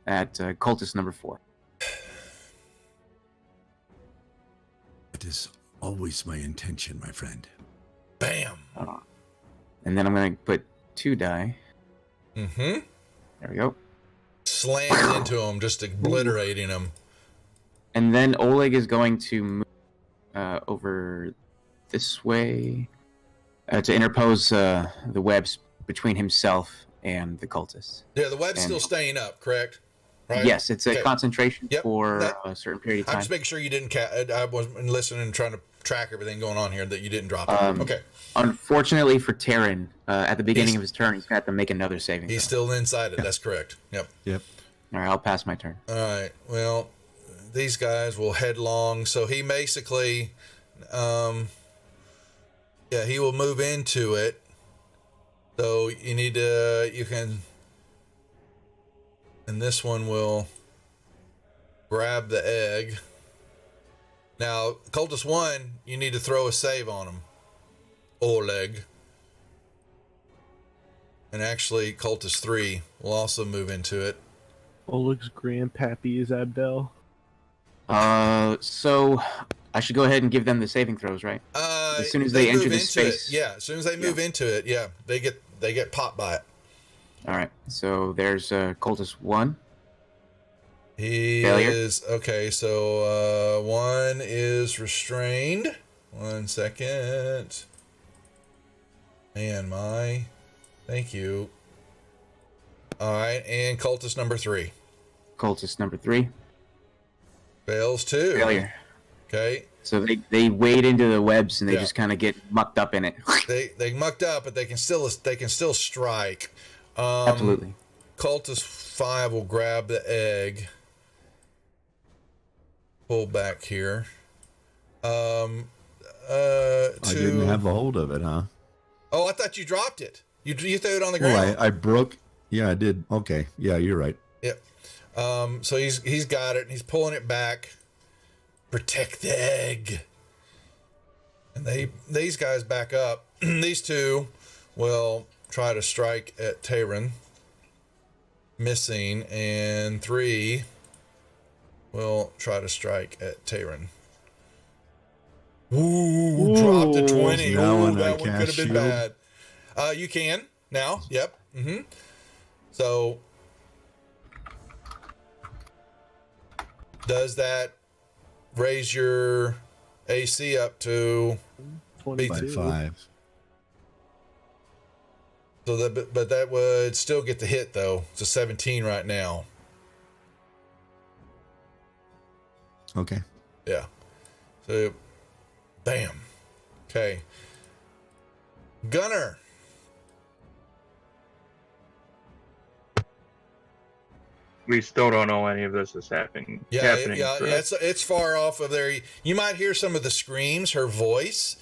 at cultist number 4. It is always my intention, my friend. Bam. And then I'm going to put 2 die. Mm-hmm. There we go. Slams into him, just obliterating him. And then Oleg is going to move over this way to interpose the webs between himself and the cultists. Yeah, the web's still staying up, correct? Right? Yes, it's a Okay. concentration Yep, for a certain period of I'm time. just making sure you didn't. I wasn't listening and trying to track everything going on here, that you didn't drop it. Okay. Unfortunately for Terran, at the beginning He's- of his turn, he's going to have to make another saving He's throw. still inside it. That's correct. Yep. Yep. All right, I'll pass my turn. All right. Well, these guys will headlong. So he basically, he will move into it. So you need to, and this one will grab the egg. Now, Cultist 1, you need to throw a save on him. Oleg. And actually, Cultist 3 will also move into it. Oleg's grandpappy is Abdel. So I should go ahead and give them the saving throws, right? as soon as they enter move the into space. it, yeah. As soon as they move into it, yeah, they get popped by it. All right. So there's cultist 1. He Failure. is okay. So 1 is restrained. 1 second. Man, thank you. All right, and cultist number 3. Cultist number 3. Fails too. Failure. Okay. So they wade into the webs and they Yeah. just kind of get mucked up in it. They mucked up, but they can still strike. Absolutely. Cultist 5 will grab the egg. Pull back here. I didn't have a hold of it, huh? Oh, I thought you dropped it. You threw it on the ground. Well, I broke. Yeah, I did. Okay. Yeah, you're right. Yep. So he's got it and he's pulling it back. Protect the egg. And these guys back up. These two will try to strike at Tayron. Missing. And 3 will try to strike at Tayron. Ooh, dropped a 20. Now Ooh, when I that one could have cast been shield? bad. You can now. Yep. Mm-hmm. So does that raise your AC up to 22. By 5. so that but that would still get the hit though. It's a 17 right now. Okay. Yeah. So bam. Okay. Gunner. We still don't know any of this is happening. Yeah, correct? it's far off of there. You might hear some of the screams, her voice,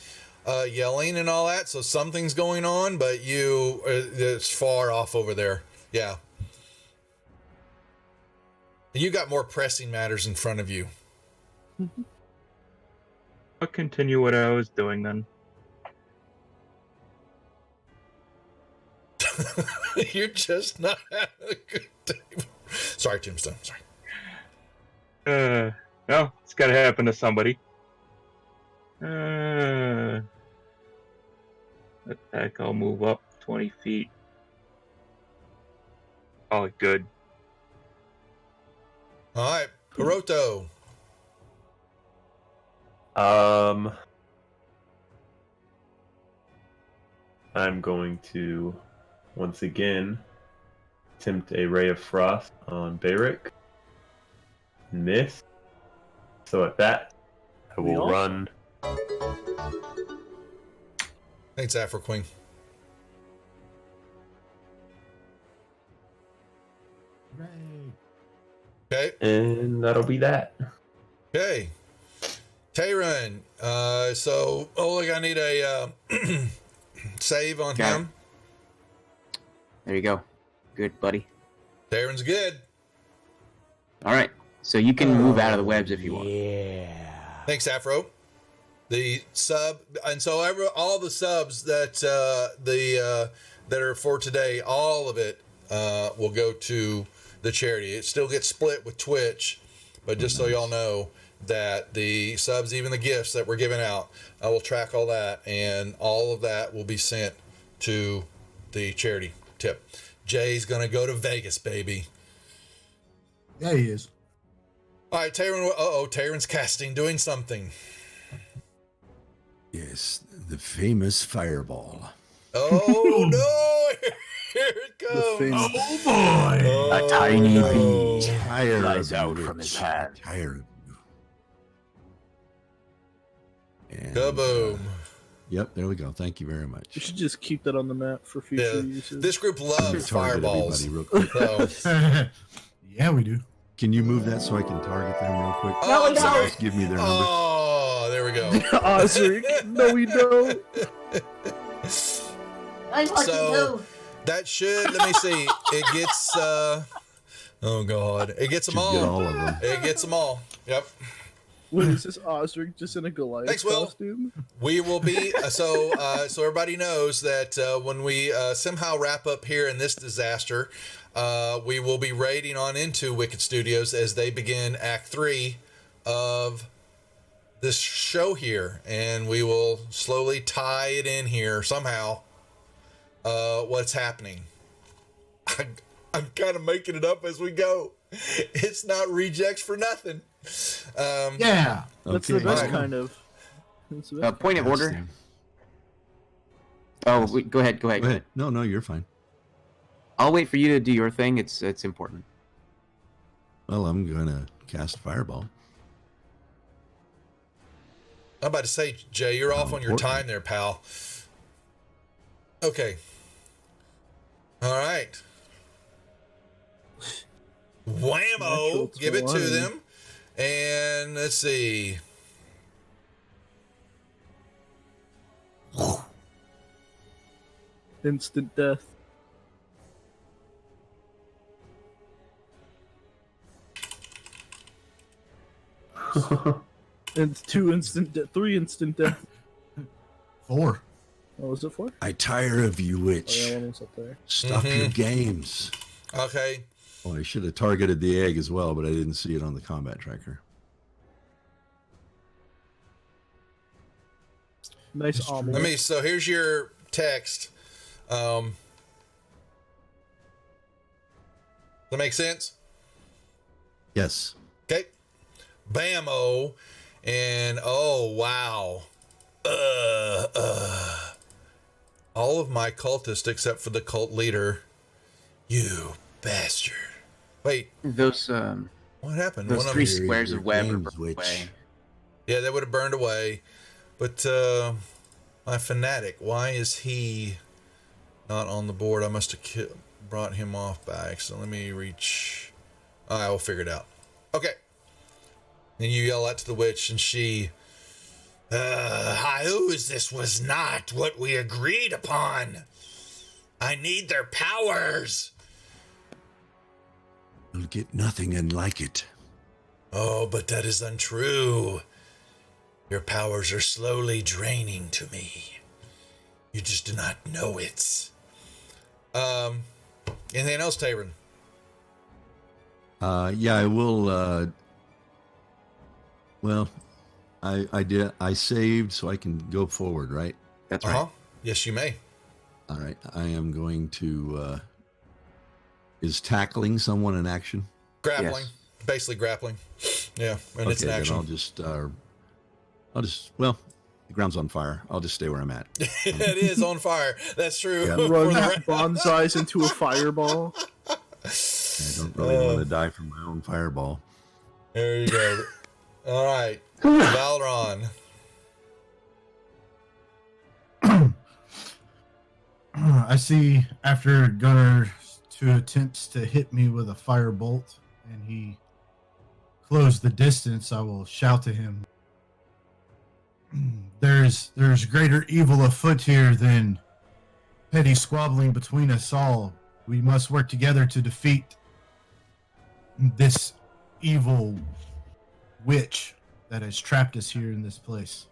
yelling and all that. So something's going on, but it's far off over there. Yeah. You got more pressing matters in front of you. I'll continue what I was doing then. You're just not having a good day. Sorry, Tombstone. Sorry. No, it's gotta happen to somebody. Attack, I'll move up 20 feet. Call it good. All right, Hiroto. I'm going to once again attempt a ray of frost on Beric. Miss. So at that, I will awesome. run. Thanks, Afro Queen. Okay. And that'll be that. Okay. Tayron. So Oleg, I need a save on Got it. him. There you go. Good, buddy. Tayron's good. All right. So you can move out of the webs if you want. Yeah. Thanks, Afro. The sub, and so all the subs that that are for today, all of it will go to the charity. It still gets split with Twitch, but just so y'all know that the subs, even the gifts that we're giving out, I will track all that, and all of that will be sent to the charity tip. Jay's gonna go to Vegas, baby. Yeah, he is. All right, Tayron. Tayron's casting, doing something. Yes, the famous fireball. Oh no! Here it comes. famous- Oh boy! Oh, A tiny no. bee Tired flies of out you, from his Rich. hand. Tired. And, Kaboom. Yep, there we go. Thank you very You much. should just keep that on the map for future Yeah, uses. this group loves Target fireballs. everybody real quick. So, Yeah, we do. Can you move that so I can target them real quick? oh, I'm sorry. Just give me their number. Oh, there we go. Osric, no, we don't. I want So- to know. That should, let me see. It gets, oh God. It gets them Should get all. all of them. It gets them all. Yep. What is this, Osric, just in a Goliath Thanks, Will. costume? We will be, so everybody knows that when we somehow wrap up here in this disaster, we will be raiding on into Wicked Studios as they begin Act 3 of this show here, and we will slowly tie it in here somehow. What's happening? I'm kind of making it up as we go. It's not rejects for nothing. Yeah. That's the best Alright. kind of. That's the best. Point of order. Oh, go ahead. Go ahead. No, you're fine. I'll wait for you to do your thing. It's important. Well, I'm gonna cast Fireball. I'm about to say, Jay, you're off on your important. time there, pal. Okay. All right. Whammo! Natural Give it to 20. them. And let's see. Instant death. And 2 instant death. 3 instant death. 4. What was it for? I tire of you, Oh, witch. yeah, one was up there. Stop your games. Okay. Oh, I should have targeted the egg as well, but I didn't see it on the combat tracker. Nice That's true. omelet. So here's your text. Does that make sense? Yes. Okay. Bammo. And oh wow. All of my cultists except for the cult leader. You bastard. Wait, Those what happened? those One of 3 them- squares your of web are games, burned witch. away. Yeah, they would have burned away. But my fanatic, why is he not on the board? I must have brought him off by accident. Let me reach. I will figure it out. Okay. And you yell out to the witch, and she. This was not what we agreed upon. I need their powers. You'll get nothing and like it. Oh, but that is untrue. Your powers are slowly draining to me. You just do not know it. Anything else, Tabron? Yeah, I will. Well, I did. I saved, so I can go forward, right? That's right. Yes, you may. All right. I am going to. Is tackling someone an action? Grappling. Yes. Basically grappling. Yeah, and it's an then action. I'll just. Well, the ground's on fire. I'll just stay where I'm at. It is on fire. That's true. Yeah. For Run the bonsais into a fireball. I don't really want to die from my own fireball. There you go. All right. Valron. I see after Gunnar two attempts to hit me with a firebolt and he closed the distance, I will shout to him. There's greater evil afoot here than petty squabbling between us all. We must work together to defeat this evil witch that has trapped us here in this place.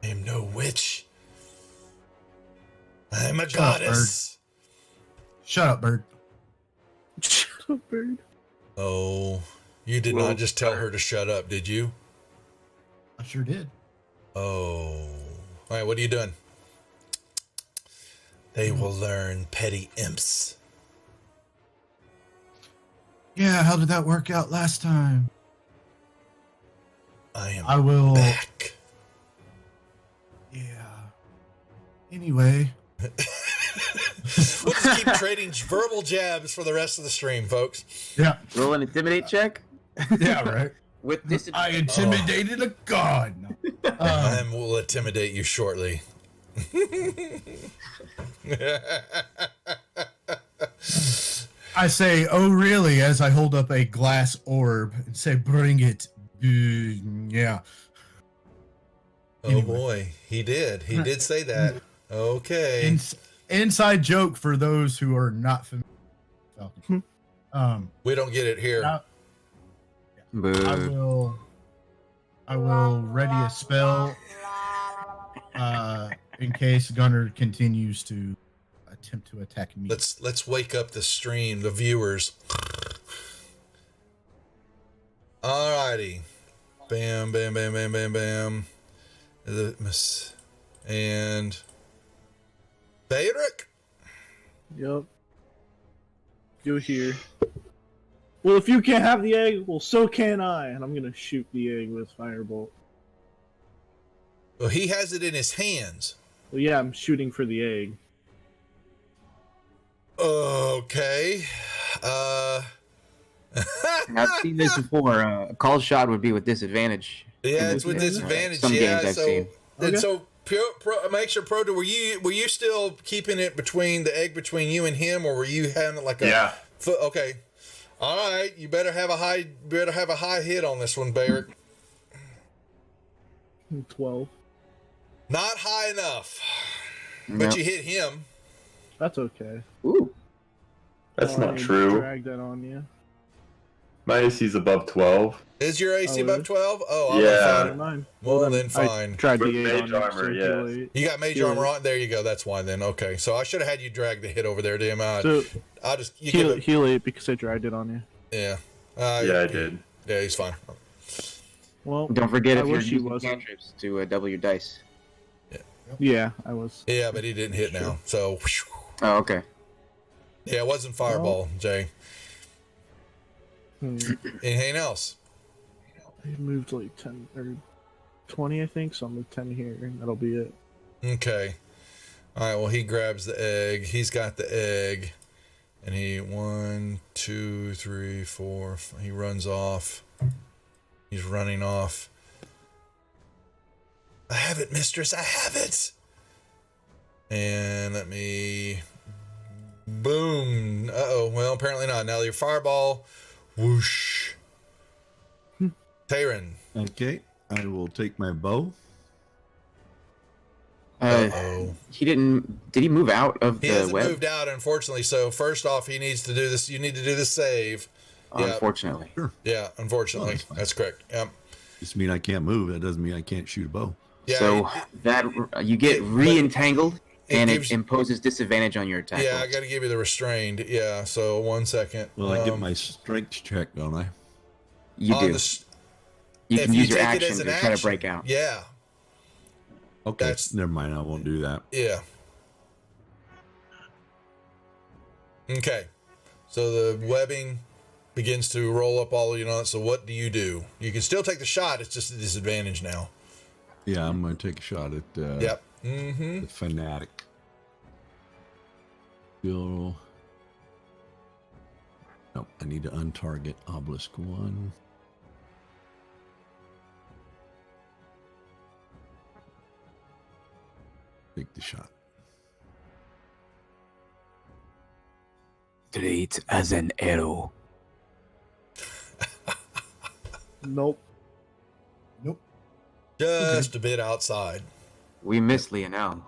I am no witch. I am a Shut up, goddess. Shut up, bird. Shut up, bird. Oh, you did not just tell her to shut up, did you? I sure did. Oh. All right, what are you doing? They will learn, petty imps. Yeah, how did that work out last time? I will back. Yeah. Anyway. We'll just keep trading verbal jabs for the rest of the stream, folks. Yeah. Roll an intimidate check Yeah, right. with this. I intimidated a god. No. I will intimidate you shortly. I say, oh really, as I hold up a glass orb and say, bring it. Yeah. Oh Anyway. boy, he did. He did say that. Okay. Inside joke for those who are not familiar with Falcon. We don't get it here. I Boo. will ready a spell in case Gunnar continues to attempt to attack me. Let's wake up the stream, the viewers. Alrighty. Bam, bam, bam, bam, bam, bam. And Bayrick. Yep. Go here. Well, if you can't have the egg, well, so can I. And I'm gonna shoot the egg with firebolt. Well, he has it in his hands. Well, yeah, I'm shooting for the egg. Okay. I've seen this before. A call shot would be with disadvantage. Yeah, it's with disadvantage. Some yeah, games I've seen. And so make sure Pro, were you still keeping it between the egg between you and him, or were you having like a Yeah. Okay. All right, you better have a high hit on this one, Barrett. 12. Not high enough. No. But you hit him. That's okay. Ooh. That's not I true. Drag that on you. My AC's above 12. Is your AC Oh, above really? 12? Oh, Yeah. I'm Mine. Well, then fine. I tried With the 8 mage on you, armor, so yes. too late. You got mage Yeah. armor on. There you go. That's why then. Okay, so I should have had you drag the hit over there, damn. So I'll just you give heal it. 8 because I dragged it on you. Yeah. Yeah, I did. Yeah, he's fine. Well, Don't forget I if you're wish he using wasn't. cantrips to double your dice. Yeah, I was. Yeah, but he didn't hit now. So, Oh, okay. yeah, it wasn't fireball, Jay. Anything else? I moved like 10 or 20, I think, so I'm with 10 here, and that'll be it. Okay. All right. Well, he grabs the egg. He's got the egg, and he 1, 2, 3, 4. He runs off. He's running off. I have it, mistress. I have it. And let me. Boom. Uh-oh. Well, apparently not. Now your fireball. Whoosh. Tyron. Okay, I will take my bow. Uh-oh. He didn't. Did he move out of He the hasn't web? moved out, unfortunately. So first off, he needs to do this. You need to do the save. Yeah. Unfortunately. Yeah, unfortunately. Oh, that's fine. That's correct. Yep. Just mean I can't move. That doesn't mean I can't shoot a bow. Yeah, So that you get but re-entangled, and gives- it imposes disadvantage on your attack. yeah, I rolls. got to give you the restrained. Yeah, so 1 second. Well, I get my strength check, don't I? You on do. the s- You if can use your take it action as to an try to action, break out. Yeah, Okay, That's- never mind. I won't do that. yeah. Okay, so the webbing begins to roll up all so what do? You can still take the shot. It's just a disadvantage now. Yeah, I'm going to take a shot at Yep. Mm-hmm. the fanatic. Still. Nope, I need to untarget obelisk 1. Take the shot. Straight as an arrow. Nope. Nope. Just a bit outside. We miss Lionel.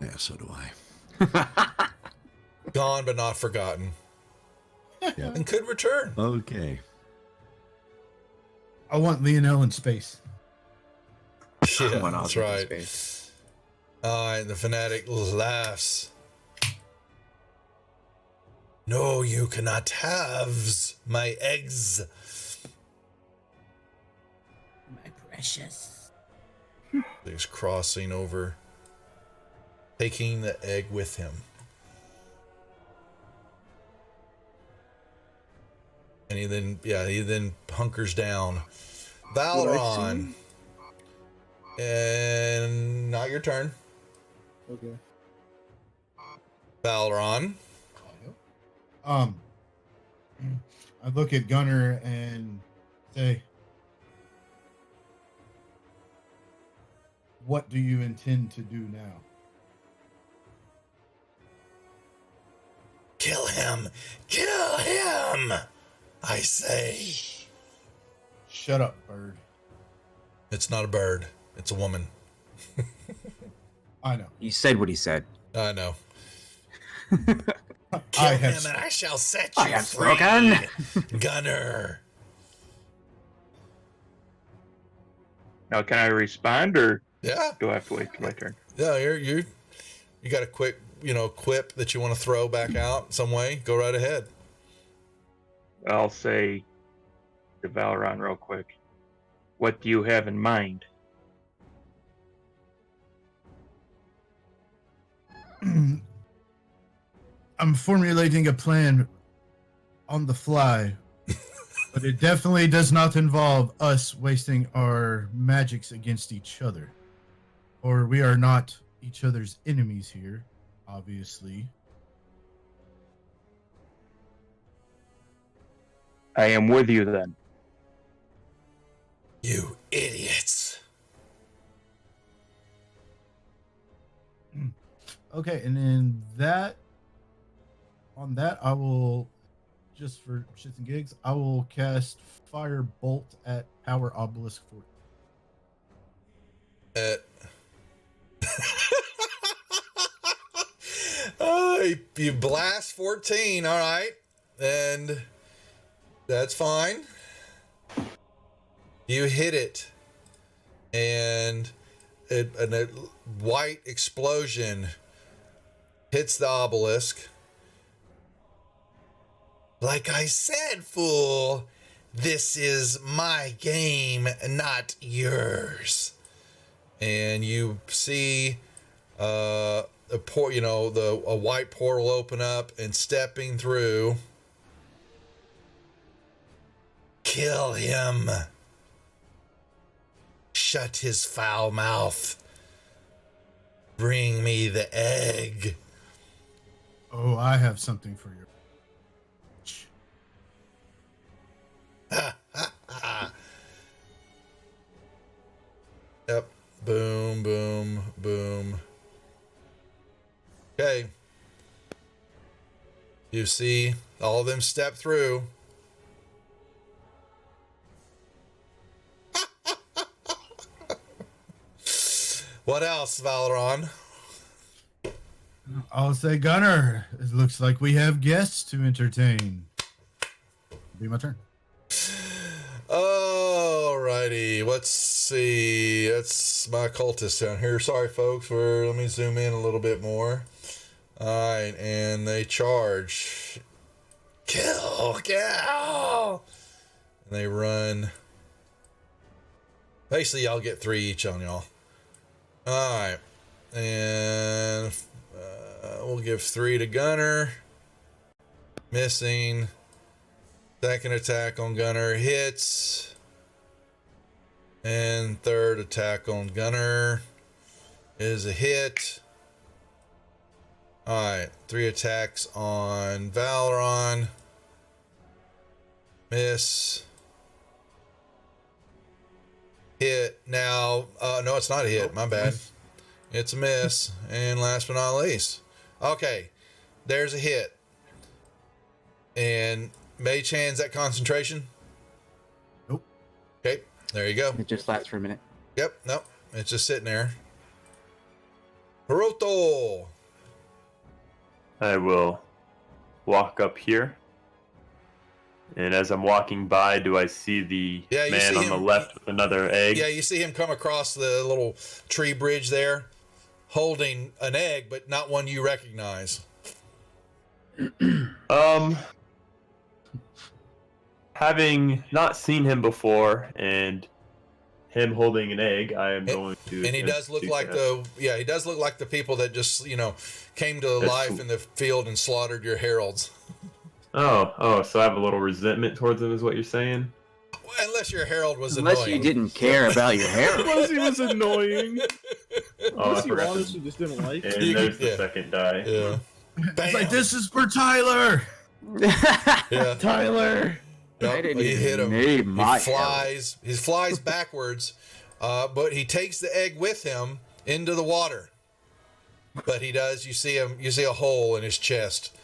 Yeah, so do I. Gone but not forgotten. Yeah. And could return. Okay. I want Lionel in space. Yeah, One that's object in right. space. All right, the fanatic laughs. No, you cannot have my eggs. My precious. He's crossing over, taking the egg with him. And he then hunkers down. Valron. And not your turn. Okay. Valron. I look at Gunner and say, "What do you intend to do now?" Kill him! Kill him! I say. Shut up, bird. It's not a bird. It's a woman. I know. He said what he said. I know. I Kill have him and I shall set you I have free. spoken. Gunner. Now, can I respond, or Yeah. do I have to wait till my turn? Yeah, you got a quick, quip that you want to throw back out some way. Go right ahead. I'll say, to Valron real quick. What do you have in mind? I'm formulating a plan on the fly, but it definitely does not involve us wasting our magics against each other. Or we are not each other's enemies here, obviously. I am with you then. You idiots. Okay, and then on that, I will, just for shits and gigs, I will cast Fire Bolt at Power Obelisk 4. You blast 14, all right, and that's fine. You hit it, and a white explosion hits the obelisk. Like I said, fool, this is my game, not yours. And you see a white portal open up, and stepping through, kill him. Shut his foul mouth. Bring me the egg. Oh, I have something for you. Yep. Boom, boom, boom. Okay. You see all of them step through. What else, Valeron? I'll say, Gunner, it looks like we have guests to entertain. Be my turn. Alrighty, let's see. That's my cultist down here. Sorry, folks. Let me zoom in a little bit more. Alright, and they charge. Kill! And they run. Basically, y'all get 3 each on y'all. Alright, and we'll give 3 to Gunner. Missing. Second attack on Gunner hits. And third attack on Gunner is a hit. Alright, 3 attacks on Valeron. Miss. Hit. Now, no, it's not a hit. My bad. It's a miss. And last but not least. Okay, there's a hit. And Mage Hand's that concentration? Nope. Okay, there you go. It just lasts for a minute. Yep, nope. It's just sitting there. Hiroto! I will walk up here. And as I'm walking by, do I see the man on the left with another egg? Yeah, you see him come across the little tree bridge there, holding an egg, but not one you recognize. Having not seen him before and him holding an egg, I am going to. And he does look like he does look like the people that just, came to life in the field and slaughtered your heralds. Oh, so I have a little resentment towards him, is what you're saying? Well, unless your herald was Unless annoying. you didn't care about your herald. Unless he was annoying. I Unless you forgot. honestly just didn't like And him. there's the second die. Yeah. It's like, this is for Tyler. Yeah. Tyler. I didn't He hit him. name my He flies backwards, but he takes the egg with him into the water. But he does. You see a hole in his chest.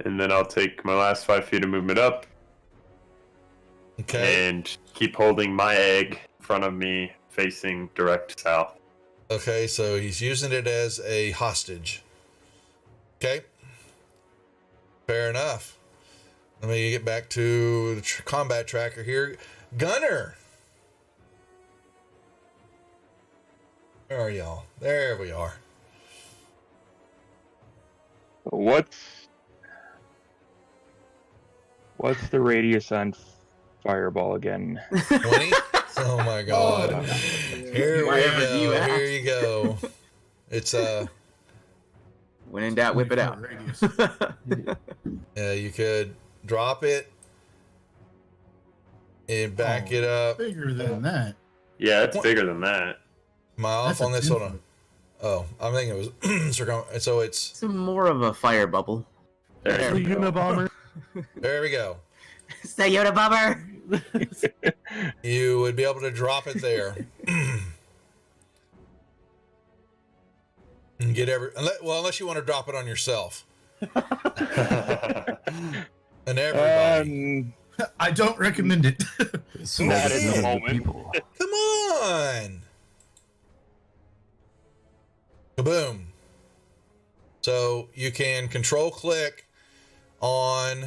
And then I'll take my last 5 feet of movement up. Okay. And keep holding my egg in front of me, facing direct south. Okay, so he's using it as a hostage. Okay. Fair enough. Let me get back to the combat tracker here. Gunner. Where are y'all? There we are. What's the radius on fireball again? 20? Oh my god. Here Why we ever do you go. ask? Here you go. It's When in doubt, whip it out. Radius. you could drop it and back it up. Bigger than that. Yeah, it's bigger than that. Am I off That's a on this? 10 Hold on. foot. Oh, I'm thinking it was so it's It's more of a fire bubble. There The you go. Unabomber. there we go. It's the Yoda Bubber. You would be able to drop it there. And get unless you want to drop it on yourself. And everybody. I don't recommend it. Not at the moment. People. Come on. Kaboom. So you can control click on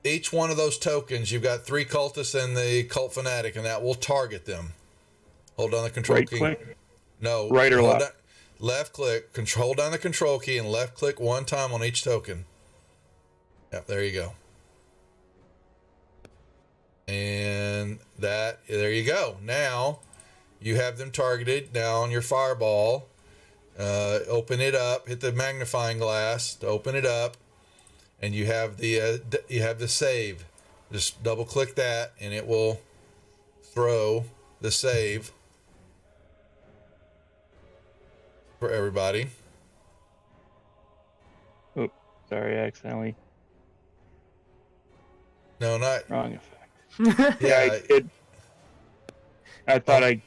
each one of those tokens. You've got 3 cultists and the cult fanatic, and that will target them. Hold down the control Right key. click? No. Right or hold left? down- left click. Hold down the control key and left click one time on each token. Yep, there you go. And there you go. Now you have them targeted. Now on your fireball, open it up, hit the magnifying glass to open it up, and you have the save. Just double click that and it will throw the save for everybody. Oops, sorry, I accidentally No, not wrong effect. yeah. I thought I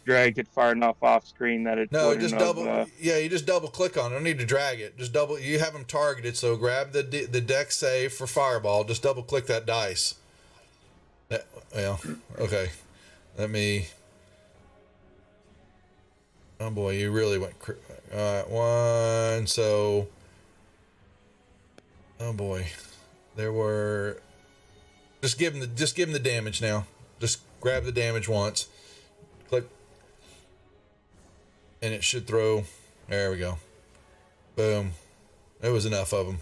dragged it far enough off screen that it No, wouldn't just have, double. You just double click on it. Don't need to drag it. Just double. You have them targeted. So grab the deck save for fireball. Just double click that dice. Well, okay. Let me. Oh boy, you really went. All right, one. So. Oh boy, there were. Just give him the damage now. Just grab the damage once. Click. And it should throw. There we go. Boom. There was enough of them.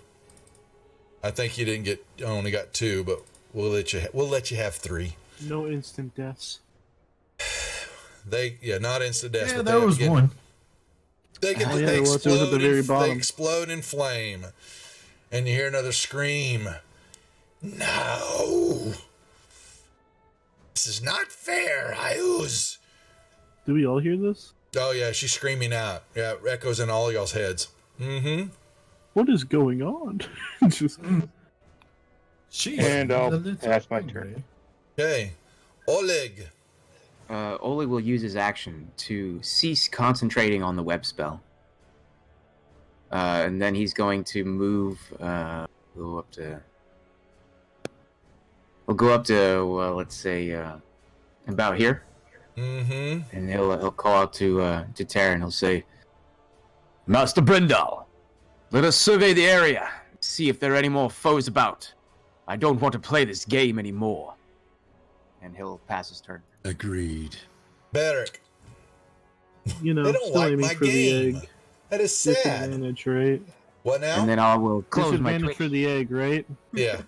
I think you only got 2, but we'll let you have 3. No instant deaths. Not instant deaths. Yeah, but there was one. They get Oh, they yeah, there was at the explode. very They bottom. explode in flame, and you hear another scream. No, this is not fair. Ayuz. Do we all hear this? Oh yeah, she's screaming out. Yeah, it echoes in all y'all's heads. Mm-hmm. What is going on? Just And I'll pass my turn. Okay, Oleg. Oleg will use his action to cease concentrating on the web spell. And then he's going to move, we'll go up to, let's say, about here. Mm-hmm. And he'll call out to Terran. He'll say, Master Brindal, let us survey the area, see if there are any more foes about. I don't want to play this game anymore. And he'll pass his turn. Agreed. Beric. you know, They don't still like aiming my for game. the egg. That is sad. Disadvantage, right? What now? And then I will close my Disadvantage Twitch. for the egg, right? Yeah.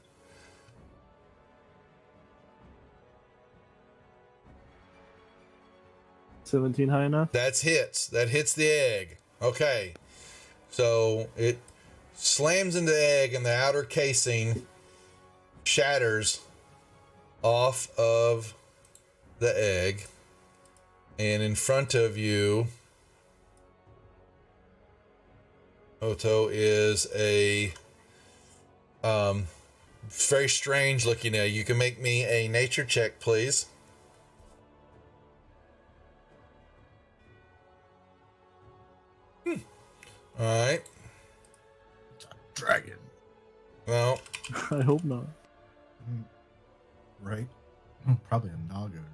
$17 high enough? That hits the egg. Okay. So it slams into the egg and the outer casing shatters off of the egg. And in front of you, Oto, is a very strange looking egg. You can make me a nature check, please. All right. Dragon. Well, I hope not. Right? Probably a Naga or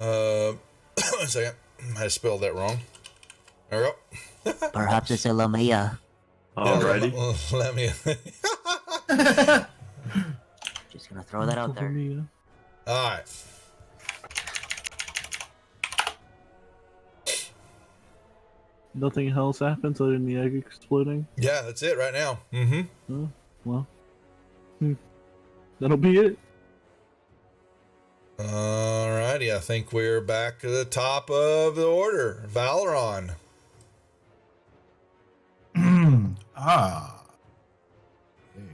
something. one second. I spelled that wrong. There we go. Perhaps it's a Lamia. Alrighty. Let me. Just gonna throw that out there. All right. Nothing else happens other than the egg exploding? Yeah, that's it right now. Mm-hmm. Oh, well. That'll be it. Alrighty, I think we're back to the top of the order. Valeron. Ah. Okay.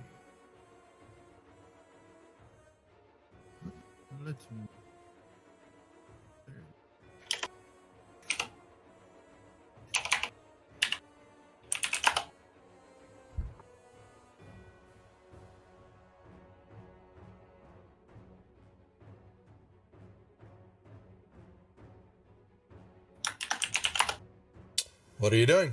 Let's move. There. What are you doing?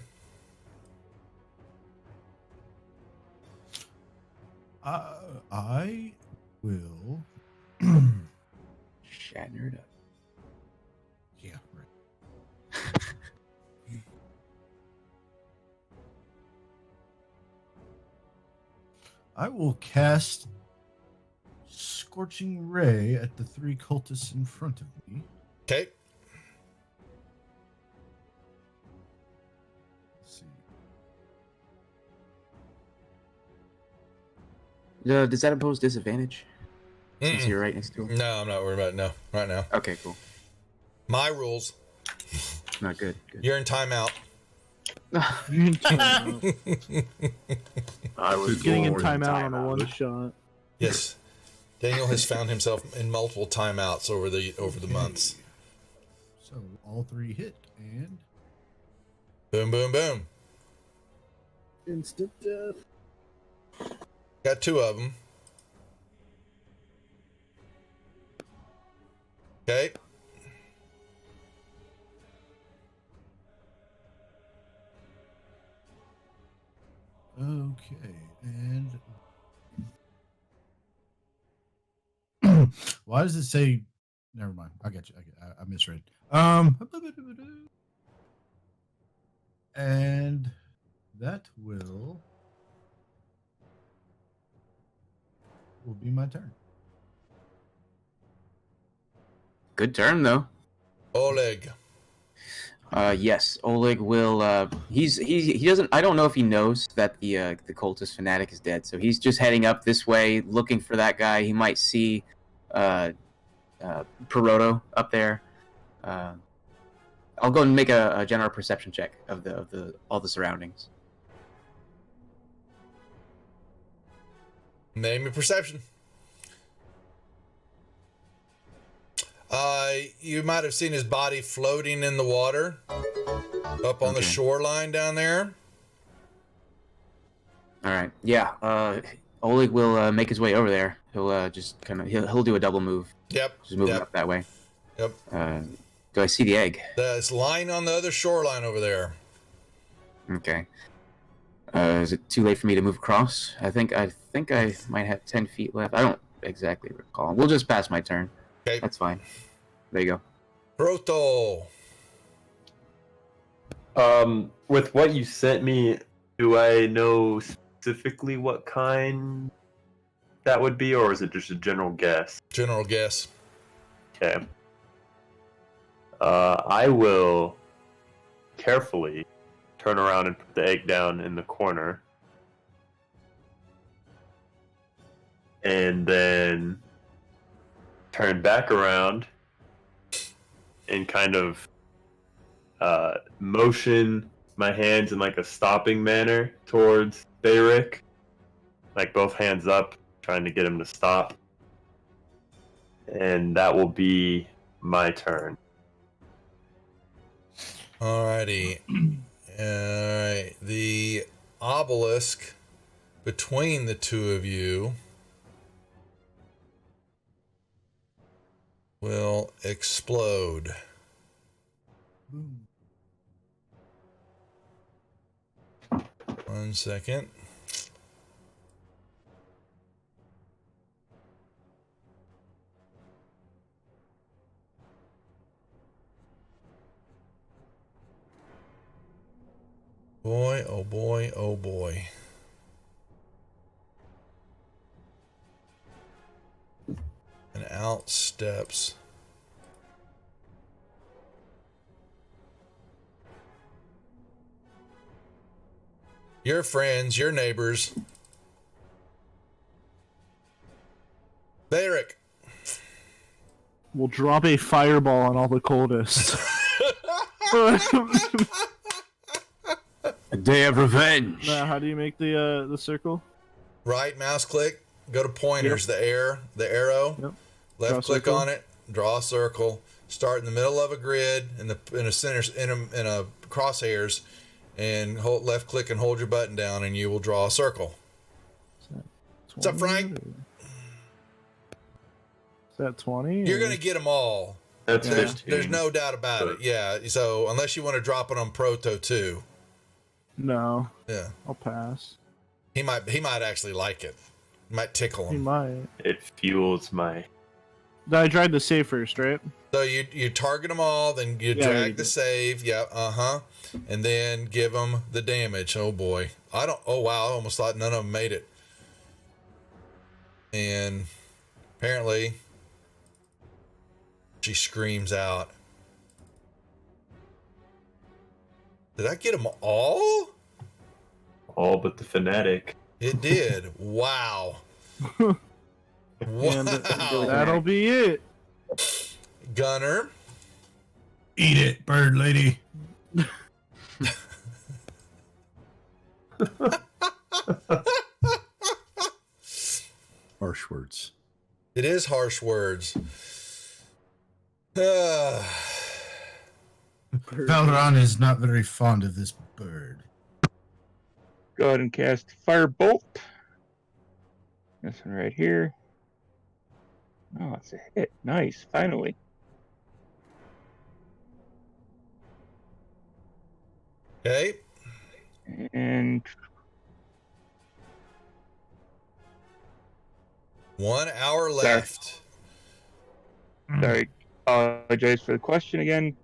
I will. Shatner it up. Yeah, right. I will cast Scorching Ray at the 3 cultists in front of me. Okay. Let's see. Does that impose disadvantage? Since Mm-mm. you're right next to him? No, I'm not worried about it. No, right now. Okay, cool. My rules. Not good. Good. You're in timeout. You're in timeout. I was Getting in born timeout on a timeout. one shot. Yes. Daniel has found himself in multiple timeouts over the months. So all 3 hit, and Boom, boom, boom. Instant death. Got 2 of them. Okay. okay, and why does it say? Never mind. I got you. I misread. And that will be my turn. Good turn though. Oleg. Yes, Oleg will. He doesn't. I don't know if he knows that the cultist fanatic is dead. So he's just heading up this way, looking for that guy. He might see, Peroto up there. I'll go and make a general perception check of the all the surroundings. Name your perception. You might have seen his body floating in the water up on the shoreline down there. All right. Yeah. Oleg will make his way over there. He'll just kind of he'll do a double move. Yep. Just moving up that way. Yep. Do I see the egg? It's lying on the other shoreline over there. Okay. Is it too late for me to move across? I think I might have 10 feet left. I don't exactly recall. We'll just pass my turn. Okay. That's fine. There you go. Proto. With what you sent me, do I know specifically what kind that would be, or is it just a general guess? General guess. Okay. I will carefully turn around and put the egg down in the corner. And then turn back around and kind of motion my hands in like a stopping manner towards Bayrick. Like both hands up, trying to get him to stop. And that will be my turn. Alrighty. Alright. The obelisk between the two of you will explode. Boom. 1 second. Boy, oh boy, oh boy. And out steps your friends, your neighbors, will drop a fireball on all the cultists. A day of revenge. Now, how do you make the circle? Right mouse click, go to pointers, the arrow, Yep. left click circle. on it, draw a circle, start in the middle of a grid in a center in a crosshairs, and hold left click and hold your button down, and you will draw a circle. What's up, Frank? Is that 20? You're gonna get them all. That's Yeah. 15. There's no doubt about it. Yeah. So unless you want to drop it on Proto too. No, Yeah. I'll pass. He might actually like it. Might tickle He him. might. It fuels my. I tried the save first, right? So you target them all, then you Yeah, drag you the did. save. Yeah. And then give them the damage. Oh boy. Oh wow. I almost thought none of them made it. And apparently she screams out. Did I get them all? All but the fanatic. It did. Wow. And Wow. that'll be it. Gunner. Eat it, bird lady. Harsh words. It is harsh words. Valron is not very fond of this bird. Go ahead and cast Firebolt. This one right here. Oh, it's a hit. Nice, finally. Okay. And 1 hour left. sorry, apologize for the question again.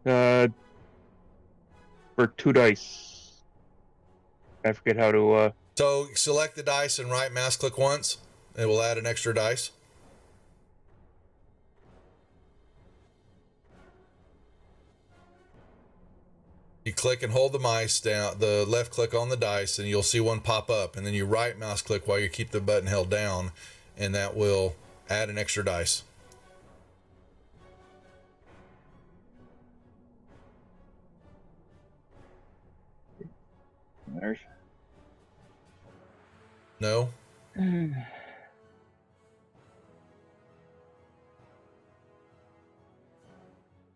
For 2 dice. I forget how to. So select the dice and right mouse click once. It will add an extra dice. You click and hold the mice down, the left click on the dice, and you'll see one pop up. And then you right mouse click while you keep the button held down, and that will add an extra dice. There's. No?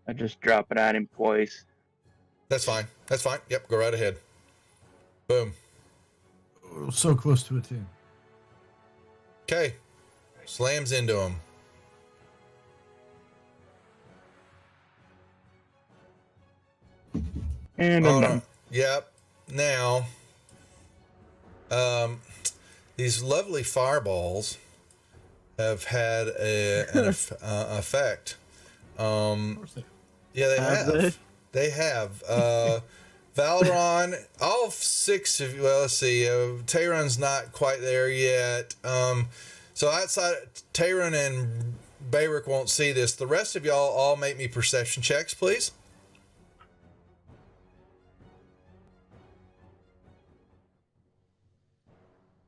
I just drop it on him twice. That's fine. That's fine. Yep, go right ahead. Boom. Oh, so close to a 10. Okay. Slams into him. And Hold I'm on. Yep. Now, these lovely fireballs have had an effect. Yeah, they Have have. They have. Valron, all 6 of you. Well, let's see. Tehran's not quite there yet. So outside, Tehran and Bayrick won't see this. The rest of y'all all make me perception checks, please.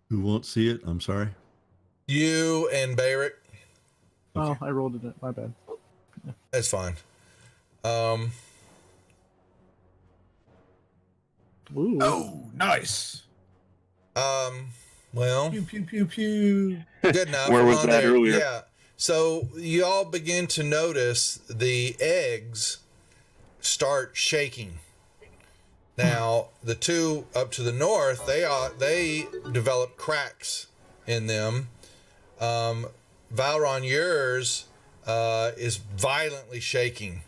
Who won't see it? I'm sorry. You and Bayrick. Oh, I rolled it. My bad. That's fine. Ooh. Oh, nice. Well, Pew, pew, pew, pew. good enough. Where We're was on that there. earlier? Yeah. So you all begin to notice the eggs start shaking. Now, the two up to the north, they develop cracks in them. Valron, yours is violently shaking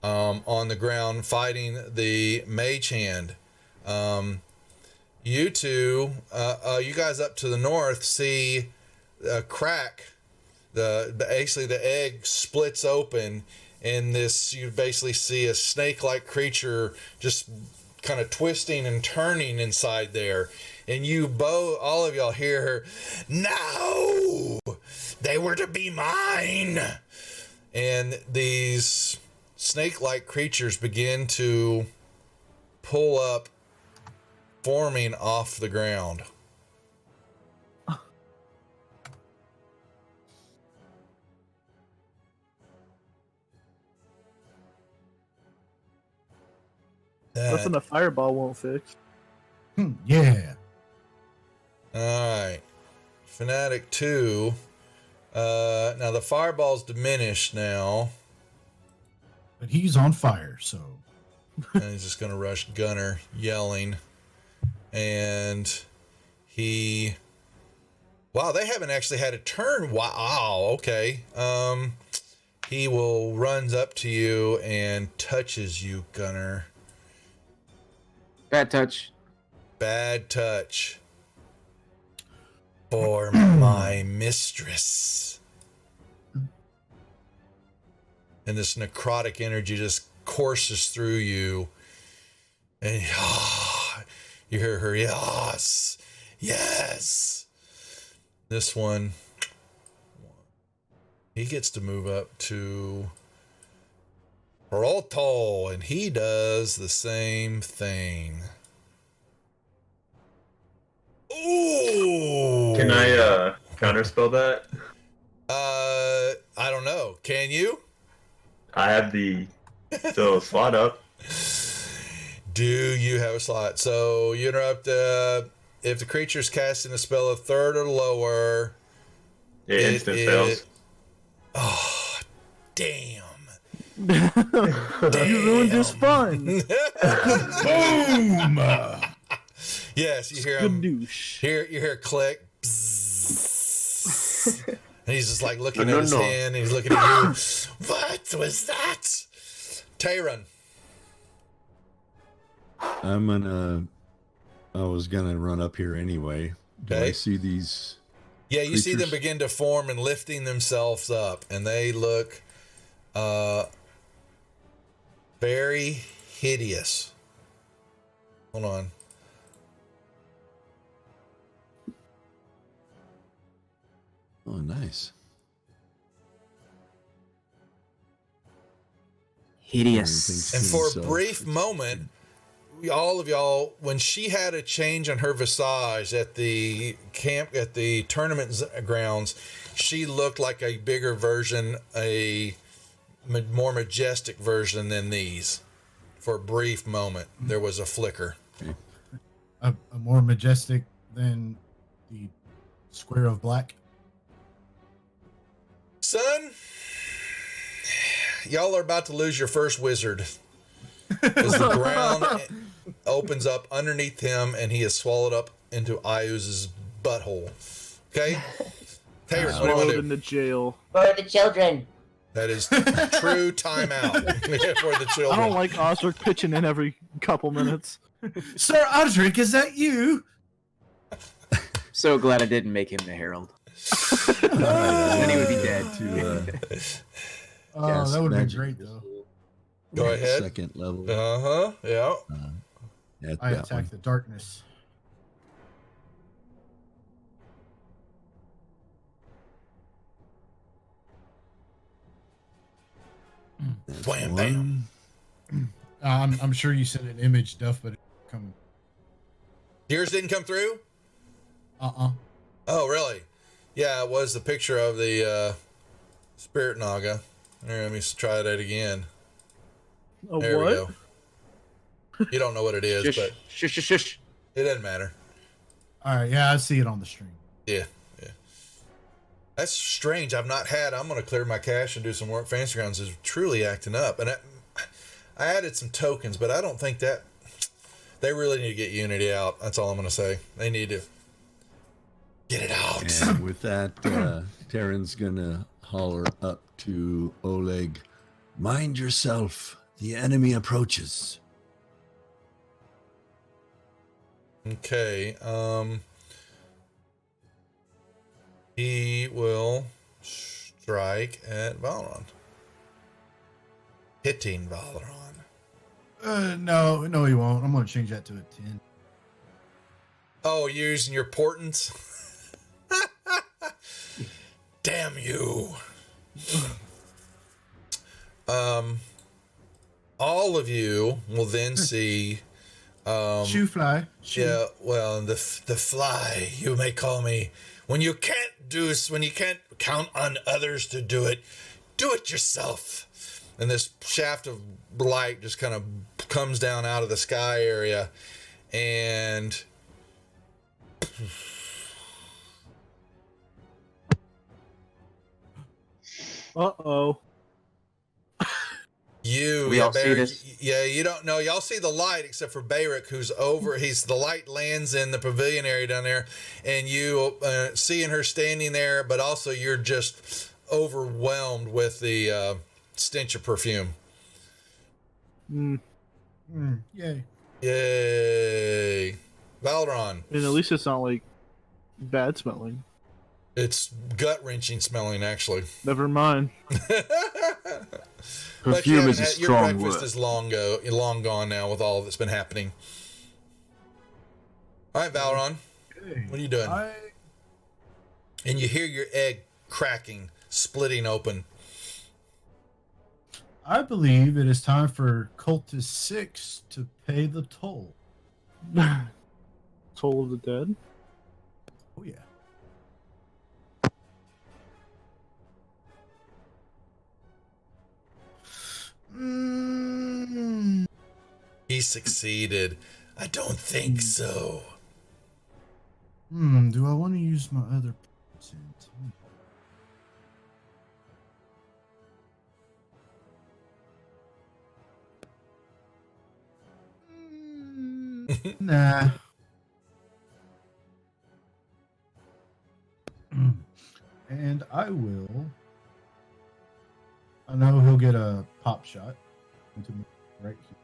on the ground, fighting the mage hand. You two, you guys up to the north see a crack. Actually the egg splits open, and you basically see a snake-like creature just kind of twisting and turning inside there. And all of y'all hear her, "No, they were to be mine." And these snake-like creatures begin to pull up, forming off the ground. Nothing a fireball won't fix. Yeah. All right. Fanatic 2. Now the fireball's diminished now. But he's on fire, so. And he's just going to rush Gunner, yelling. And he... Wow, they haven't actually had a turn. Wow, okay. He will runs up to you and touches you, Gunner. Bad touch. Bad touch. For my mistress. And this necrotic energy just courses through you. And you hear her, yes, yes. This one, he gets to move up to Roto, and he does the same thing. Ooh. Can I counterspell that? I don't know. Can you? I have the slot up. Do you have a slot? So you interrupt. If the creature's casting a spell of third or lower, It instant fails. Oh, damn! You ruined his fun. Boom! Yes, you hear him. Skadoosh. You hear click. Bzzz. And he's just like looking at his hand. And he's looking at you. What was that? Tayron. I was gonna run up here anyway. Do I see these? Yeah, you see them creatures? begin to form and lifting themselves up, and they look very hideous. Hold on. Oh, nice. Hideous. And for a brief moment, all of y'all, when she had a change on her visage at the camp, at the tournament grounds, she looked like a bigger version, a more majestic version than these. For a brief moment, there was a flicker. A more majestic than the square of black. Son, y'all are about to lose your first wizard. As the ground opens up underneath him and he is swallowed up into Iuz's butthole. Okay? Taylor, what do you want Swallowed to do? into jail. For the children. That is true timeout for the I children. don't like Osric pitching in every couple minutes. Sir Odric, is that you? So glad I didn't make him the herald. Then he would be dead. Oh, Yes, that would have been magic great, though. Go ahead. Second level. Uh-huh, yeah. At I that attack one. the darkness. That's Wham, one. bam. I'm sure you sent an image, Duff, but it come. Yours didn't come through? Uh-uh. Oh, really? Yeah, it was the picture of the Spirit Naga. Here, let me try that again. There we What? go. You don't know what it is, but Shush, shush, shush. it doesn't matter. All right, yeah, I see it on the stream. Yeah. That's strange. I'm going to clear my cache and do some work. Fantasy Grounds is truly acting up. And I added some tokens, but I don't think that... They really need to get Unity out. That's all I'm going to say. They need to get it out. And with that, Terran's gonna holler up to Oleg, "Mind yourself. The enemy approaches." Okay. He will strike at Valron. Hitting Valron. No, he won't. I'm gonna change that to a 10. Oh, you're using your portents? Damn you. All of you will then see Shoe fly. Shoe. yeah, well, the fly, you may call me. When you can't count on others to do it yourself. And this shaft of light just kind of comes down out of the sky area, and Uh-oh. We all see this? Yeah, you don't know. Y'all see the light except for Bayrick, who's over. The light lands in the pavilion area down there, and you seeing her standing there, but also you're just overwhelmed with the stench of perfume. Yay. Yay. Valron. And at least it's not like bad smelling. It's gut-wrenching smelling, actually. Never mind. Perfume is a your strong breakfast word. is long gone now with all that's been happening. All right, Valron. Okay. What are you doing? And you hear your egg cracking, splitting open. I believe it is time for Cultist 6 to pay the toll. Toll of the Dead? Oh, yeah. He succeeded. I don't think so. Do I want to use my other percent? Nah. And I will. I know he'll get a pop shot into me right here.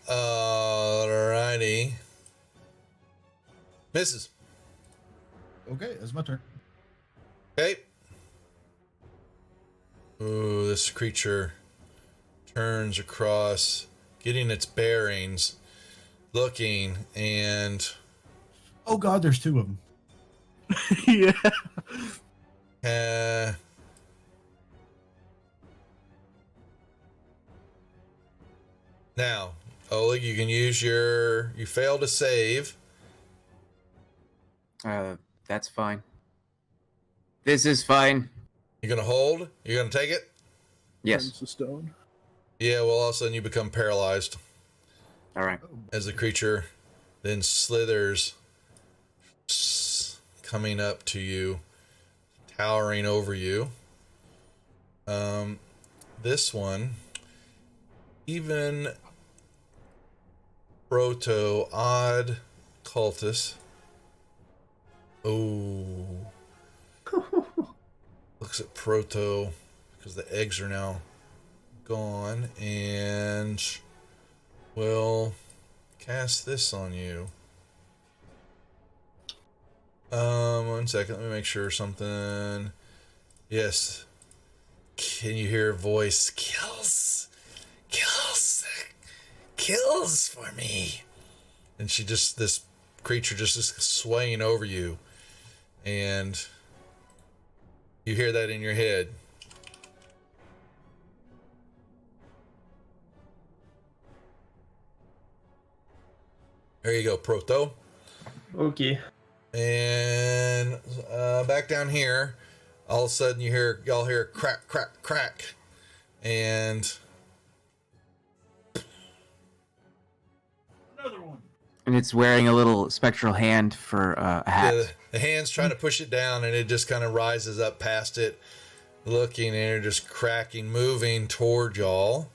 Alrighty. Misses. Okay, that's my turn. Okay. Ooh, this creature turns across, getting its bearings, looking, and Oh God, there's two of them. Yeah. Now, Oleg, you can use you failed to save. That's fine. This is fine. You're gonna hold? You're gonna take it? Yes. Turns to stone. Yeah, well, all of a sudden you become paralyzed All right. as the creature then slithers, coming up to you, towering over you. This one, even proto odd cultist. Oh, looks at proto because the eggs are now gone, and will cast this on you. 1 second, let me make sure something. Yes. Can you hear a voice? Kills for me. And this creature just is swaying over you, and you hear that in your head. There you go, Proto. Okay. And back down here, all of a sudden y'all hear crack, crack, crack, and Another one. And it's wearing a little spectral hand for a hat. the hand's trying to push it down, and it just kind of rises up past it, looking, and it just cracking, moving toward y'all.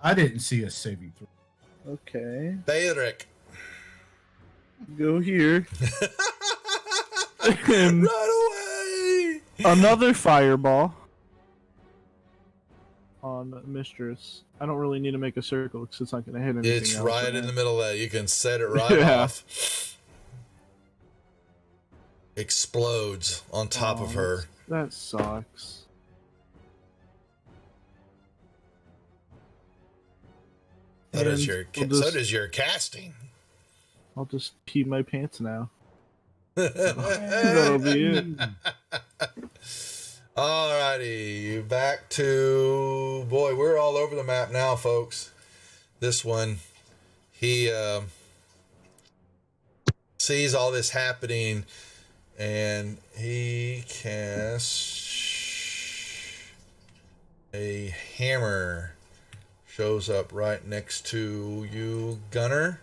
I didn't see a saving throw. Okay. Bayrick. Go here. Right away! Another fireball on Mistress. I don't really need to make a circle because it's not going to hit anything. It's else right in the middle of that. You can set it right Yeah. off. Explodes on top of her. That sucks. So does And your casting. I'll just pee my pants now. That'll be it. Alrighty, back to boy. We're all over the map now, folks. This one, he sees all this happening, and he casts a hammer shows up right next to you, Gunner,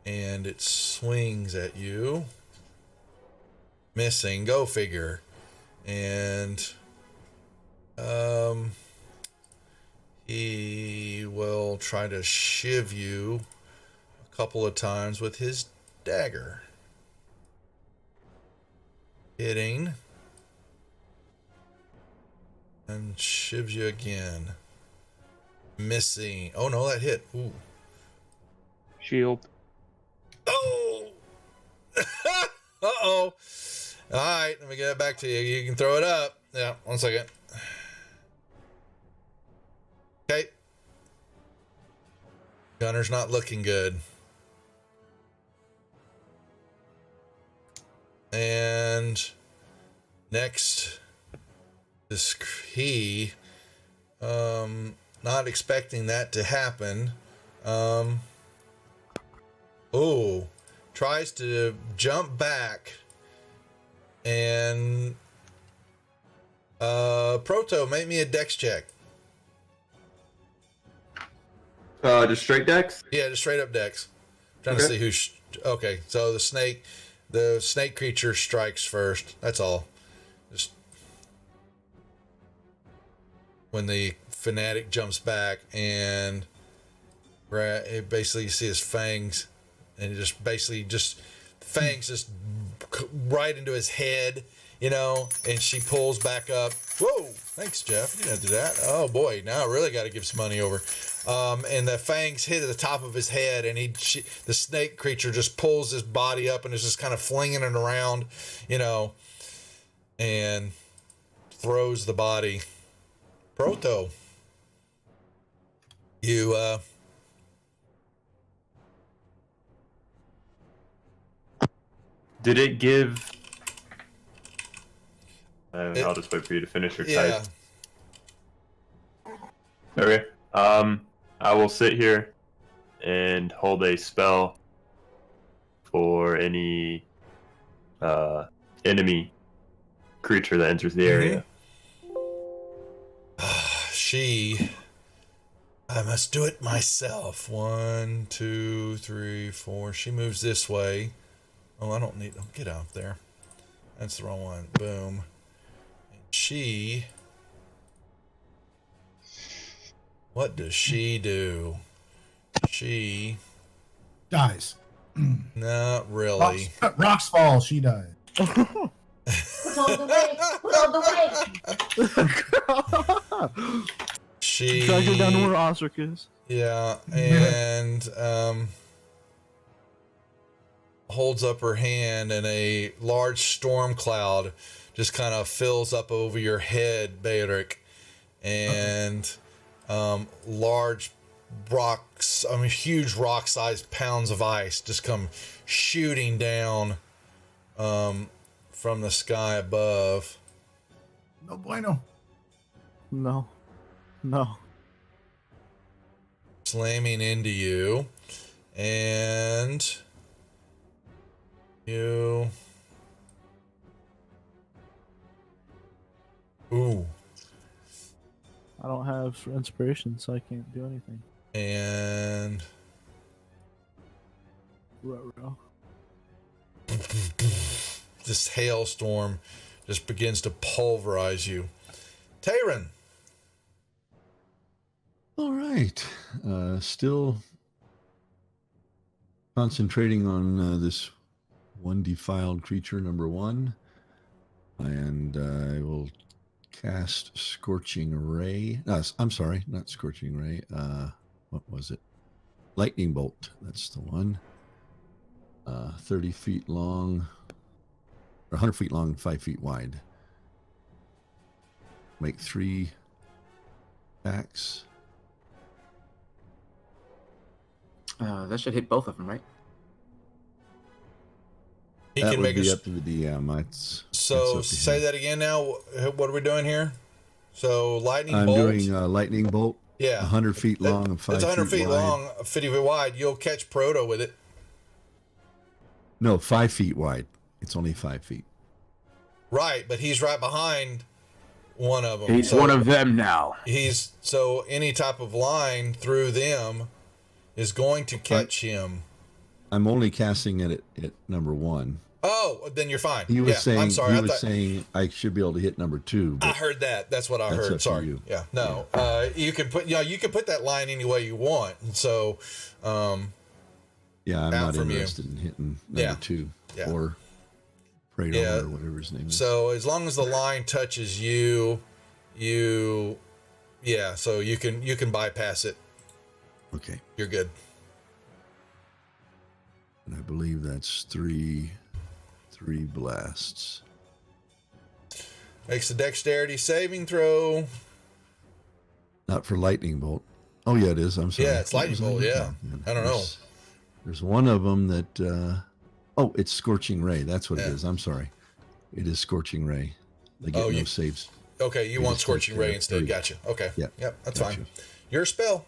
and it swings at you. Missing, go figure. And he will try to shiv you a couple of times with his dagger. Hitting. And shivs you again. Missing. Oh no, that hit. Ooh. Shield. Oh! Uh-oh. Alright, let me get it back to you. You can throw it up. Yeah, 1 second. Okay. Gunner's not looking good. And next is he, not expecting that to happen. Tries to jump back, and Proto, make me a dex check. Just straight dex? Yeah, just straight up dex. Trying to see who's okay. So the snake creature strikes first. That's all. Just when the fanatic jumps back, and basically you see his fangs, and fangs just right into his head, and she pulls back up. Whoa, thanks, Jeff. You didn't do that. Oh boy, now I really got to give some money over. And the fangs hit at the top of his head, and the snake creature just pulls his body up and is just kind of flinging it around, and throws the body. Proto, you did it give? I'll just wait for you to finish your type. Okay. I will sit here and hold a spell for any enemy creature that enters the area. I must do it myself. 1, 2, 3, 4. She moves this way. Oh, I don't need. Oh, get out there. That's the wrong one. Boom. And what does she do? She dies. Not really. Rocks fall. She dies. Put all the way. Put all the way. She drag her down to where Osric is. Yeah, and holds up her hand, and a large storm cloud just kind of fills up over your head, Beoric, and large rocks, huge rock-sized pounds of ice just come shooting down from the sky above. No bueno. No. Slamming into you, and you. Ooh. I don't have inspiration, so I can't do anything. And Ruh-roh. this hailstorm just begins to pulverize you. Tayron. All right. Still concentrating on this one defiled creature, number 1. And I will cast Scorching Ray. I'm sorry, not Scorching Ray. What was it? Lightning Bolt. That's the one. 30 feet long, or 100 feet long, 5 feet wide. Make 3 attacks. That should hit both of them, right? He That can would make be a. up to the DM. So that's up to say him. that again now. What are we doing here? So lightning I'm bolt. doing Lightning Bolt. Yeah. 100 feet long and 5 It's 100 feet wide. long, 50 feet wide. You'll catch Proto with it. No, 5 feet wide. It's only 5 feet. Right, but he's right behind One of them. He's one of them now. So any type of line through them is going to catch him. I'm only casting it at number 1. Oh, then you're fine. He was saying. I'm sorry. He was saying I should be able to hit number 2. I heard that. That's what I That's heard. up to Sorry. you. Yeah. No. You can put. You can put that line any way you want. And so. Yeah, I'm out not from interested in hitting number 2 Yeah. or Fredo or whatever his name is. So as long as the line touches you, so you can bypass it. Okay. You're good. And I believe that's three blasts. Makes a dexterity saving throw. Not for lightning bolt. Oh yeah, it is. I'm sorry. Yeah, it's lightning bolt. Yeah. I don't know. There's one of them that. It's scorching ray. That's what it is. I'm sorry. It is scorching ray. They get no saves. Okay, you want scorching ray instead. Gotcha. Okay. Yeah. Yep. That's fine. Your spell.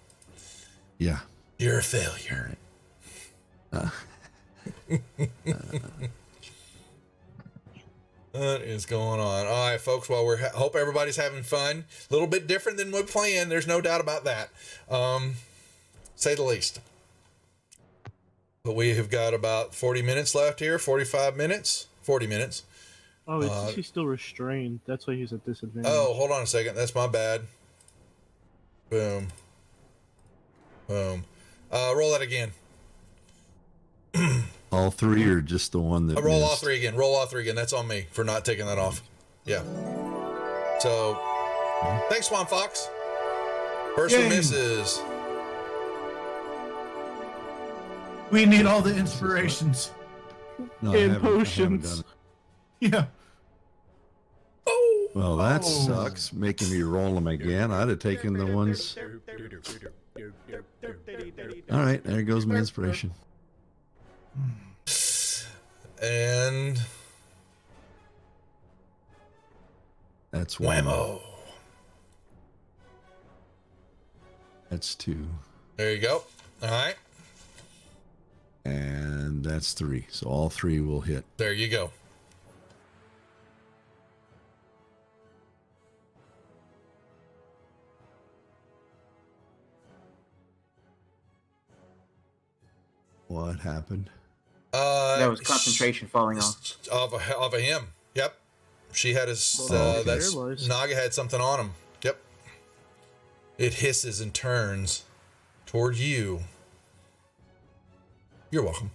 Yeah. You're a failure. What is going on? All right, folks. Well, hope everybody's having fun. A little bit different than we planned. There's no doubt about that. Say the least. But we have got about 40 minutes left here. 45 minutes. 40 minutes. Oh, he's still restrained. That's why he's at disadvantage. Oh, hold on a second. That's my bad. Boom. Boom. Roll that again. All 3 or just the one that Roll missed? all 3 again. Roll all 3 again. That's on me for not taking that off. Yeah. So, thanks, Swan Fox. First one misses. We need all the inspirations. No, And I haven't done potions. it. Yeah. Oh. Well, that sucks. Making me roll them again. I'd have taken the ones. All right, there goes my inspiration. And That's 1. whammo. That's 2. There you go. All right. And that's 3. So all 3 will hit. There you go. What happened? That was concentration falling off. Of him. Yep. She had his. That's Naga had something on him. Yep. It hisses and turns toward you. You're welcome.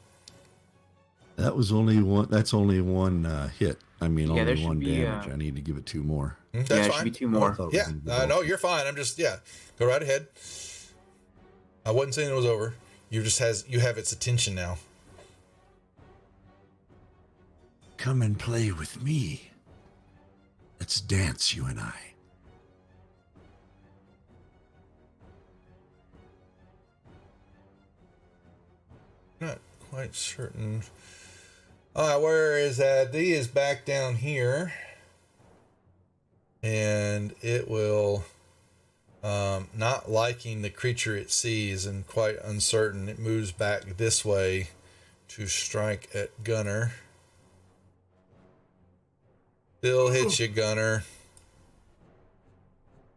That was only one. That's only one hit. I mean, Yeah, there only should one be, damage. I need to give it 2 more. That's There fine. should be 2 more. Yeah. No, you're fine. I'm just Go right ahead. I wasn't saying it was over. You have its attention now. Come and play with me. Let's dance, you and I. Not quite certain. All right, where is that? D is back down here. And it will, not liking the creature it sees and quite uncertain, it moves back this way to strike at Gunner. Still hits you, Gunner.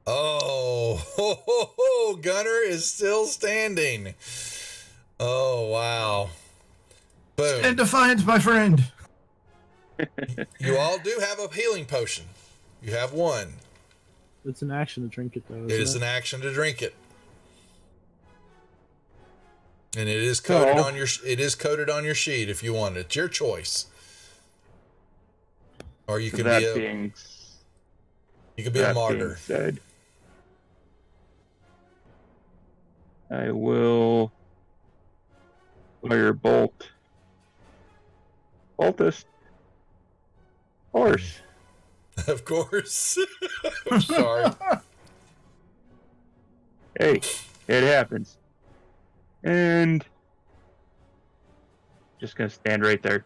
Oh, Gunner is still standing. Oh, wow. Boom. Stand defiance, my friend. You all do have a healing potion. You have 1. It's an action to drink it, though. It is an action to drink it. And it is coated on your sheet if you want it. It's your choice. Or you could be a martyr. Said, I will fire bolt. Boltus. Horse. Of course. I'm sorry. Hey, it happens. And just gonna stand right there.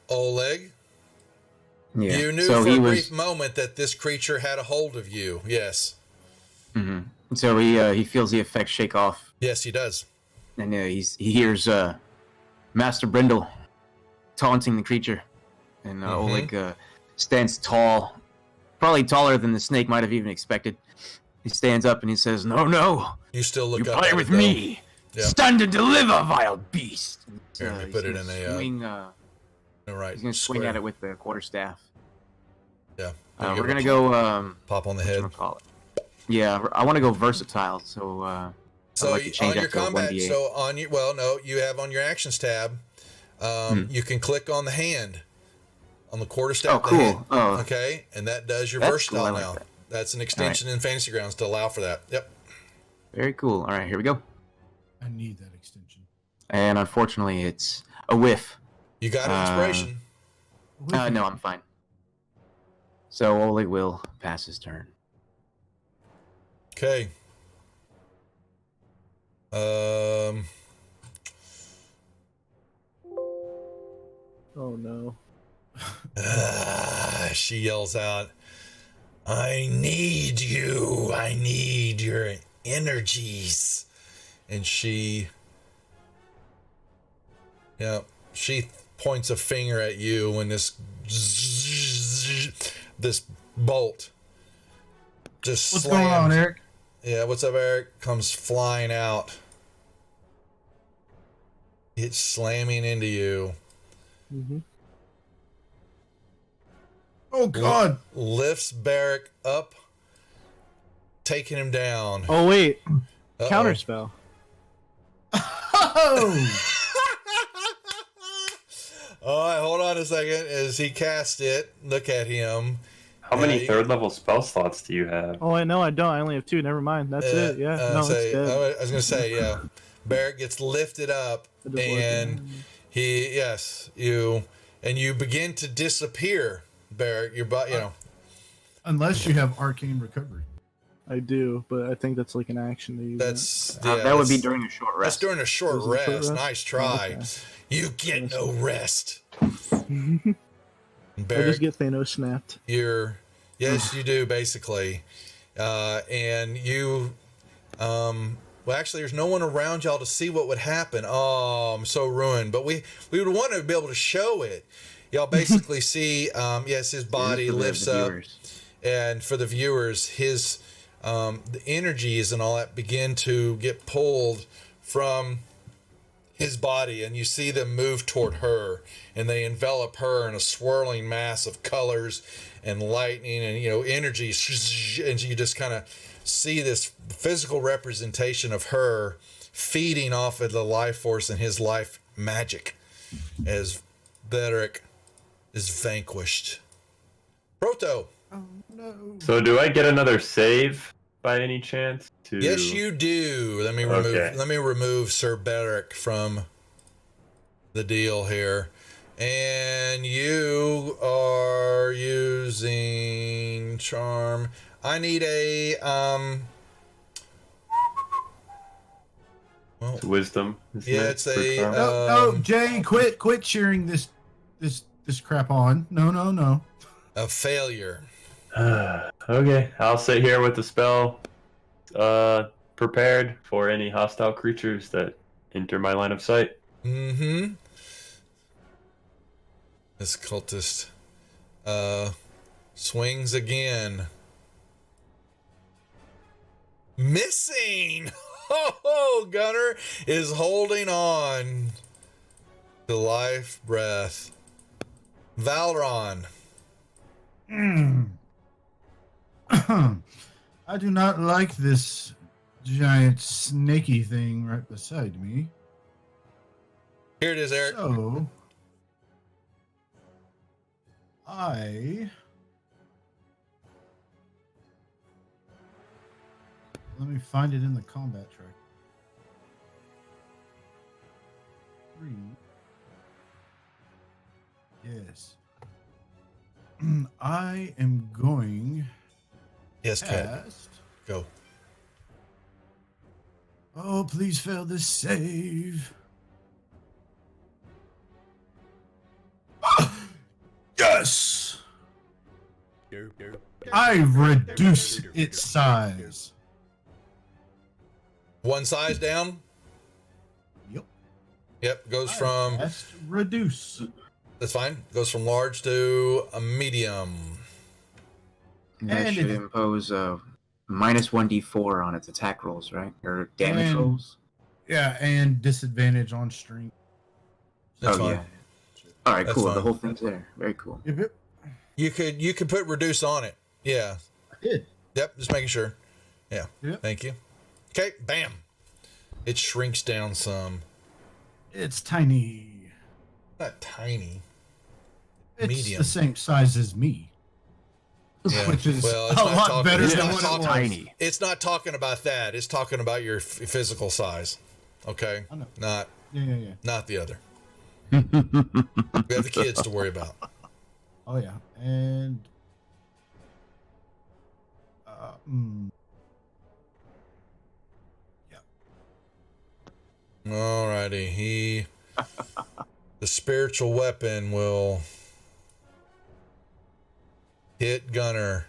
Oleg, Yeah. you knew so for he a was. brief moment that this creature had a hold of you. Yes. Mm-hmm. So he feels the effects shake off, Yes, he does. and he hears Master Brindle taunting the creature, and Oleg stands tall probably taller than the snake might have even expected. He stands up and he says, "No, You still look you up play at with it, though. me. Yeah. Stand and deliver, vile beast." Here, let me put it in a swing, all right. he's gonna swing at it with the quarterstaff. Yeah. We're gonna go pop on the head. Yeah, I want to go versatile, so I'd like to change on your that to a combat, 1d8. so on your you have on your actions tab, you can click on the hand, on the quarterstaff. Oh, cool. Oh. Okay, and that does your That's versatile cool. I like now. that. That's an extension in Fantasy Grounds to allow for that. Yep. Very cool. All right, here we go. I need that extension. And unfortunately, it's a whiff. You got an inspiration. No, I'm fine. So Oli will pass his turn. Okay. Oh no. She yells out, "I need you. I need your energies." And she points a finger at you when this bolt just What's slams. going on, Eric? Yeah, what's up, Eric? Comes flying out. It's slamming into you. Mm-hmm. Oh God! Lifts Barrick up, taking him down. Oh wait, Uh-oh. counterspell. Oh! All right, hold on a second. As he casts it, look at him. How many third level spell slots do you have? Oh, I know I don't. I only have 2. Never mind. That's it. Yeah. No, it's dead. I was gonna say, yeah. Barrick gets lifted up, and you begin to disappear. Barrick, your butt, Unless you have arcane recovery. I do, but I think that's like an action to use. That would be during a short rest. That's during a short rest. Nice try. Okay. You get no rest. I Barrick, just get Thanos snapped. Yes, you do, basically. And you, well, actually, there's no one around y'all to see what would happen. Oh, I'm so ruined. But we would want to be able to show it. Y'all basically see, his body lifts up. And for the viewers, his, the energies and all that begin to get pulled from his body, and you see them move toward her, and they envelop her in a swirling mass of colors and lightning and energy, and you just kind of see this physical representation of her feeding off of the life force and his life magic as Bedrick is vanquished. Proto. Oh no! So do I get another save by any chance? Yes, you do. Let me remove Sir Bedrick from the deal here. And you are using charm. I need a It's wisdom. It's a no, Jay, quit cheering this crap on. No. A failure. Okay, I'll sit here with the spell prepared for any hostile creatures that enter my line of sight. Mm-hmm. This cultist swings again. Missing! Oh, Gunner is holding on to life breath. Valron. I do not like this giant snaky thing right beside me. Here it is, Eric. So, let me find it in the combat track. 3. Yes. I am going. Yes, Cat. Go. Oh, please fail this save. Yes! I reduce its size. One size down? Yep, goes from... reduce. That's fine. Goes from large to a medium. That And should it's- impose a minus 1d4 on its attack rolls, right? Or damage And- rolls? Yeah, and disadvantage on strength. That's fine. Yeah. All right, That's cool. fine. The whole thing's there. Very cool. Yep. You could put reduce on it. Yeah. I did. Yep. Just making sure. Yeah. Yep. Thank you. Okay. Bam. It shrinks down some. It's tiny. Not tiny. It's Medium. the same size as me. Yeah. Which is Well, a it's not lot talking- better it's than not what it talking- was. Tiny. It's not talking about that. It's talking about your physical size. Okay. I know. Not Yeah. not the other. We have the kids to worry about. Oh yeah, and Alrighty. The spiritual weapon will hit Gunner.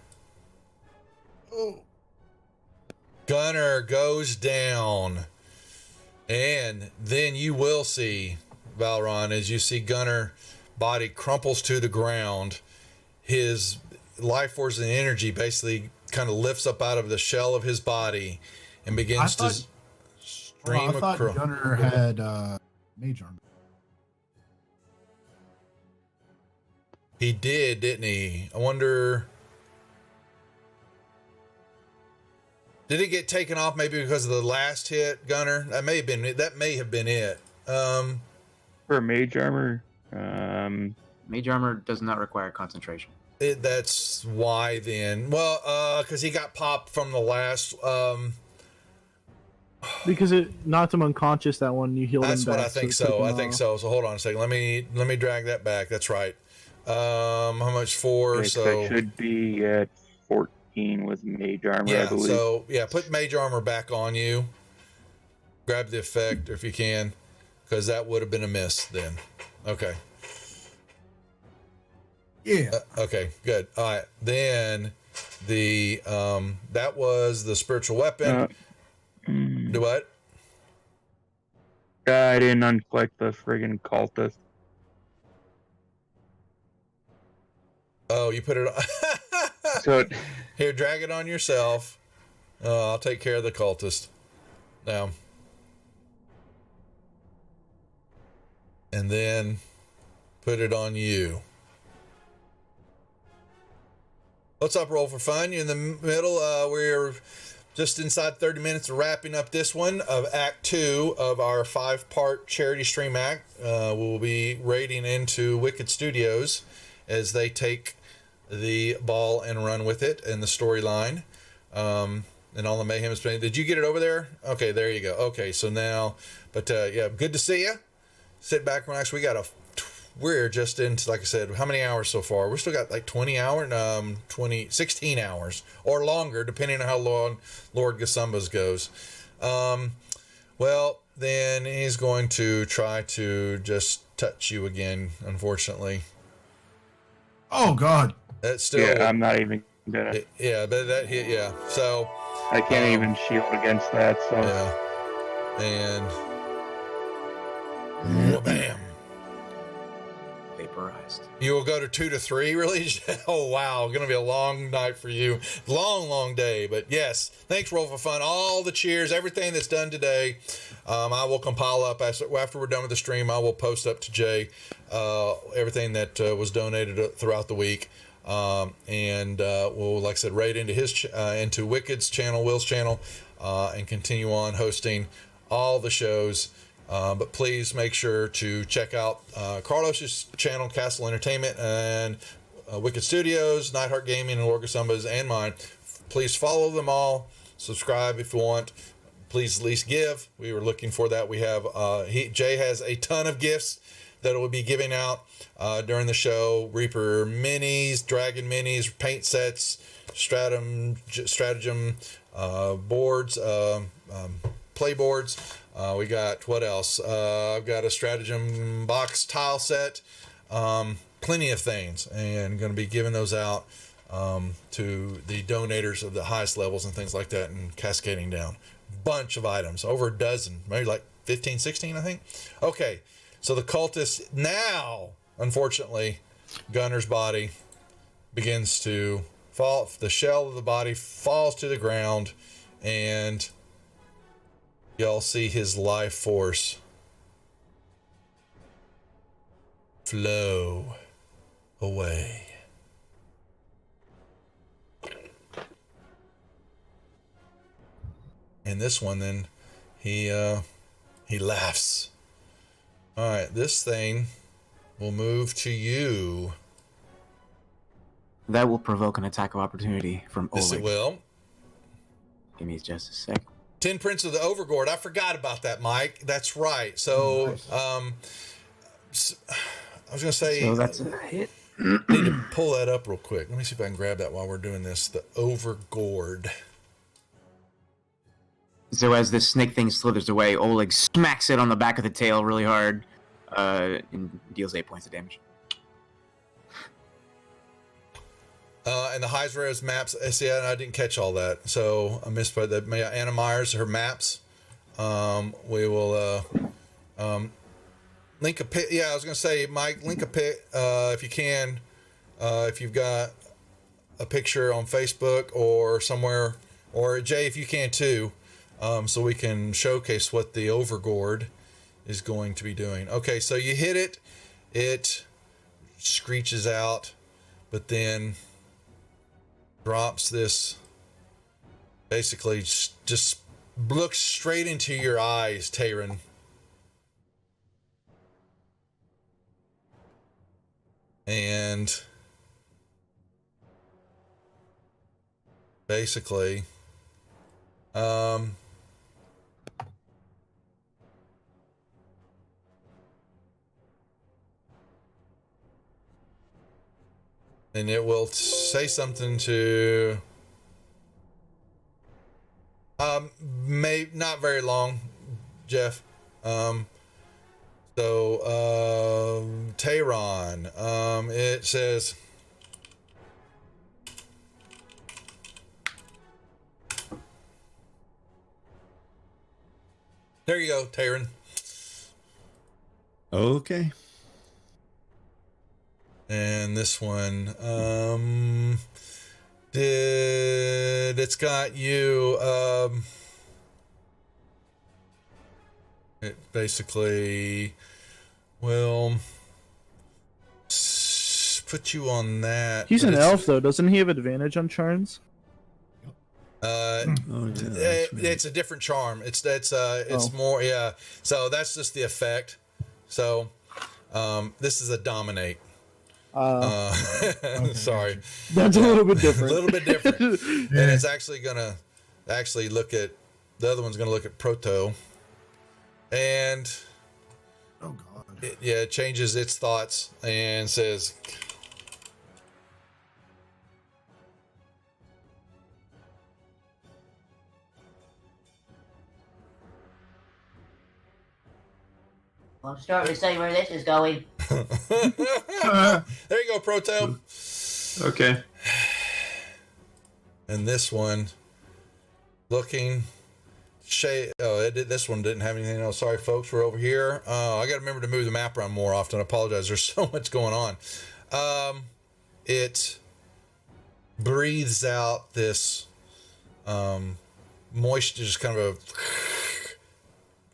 Oh. Gunner goes down. And then you will see, Valron, as you see Gunner body crumples to the ground, his life force and energy basically kind of lifts up out of the shell of his body and begins to stream I thought across. Gunner had mage armor. He did, didn't he? I wonder. Did it get taken off maybe because of the last hit, Gunner? That may have been it. For mage armor, Mage armor does not require concentration. That's why then. Well, because he got popped from the last. Because it knocked him unconscious that one. You healed him back. That's what I think it so. took him I think off. so. So hold on a second. Let me drag that back. That's right. How much for? it So should be at 14 with mage armor, I yeah. believe. So yeah, put mage armor back on you. Grab the effect if you can, because that would have been a miss then. Okay. Yeah. Okay, good. All right. Then the that was the spiritual weapon. Do what? I didn't unclick the friggin' cultist. Oh, you put it on. So Here, drag it on yourself. I'll take care of the cultist. Now. And then put it on you. What's up, Roll for Fun? You're in the middle. We're just inside 30 minutes of wrapping up this one of Act 2 of our 5-part charity stream act. We'll be raiding into Wicked Studios as they take the ball and run with it in the storyline. And all the mayhem is playing. Did you get it over there? Okay, there you go. Okay, so now, but yeah, good to see you. Sit back, relax. We're just into, like I said, how many hours so far? We still got like 20 hours, 16 hours or longer, depending on how long Lord Gasumba's goes. Well, then he's going to try to just touch you again, unfortunately. Oh God. That's still, yeah, I'm not even gonna. yeah, but that hit, yeah. So, I can't even shield against that. So yeah. And bam. Vaporized. You will go to 2 to 3, really? Oh, wow. Going to be a long night for you. Long day. But yes, thanks, Roll for Fun. All the cheers, everything that's done today, I will compile up. After we're done with the stream, I will post up to Jay everything that was donated throughout the week. And we'll, like I said, raid into into Wicked's channel, Will's channel, and continue on hosting all the shows. But please make sure to check out Carlos's channel, Castle Entertainment, and Wicked Studios, Nightheart Gaming, and Lord Gasumba's, and mine. Please follow them all. Subscribe if you want. Please at least give. We were looking for that. We have Jay has a ton of gifts that will be giving out during the show. Reaper minis, Dragon minis, paint sets, stratagem boards, play boards. We got, what else? I've got a stratagem box tile set. Plenty of things. And going to be giving those out to the donators of the highest levels and things like that, and cascading down. Bunch of items. Over a dozen. Maybe like 15, 16, I think. Okay. So the cultist now, unfortunately, Gunner's body begins to the shell of the body falls to the ground, and y'all see his life force flow away. And this one, then, he laughs. All right, this thing will move to you. That will provoke an attack of opportunity from Oleg. Yes, it will. Give me just a sec. 10 Prince of the Overgord. I forgot about that, Mike. That's right. So, Nice. I was going to say... So that's a hit. I need to pull that up real quick. Let me see if I can grab that while we're doing this. The Overgord. So as this snake thing slithers away, Oleg smacks it on the back of the tail really hard, and deals 8 points of damage. And the Heisra's maps. See, I didn't catch all that, so I missed by that. Anna Myers, her maps. We will link a pic. Yeah, I was going to say, Mike, link a pic if you can. If you've got a picture on Facebook or somewhere, or Jay, if you can too. So we can showcase what the Overgord is going to be doing. Okay, so you hit it, it screeches out, but then drops this, basically just looks straight into your eyes, Tayron. And basically, and it will say something to not very long, Jeff. Tayron, it says, there you go, Tayron. Okay. And this one, it's got you, it basically will put you on that. He's an elf, though. Doesn't he have advantage on charms? It's a different charm. It's more, yeah. So that's just the effect. So, this is a dominate. Okay. Sorry. That's a little bit different. A little bit different. And it's actually gonna look at the other one's gonna look at Proto, and Oh god. it changes its thoughts and says, I'm starting to see where this is going. there you go, Proto. Okay. And this one, looking, this one didn't have anything else. Sorry, folks, we're over here. I got to remember to move the map around more often. I apologize. There's so much going on. It breathes out this moisture, just kind of a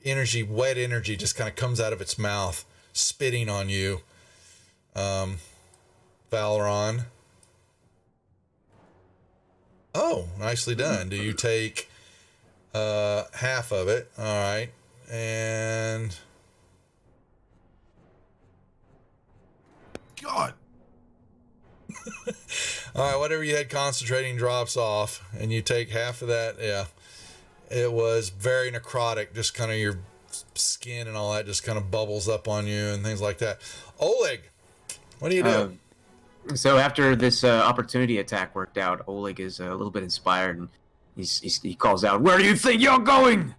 energy, wet energy, just kind of comes out of its mouth, spitting on you. Valoron. Oh, nicely done. Do you take half of it? All right. And God. all right, whatever you had concentrating drops off, and you take half of that. Yeah, it was very necrotic. Just kind of your skin and all that just kind of bubbles up on you and things like that. Oleg, what do you do? So after this opportunity attack worked out, Oleg is a little bit inspired, and he calls out, "Where do you think you're going?"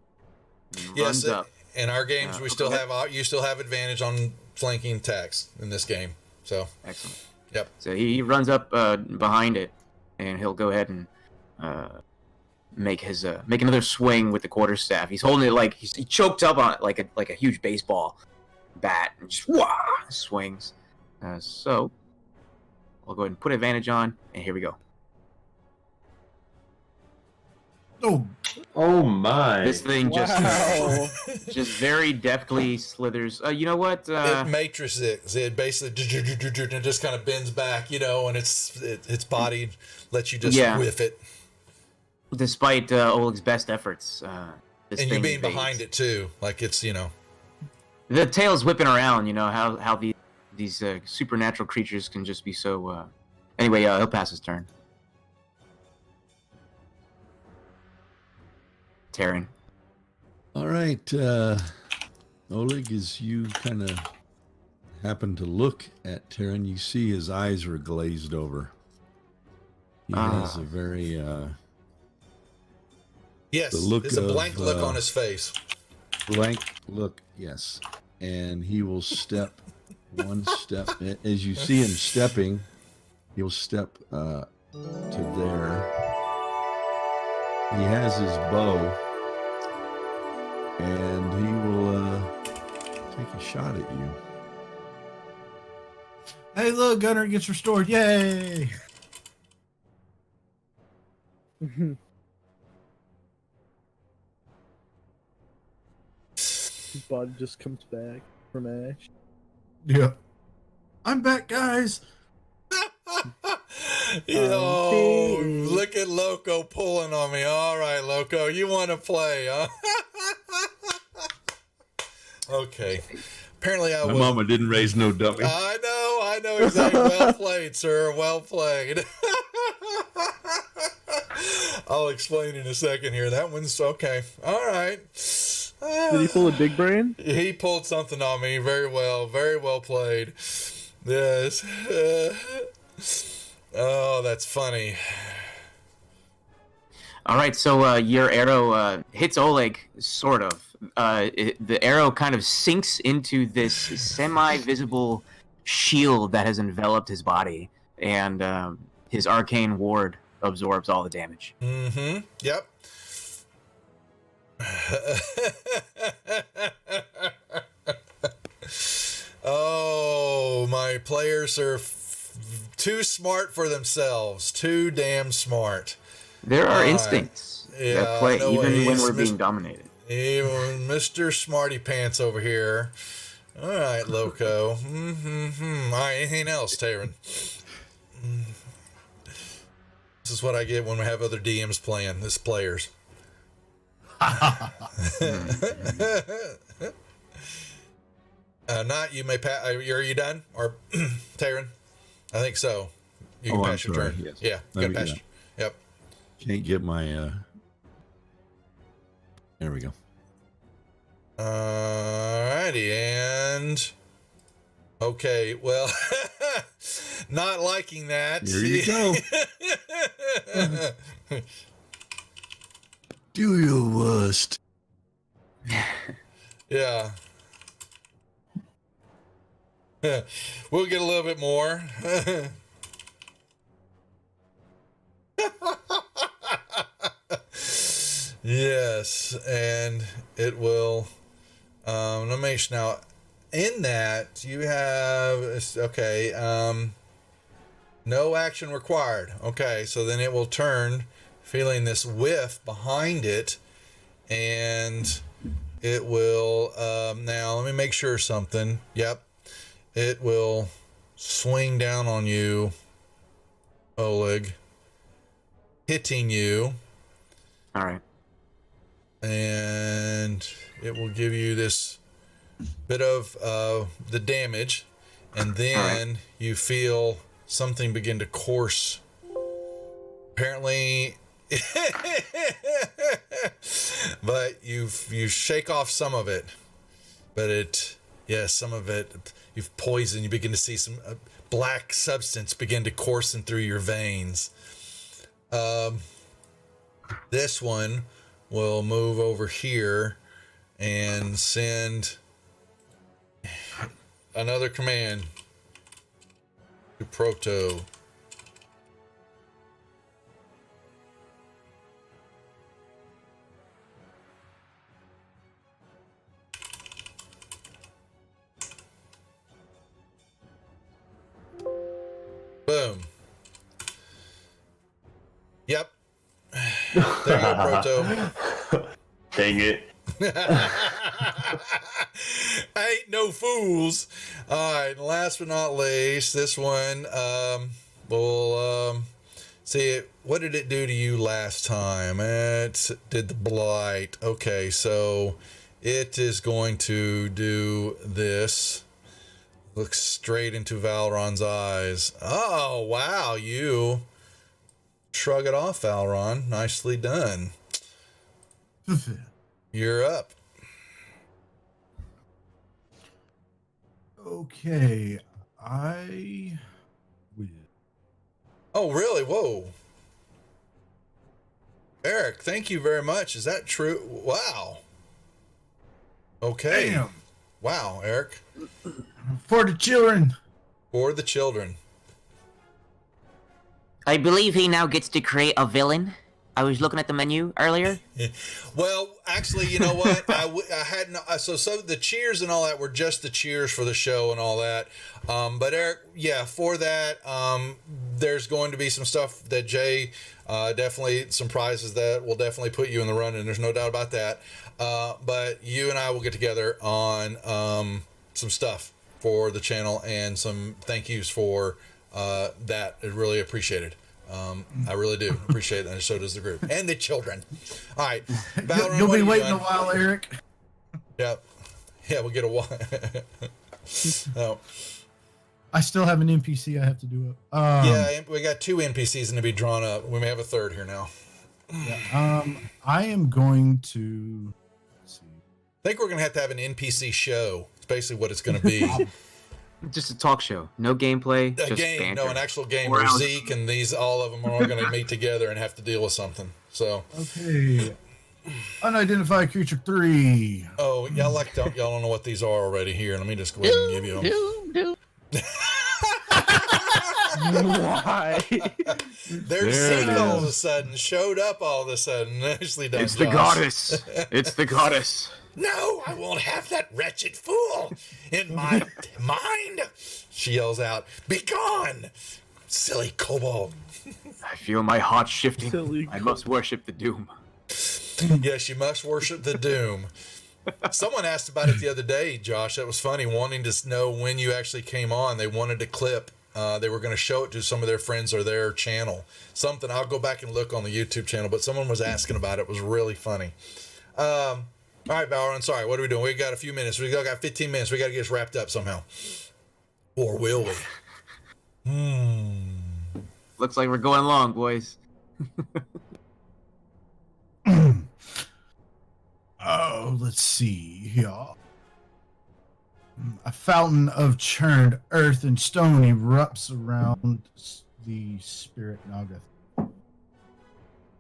And runs up. In our games, you still have advantage on flanking attacks in this game. So Excellent. Yep. So he runs up behind it, and he'll go ahead and make another swing with the quarterstaff. He's holding it like he choked up on it like a huge baseball bat, and just swings. So I'll go ahead and put advantage on, and here we go. Oh, Oh my! This thing Wow. just very deftly slithers. You know what? It matrices it. It basically just kind of bends back, and its body lets you just whiff it. Despite Oleg's best efforts, this And thing you being evades. behind it too, like it's The tail's whipping around. You know how these supernatural creatures can just be so. Anyway, he'll pass his turn. Terran. All right, Oleg, as you kind of happen to look at Terran, you see his eyes are glazed over. He has a very yes, the look it's a blank of, look on his face. blank look, yes, and he will step one step as you see him stepping. He'll step to there. He has his bow, and he will take a shot at you. hey, look, Gunner gets restored. Yay! His body just comes back from ash. Yeah. I'm back, guys. Look at Loco pulling on me. All right, Loco, you want to play, huh? Okay. Apparently I My was. mama didn't raise no dummy. I know exactly. Well played, sir. Well played. I'll explain in a second here. That one's okay. All right. Did he pull a big brain? He pulled something on me. Very well played. Yes. Oh, that's funny. All right, so your arrow hits Oleg, sort of. The arrow kind of sinks into this semi-visible shield that has enveloped his body, and his arcane ward absorbs all the damage. Mm-hmm. Yep. Oh, my players are too smart for themselves. Too damn smart. There are instincts that play, no even way. when we're being dominated. Even Mr. Smarty Pants over here. All right, Loco. All right, anything else, Taryn? This is what I get when we have other DMs playing. This players. Not you may pass. Are you done, or Taryn? I think so. You can pass your turn. Yes. Yeah, you can pass. Yep. Can't get my. There we go. Alrighty, and okay, well, not liking that. Here you go. Do your worst. Yeah. We'll get a little bit more. Yes, and it will. Let me make sure now. In that you have no action required. Okay, so then it will turn, feeling this whiff behind it, and it will. Now let me make sure something. Yep, it will swing down on you, Oleg, hitting you. All right. And it will give you this bit of the damage, and then you feel something begin to course. Apparently, but you shake off some of it, but some of it you've poisoned. You begin to see some black substance begin to coursing through your veins. This one will move over here and send another command to Proto. Boom. Yep. There you go, Proto. Dang it. Ain't no fools. All right, and last but not least, this one, we'll see, what did it do to you last time? It did the blight. Okay, so it is going to do this. Look straight into Valron's eyes. Oh, wow, you shrug it off, Valron. Nicely done. You're up. Okay, I will. Oh, really? Whoa. Eric, thank you very much. Is that true? Wow. Okay. Damn. Wow, Eric. For the children. For the children. I believe he now gets to create a villain. I was looking at the menu earlier. Well, actually, you know what? I had no, so the cheers and all that were just the cheers for the show and all that. But Eric, yeah, for that, there's going to be some stuff that Jay, definitely some prizes that will definitely put you in the running. There's no doubt about that. But you and I will get together on some stuff for the channel and some thank yous for that. I really appreciate it. I really do appreciate it, and so does the group and the children. All right, Valorant, You'll be waiting a while, Eric. Yep. Yeah, we'll get a while. Oh. I still have an NPC I have to do up. Yeah, we got 2 NPCs to be drawn up. We may have a third here now. Yeah, I am going to. Let's see. I think we're gonna have to have an NPC show. It's basically what it's gonna be. Just a talk show. No gameplay. A just game, banter. no, an actual game 4 where hours. Zeke and these, all of them are all going to meet together and have to deal with something. So, Okay. Unidentified creature 3. oh, y'all don't know what these are already here. Let me just go ahead and give you them. Why? Their There it Zeke all of a is. sudden showed up all of a sudden. Nicely done, It's the Josh. goddess. It's the goddess. No, I won't have that wretched fool in my mind. She yells out, "Be gone, silly kobold." I feel my heart shifting. Silly I must worship the doom. Yes, you must worship the doom. Someone asked about it the other day, Josh. That was funny, wanting to know when you actually came on. They wanted a clip. They were going to show it to some of their friends or their channel. Something, I'll go back and look on the YouTube channel, but someone was asking about it. It was really funny. All right, Valorant, sorry, what are we doing? We got a few minutes. We got 15 minutes. We got to get this wrapped up somehow. Or will we? Looks like we're going long, boys. Oh, let's see here. A fountain of churned earth and stone erupts around the spirit Naga.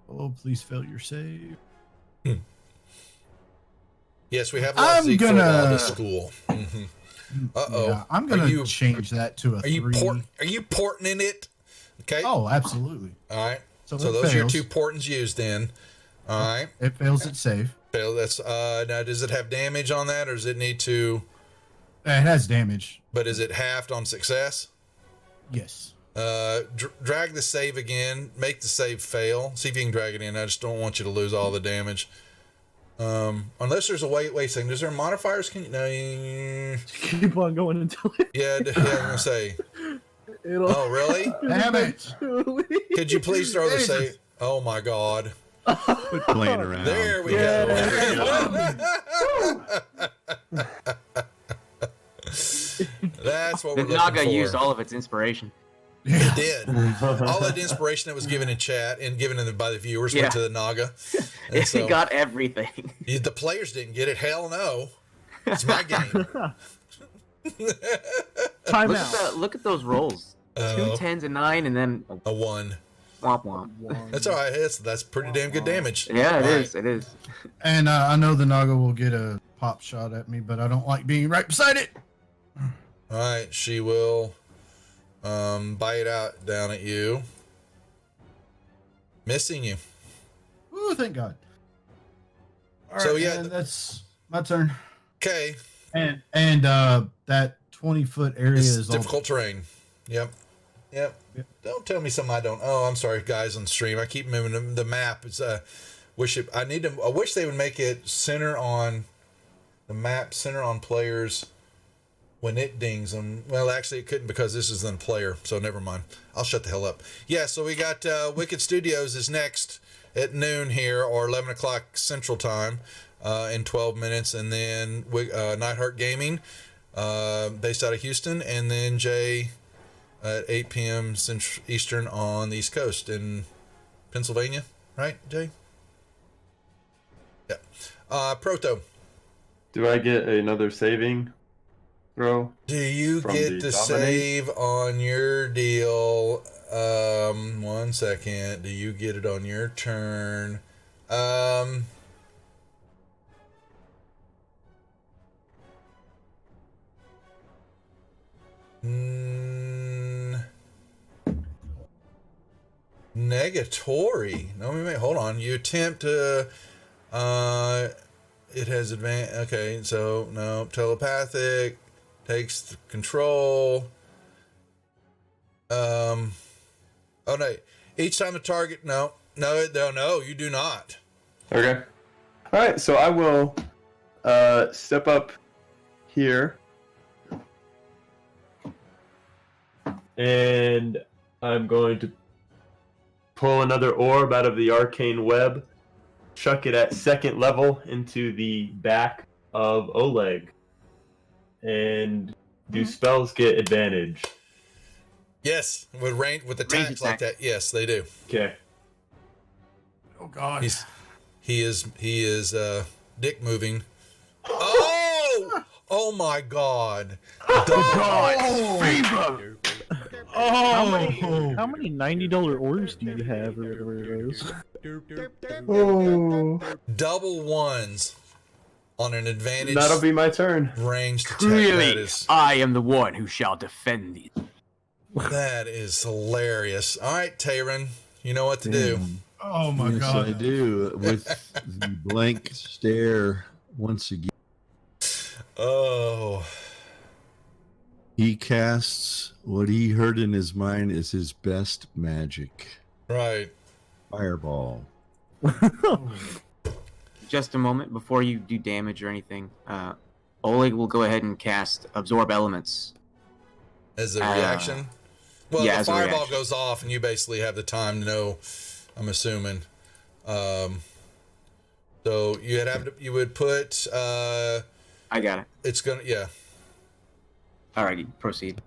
Oh, please fail your save. Yes, we have lost I'm Zeke for a gonna- while to school. Mm-hmm. Uh-oh. Yeah, I'm gonna Are you- change that to a Are you 3. are you porting in it? Okay. Oh, absolutely. All right. So So it those are your fails. 2 portings used then. All right. It fails its save. Fail. That's now. Does it have damage on that, or does it need to? It has damage. But is it halved on success? Yes. Drag the save again. Make the save fail. See if you can drag it in. I just don't want you to lose all the damage. Unless there's a wait a second. Is there modifiers? Can you? No. Keep on going until it, Yeah. I'm gonna say. it'll. Oh, really? Damn it. Could you please throw the save? Oh my God. Quit playing around. There we Yeah. go. That's what The we're looking Naga for. used all of its inspiration. It did. All that inspiration that was given in chat and given by the viewers Yeah. went to the Naga. And It so got everything. the players didn't get it. Hell no. It's my game. Time Look out. at, look at those rolls. 2 10s, a 9, and then a A 1. womp womp. That's all right. That's pretty damn good damage. Yeah, it All is. It is. And I know the Naga will get a pop shot at me, but I don't like being right beside it. All right. She will bite out down at you. Missing you. Ooh, thank God. All right, So, yeah, and that's my turn. Okay. And that 20-foot area It's is all difficult terrain. Yep. Yep. Don't tell me something I don't. Oh, I'm sorry, guys on stream. I keep moving the map. It's I wish they would make it center on the map, center on players when it dings them. Well, actually, it couldn't because this is the player. So never mind. I'll shut the hell up. Yeah. So we got Wicked Studios is next at noon here, or 11 o'clock Central Time, in 12 minutes, and then Nightheart Gaming, based out of Houston, and then Jay at 8 p.m. Central Eastern on the East Coast in Pennsylvania, right, Jay? Yeah. Proto. Do I get another saving throw? Do you get to save on your deal? 1 second. Do you get it on your turn? Negatory. No, wait, hold on. You attempt to. It has advanced. Okay, so no telepathic takes control. Oh no! Each time the target. No, you do not. Okay. All right. So I will step up here, and I'm going to pull another orb out of the arcane web, chuck it at second level into the back of Oleg, and do spells get advantage? Yes, with attacks like that. Yes, they do. Okay. Oh God. He is dick moving. Oh! Oh my God! How many $90 orbs do you have, or whatever it is? Double ones on an advantage. That'll be my turn. Range to Really, I am the one who shall defend thee. That is hilarious. All right, Tayron, you know what to do. Oh my God. I do. With the blank stare once again. Oh. He casts what he heard in his mind is his best magic. Right. Fireball. Just a moment before you do damage or anything. Oleg will go ahead and cast Absorb Elements. As a reaction? Well, yeah, the fireball goes off and you basically have the time to know, I'm assuming. So you would put I got it. It's gonna Alrighty, proceed.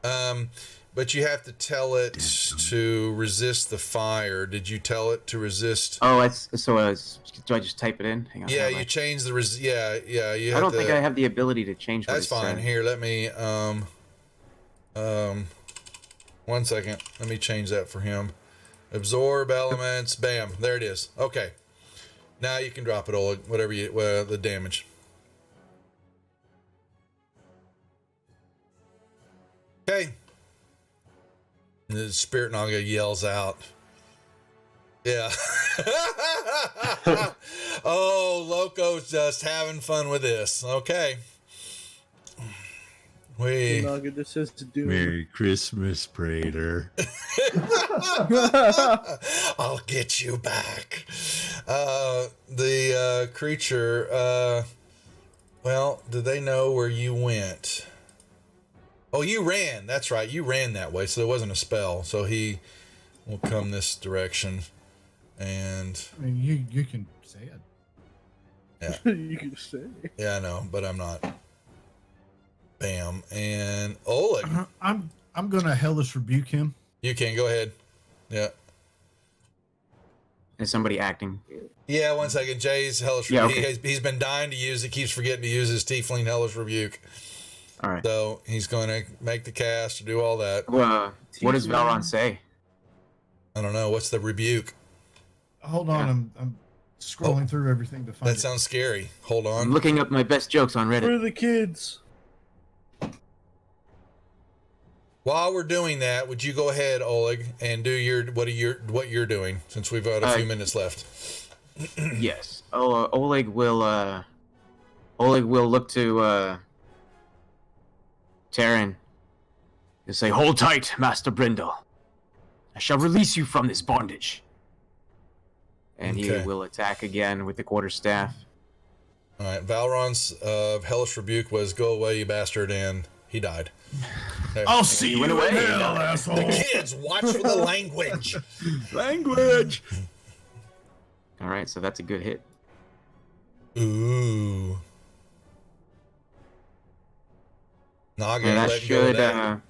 But you have to tell it to resist the fire. Did you tell it to resist? Oh, do I just type it in? Hang on. Yeah, you change the you I don't think I have the ability to change what That's fine. Here, let me 1 second. Let me change that for him. Absorb elements. Bam. There it is. Okay. Now you can drop it, Oleg. Whatever the damage. Okay. The spirit naga yells out. Yeah. Oh, Loco's just having fun with this. Okay. This is to do. Merry Christmas, Praetor. I'll get you back. The creature, well, do they know where you went? Oh, you ran. That's right. You ran that way, so there wasn't a spell. So he will come this direction. And I mean, you can say it. Yeah. You can say. Yeah, I know, but I'm not. Bam. And Oleg. I'm gonna hellish rebuke him. You can go ahead. Yeah. Is somebody acting? Yeah, 1 second. Jay's hellish rebuke. Okay. He's been dying to use it. Keeps forgetting to use his tiefling hellish rebuke. All right. So he's going to make the cast, do all that. Well, what does Valron say? I don't know. What's the rebuke? Hold on. I'm scrolling through everything to find That sounds scary. Hold on. I'm looking up my best jokes on Reddit. For the kids. While we're doing that, would you go ahead, Oleg, and do what you're doing, since we've got a few minutes left? Yes. Oleg will look to Terran You say, "Hold tight, Master Brindle. I shall release you from this bondage." And he will attack again with the quarterstaff. All right, Valron's hellish rebuke was "Go away, you bastard," and he died. There. I'll see you in hell, asshole. The kids, watch for the language. Language. All right, so that's a good hit. Ooh. Naga, And that let go of that.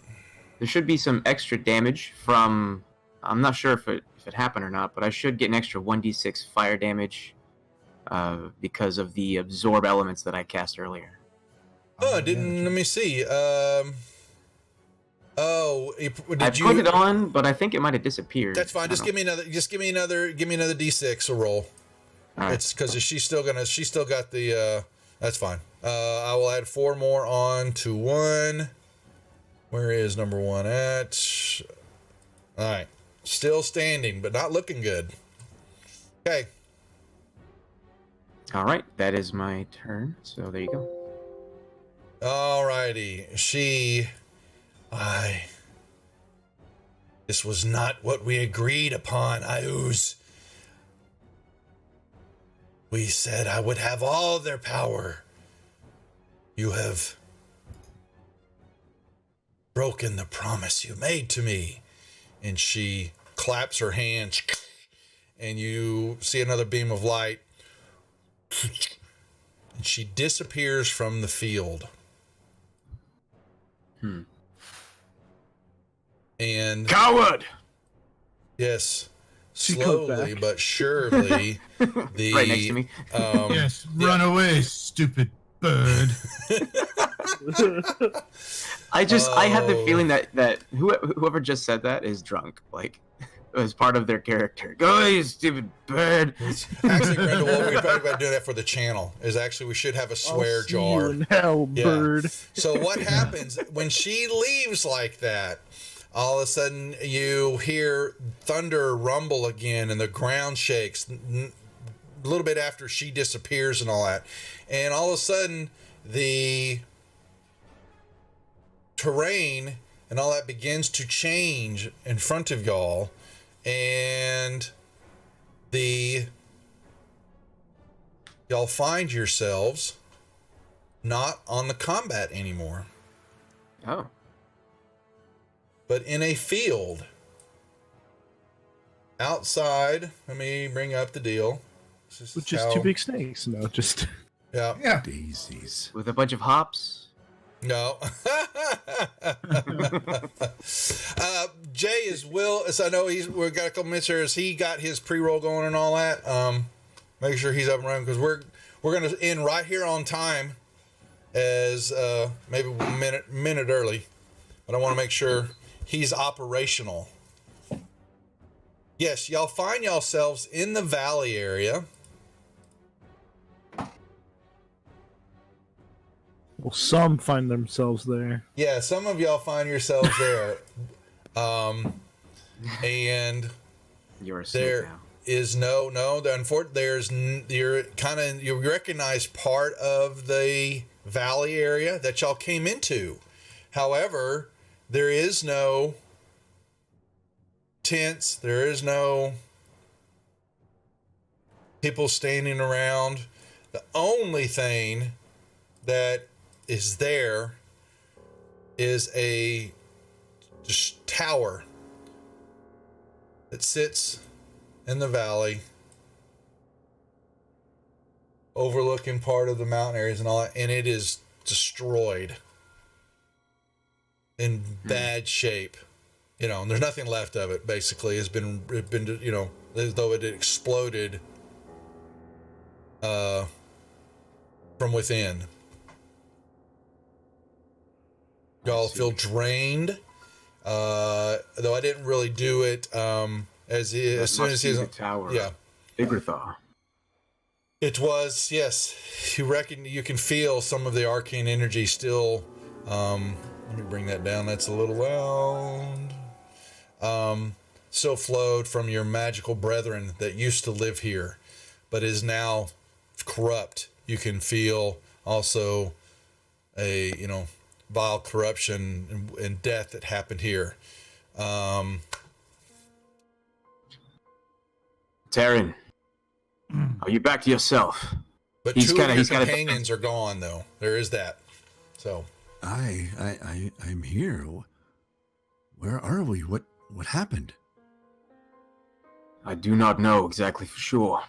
there should be some extra damage from. I'm not sure if it happened or not, but I should get an extra 1d6 fire damage because of the absorb elements that I cast earlier. Oh, didn't let me see. I put it on, but I think it might have disappeared. That's fine. Just give me another d6 a roll. Right. It's because she's still got the. That's fine. I will add 4 more on to 1. Where is number 1 at? All right, still standing, but not looking good. Okay. All right, that is my turn. So there you go. All righty. This was not what we agreed upon, Ayuz. We said I would have all their power. You have broken the promise you made to me. And she claps her hands, and you see another beam of light. And she disappears from the field. And Coward! yes, She comes slowly back. but surely, the Right next to me. Yes, run away, stupid bird. I had the feeling that whoever just said that is drunk. Like, it was part of their character. Go away, you stupid bird. Actually, Brenda, what we're talking about doing that for the channel is actually we should have a swear I'll see jar. you in hell, Yeah. bird. So what happens when she leaves like that? All of a sudden, you hear thunder rumble again, and the ground shakes. A little bit after she disappears and all that, and all of a sudden, the terrain and all that begins to change in front of y'all, and y'all find yourselves not on the combat anymore, Oh. but in a field outside. Let me bring up the deal. With just 2 big snakes. No, just. Yeah. Yeah. Daisies. With a bunch of hops. No. Jay is Will. As I know we've got a couple minutes here. As he got his pre-roll going and all that. Make sure he's up and running because we're going to end right here on time, as maybe a minute early, but I want to make sure he's operational. Yes, y'all find yourselves in the valley area. Well, some find themselves there. Yeah, some of y'all find yourselves there. And You're a snake there now. is you recognize part of the valley area that y'all came into. However, there is no tents, there is no people standing around. The only thing that is there is a just tower that sits in the valley overlooking part of the mountain areas and all that, and it is destroyed in bad shape. You know, and there's nothing left of it. Basically, it's been you know, as though it had exploded from within. Y'all feel drained, though I didn't really do it as soon as he's the tower. yeah. Igrithar. It was, yes. You can feel some of the arcane energy still. Let me bring that down. That's a little loud. Still flowed from your magical brethren that used to live here, but is now corrupt. You can feel also vile corruption and death that happened here. Taryn, are you back to yourself? But two of your companions are gone, though. There is that. So I'm here. Where are we? What happened? I do not know exactly for sure.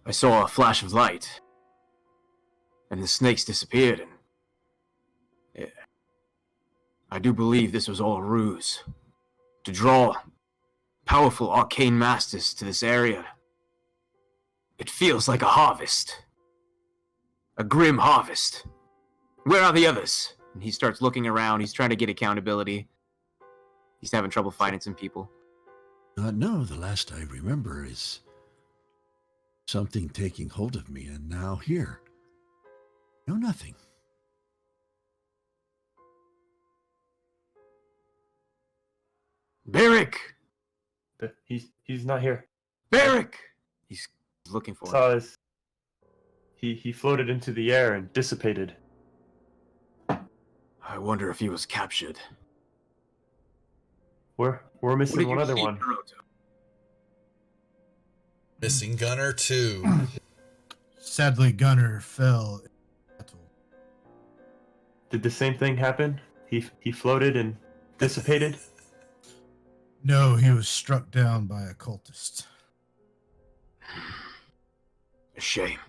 I saw a flash of light, and the snakes disappeared, and I do believe this was all a ruse to draw powerful arcane masters to this area. It feels like a harvest. A grim harvest. Where are the others? And he starts looking around. He's trying to get accountability. He's having trouble finding some people. No, the last I remember is something taking hold of me, and now here. No, nothing. Barrick! He's not here. Barrick! He's looking for him. He floated into the air and dissipated. I wonder if he was captured. We're missing one other one. Missing Gunner 2. Sadly, Gunner fell. Did the same thing happen? He floated and dissipated? No, he was struck down by a cultist. A shame.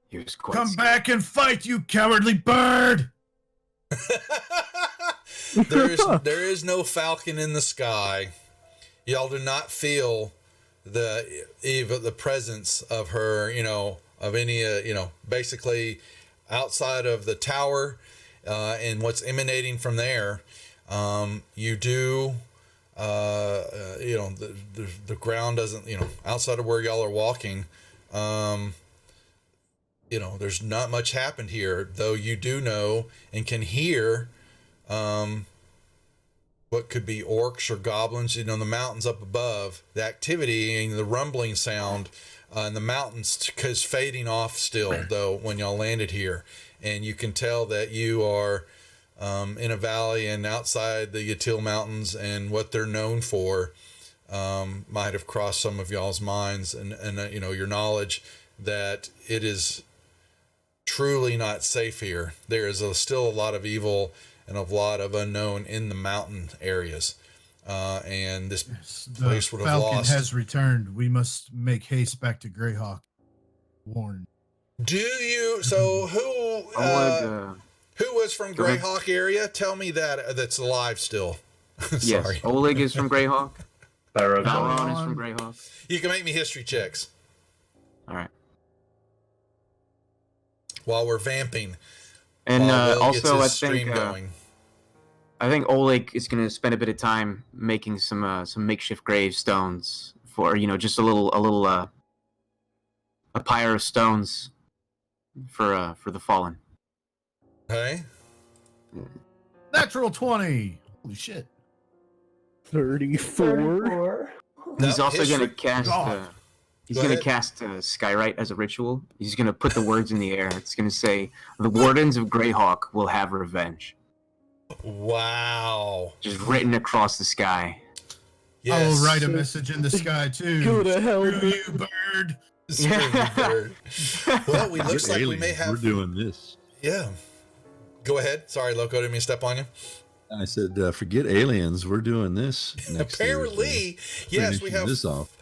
He was quite Come back and fight, you cowardly bird! There is no falcon in the sky. Y'all do not feel the presence of her, of any, basically outside of the tower and what's emanating from there. You do, the ground doesn't, outside of where y'all are walking, there's not much happened here, though you do know and can hear what could be orcs or goblins, the mountains up above. The activity and the rumbling sound in the mountains is fading off still, though, when y'all landed here. And you can tell that you are in a valley and outside the Yatil Mountains, and what they're known for might have crossed some of y'all's minds, and your knowledge that it is truly not safe here. There is still a lot of evil and a lot of unknown in the mountain areas, and this place would have lost. Falcon has returned. We must make haste back to Greyhawk. Warn. Do you? So who was from Greyhawk area? Tell me that's alive still. Sorry. Yes, Oleg is from Greyhawk. Valron is from Greyhawk. You can make me history checks. All right. While we're vamping. And also, I think Oleg is going to spend a bit of time making some makeshift gravestones for just a pyre of stones for the fallen. Okay. Natural 20. Holy shit. 34. He's also going to cast. He's going to cast Skywrite as a ritual. He's going to put the words in the air. It's going to say, "The Wardens of Greyhawk will have revenge." Wow. Just written across the sky. Yes. I will write a message in the sky, too. Go to hell, Screw you, bird. Screw you, bird. Well, looks like we may have... We're doing this. Yeah. Go ahead. Sorry, Loco, didn't mean to step on you. I said, forget aliens. We're doing this next Apparently, yes, we have... this off.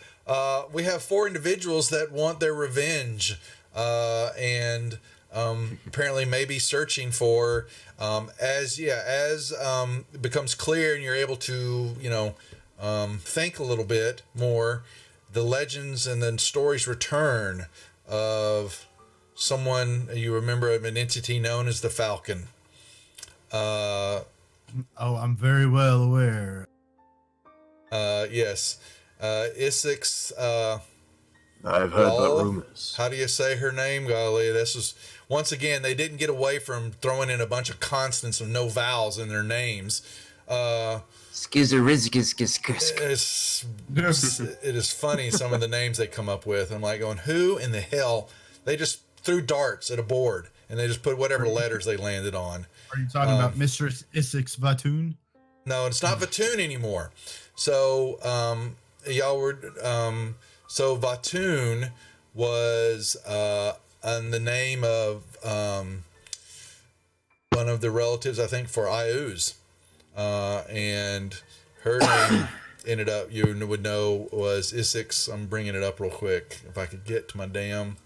We have 4 individuals that want their revenge, and apparently maybe searching for, as it becomes clear and you're able to, think a little bit more, the legends and then stories return of someone you remember of an entity known as the Falcon. I'm very well aware. Yes. Isix, I've heard the rumors. How do you say her name? Golly, this is, once again, they didn't get away from throwing in a bunch of consonants and no vowels in their names. It is funny, some of the names they come up with. I'm like going, who in the hell? They just threw darts at a board and they just put whatever letters they landed on. Are you talking about Mistress Isix Vatoon? No, it's not Vatoon anymore. So y'all were so Vatoon was in the name of one of the relatives, I think, for Iuz, and her name ended up, you would know, was Isix. I'm bringing it up real quick if I could get to my damn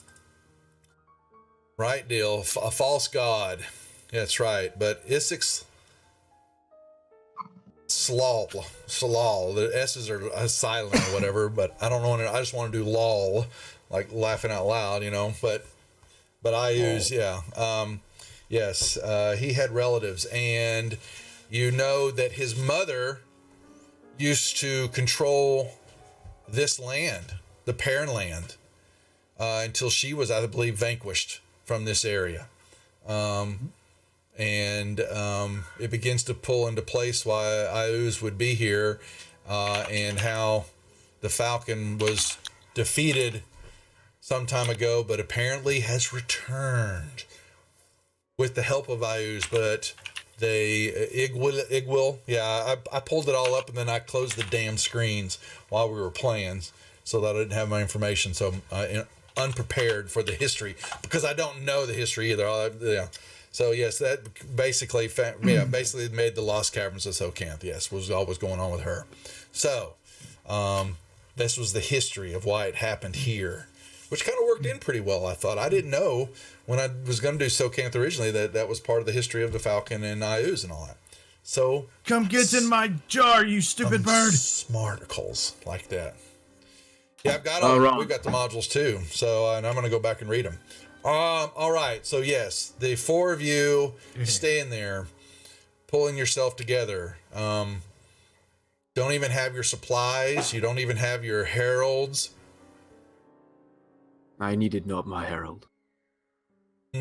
right deal. A false god. Yeah, that's right. But Isix Salal. The S's are silent or whatever, but I don't know. I just want to do lol, like laughing out loud, you know. But I use, yeah. Yes, he had relatives, and you know that his mother used to control this land, the Perrin land, until she was, I believe, vanquished from this area. And it begins to pull into place why Iuz would be here, and how the Falcon was defeated some time ago, but apparently has returned with the help of Iuz. But they Igwil, yeah, I pulled it all up and then I closed the damn screens while we were playing so that I didn't have my information. So unprepared for the history because I don't know the history either. Yeah. So yes, that basically made the Lost Caverns of Socanth. Yes, was always going on with her. So this was the history of why it happened here, which kind of worked in pretty well. I thought. I didn't know when I was going to do Socanth originally that was part of the history of the Falcon and Iuz and all that. So come get in my jar, you stupid bird. Smarticles like that. Yeah, I've got all. We've got the modules too. So and I'm going to go back and read them. All right. So yes, the four of you stay in there, pulling yourself together. Don't even have your supplies. You don't even have your heralds. I needed not my herald.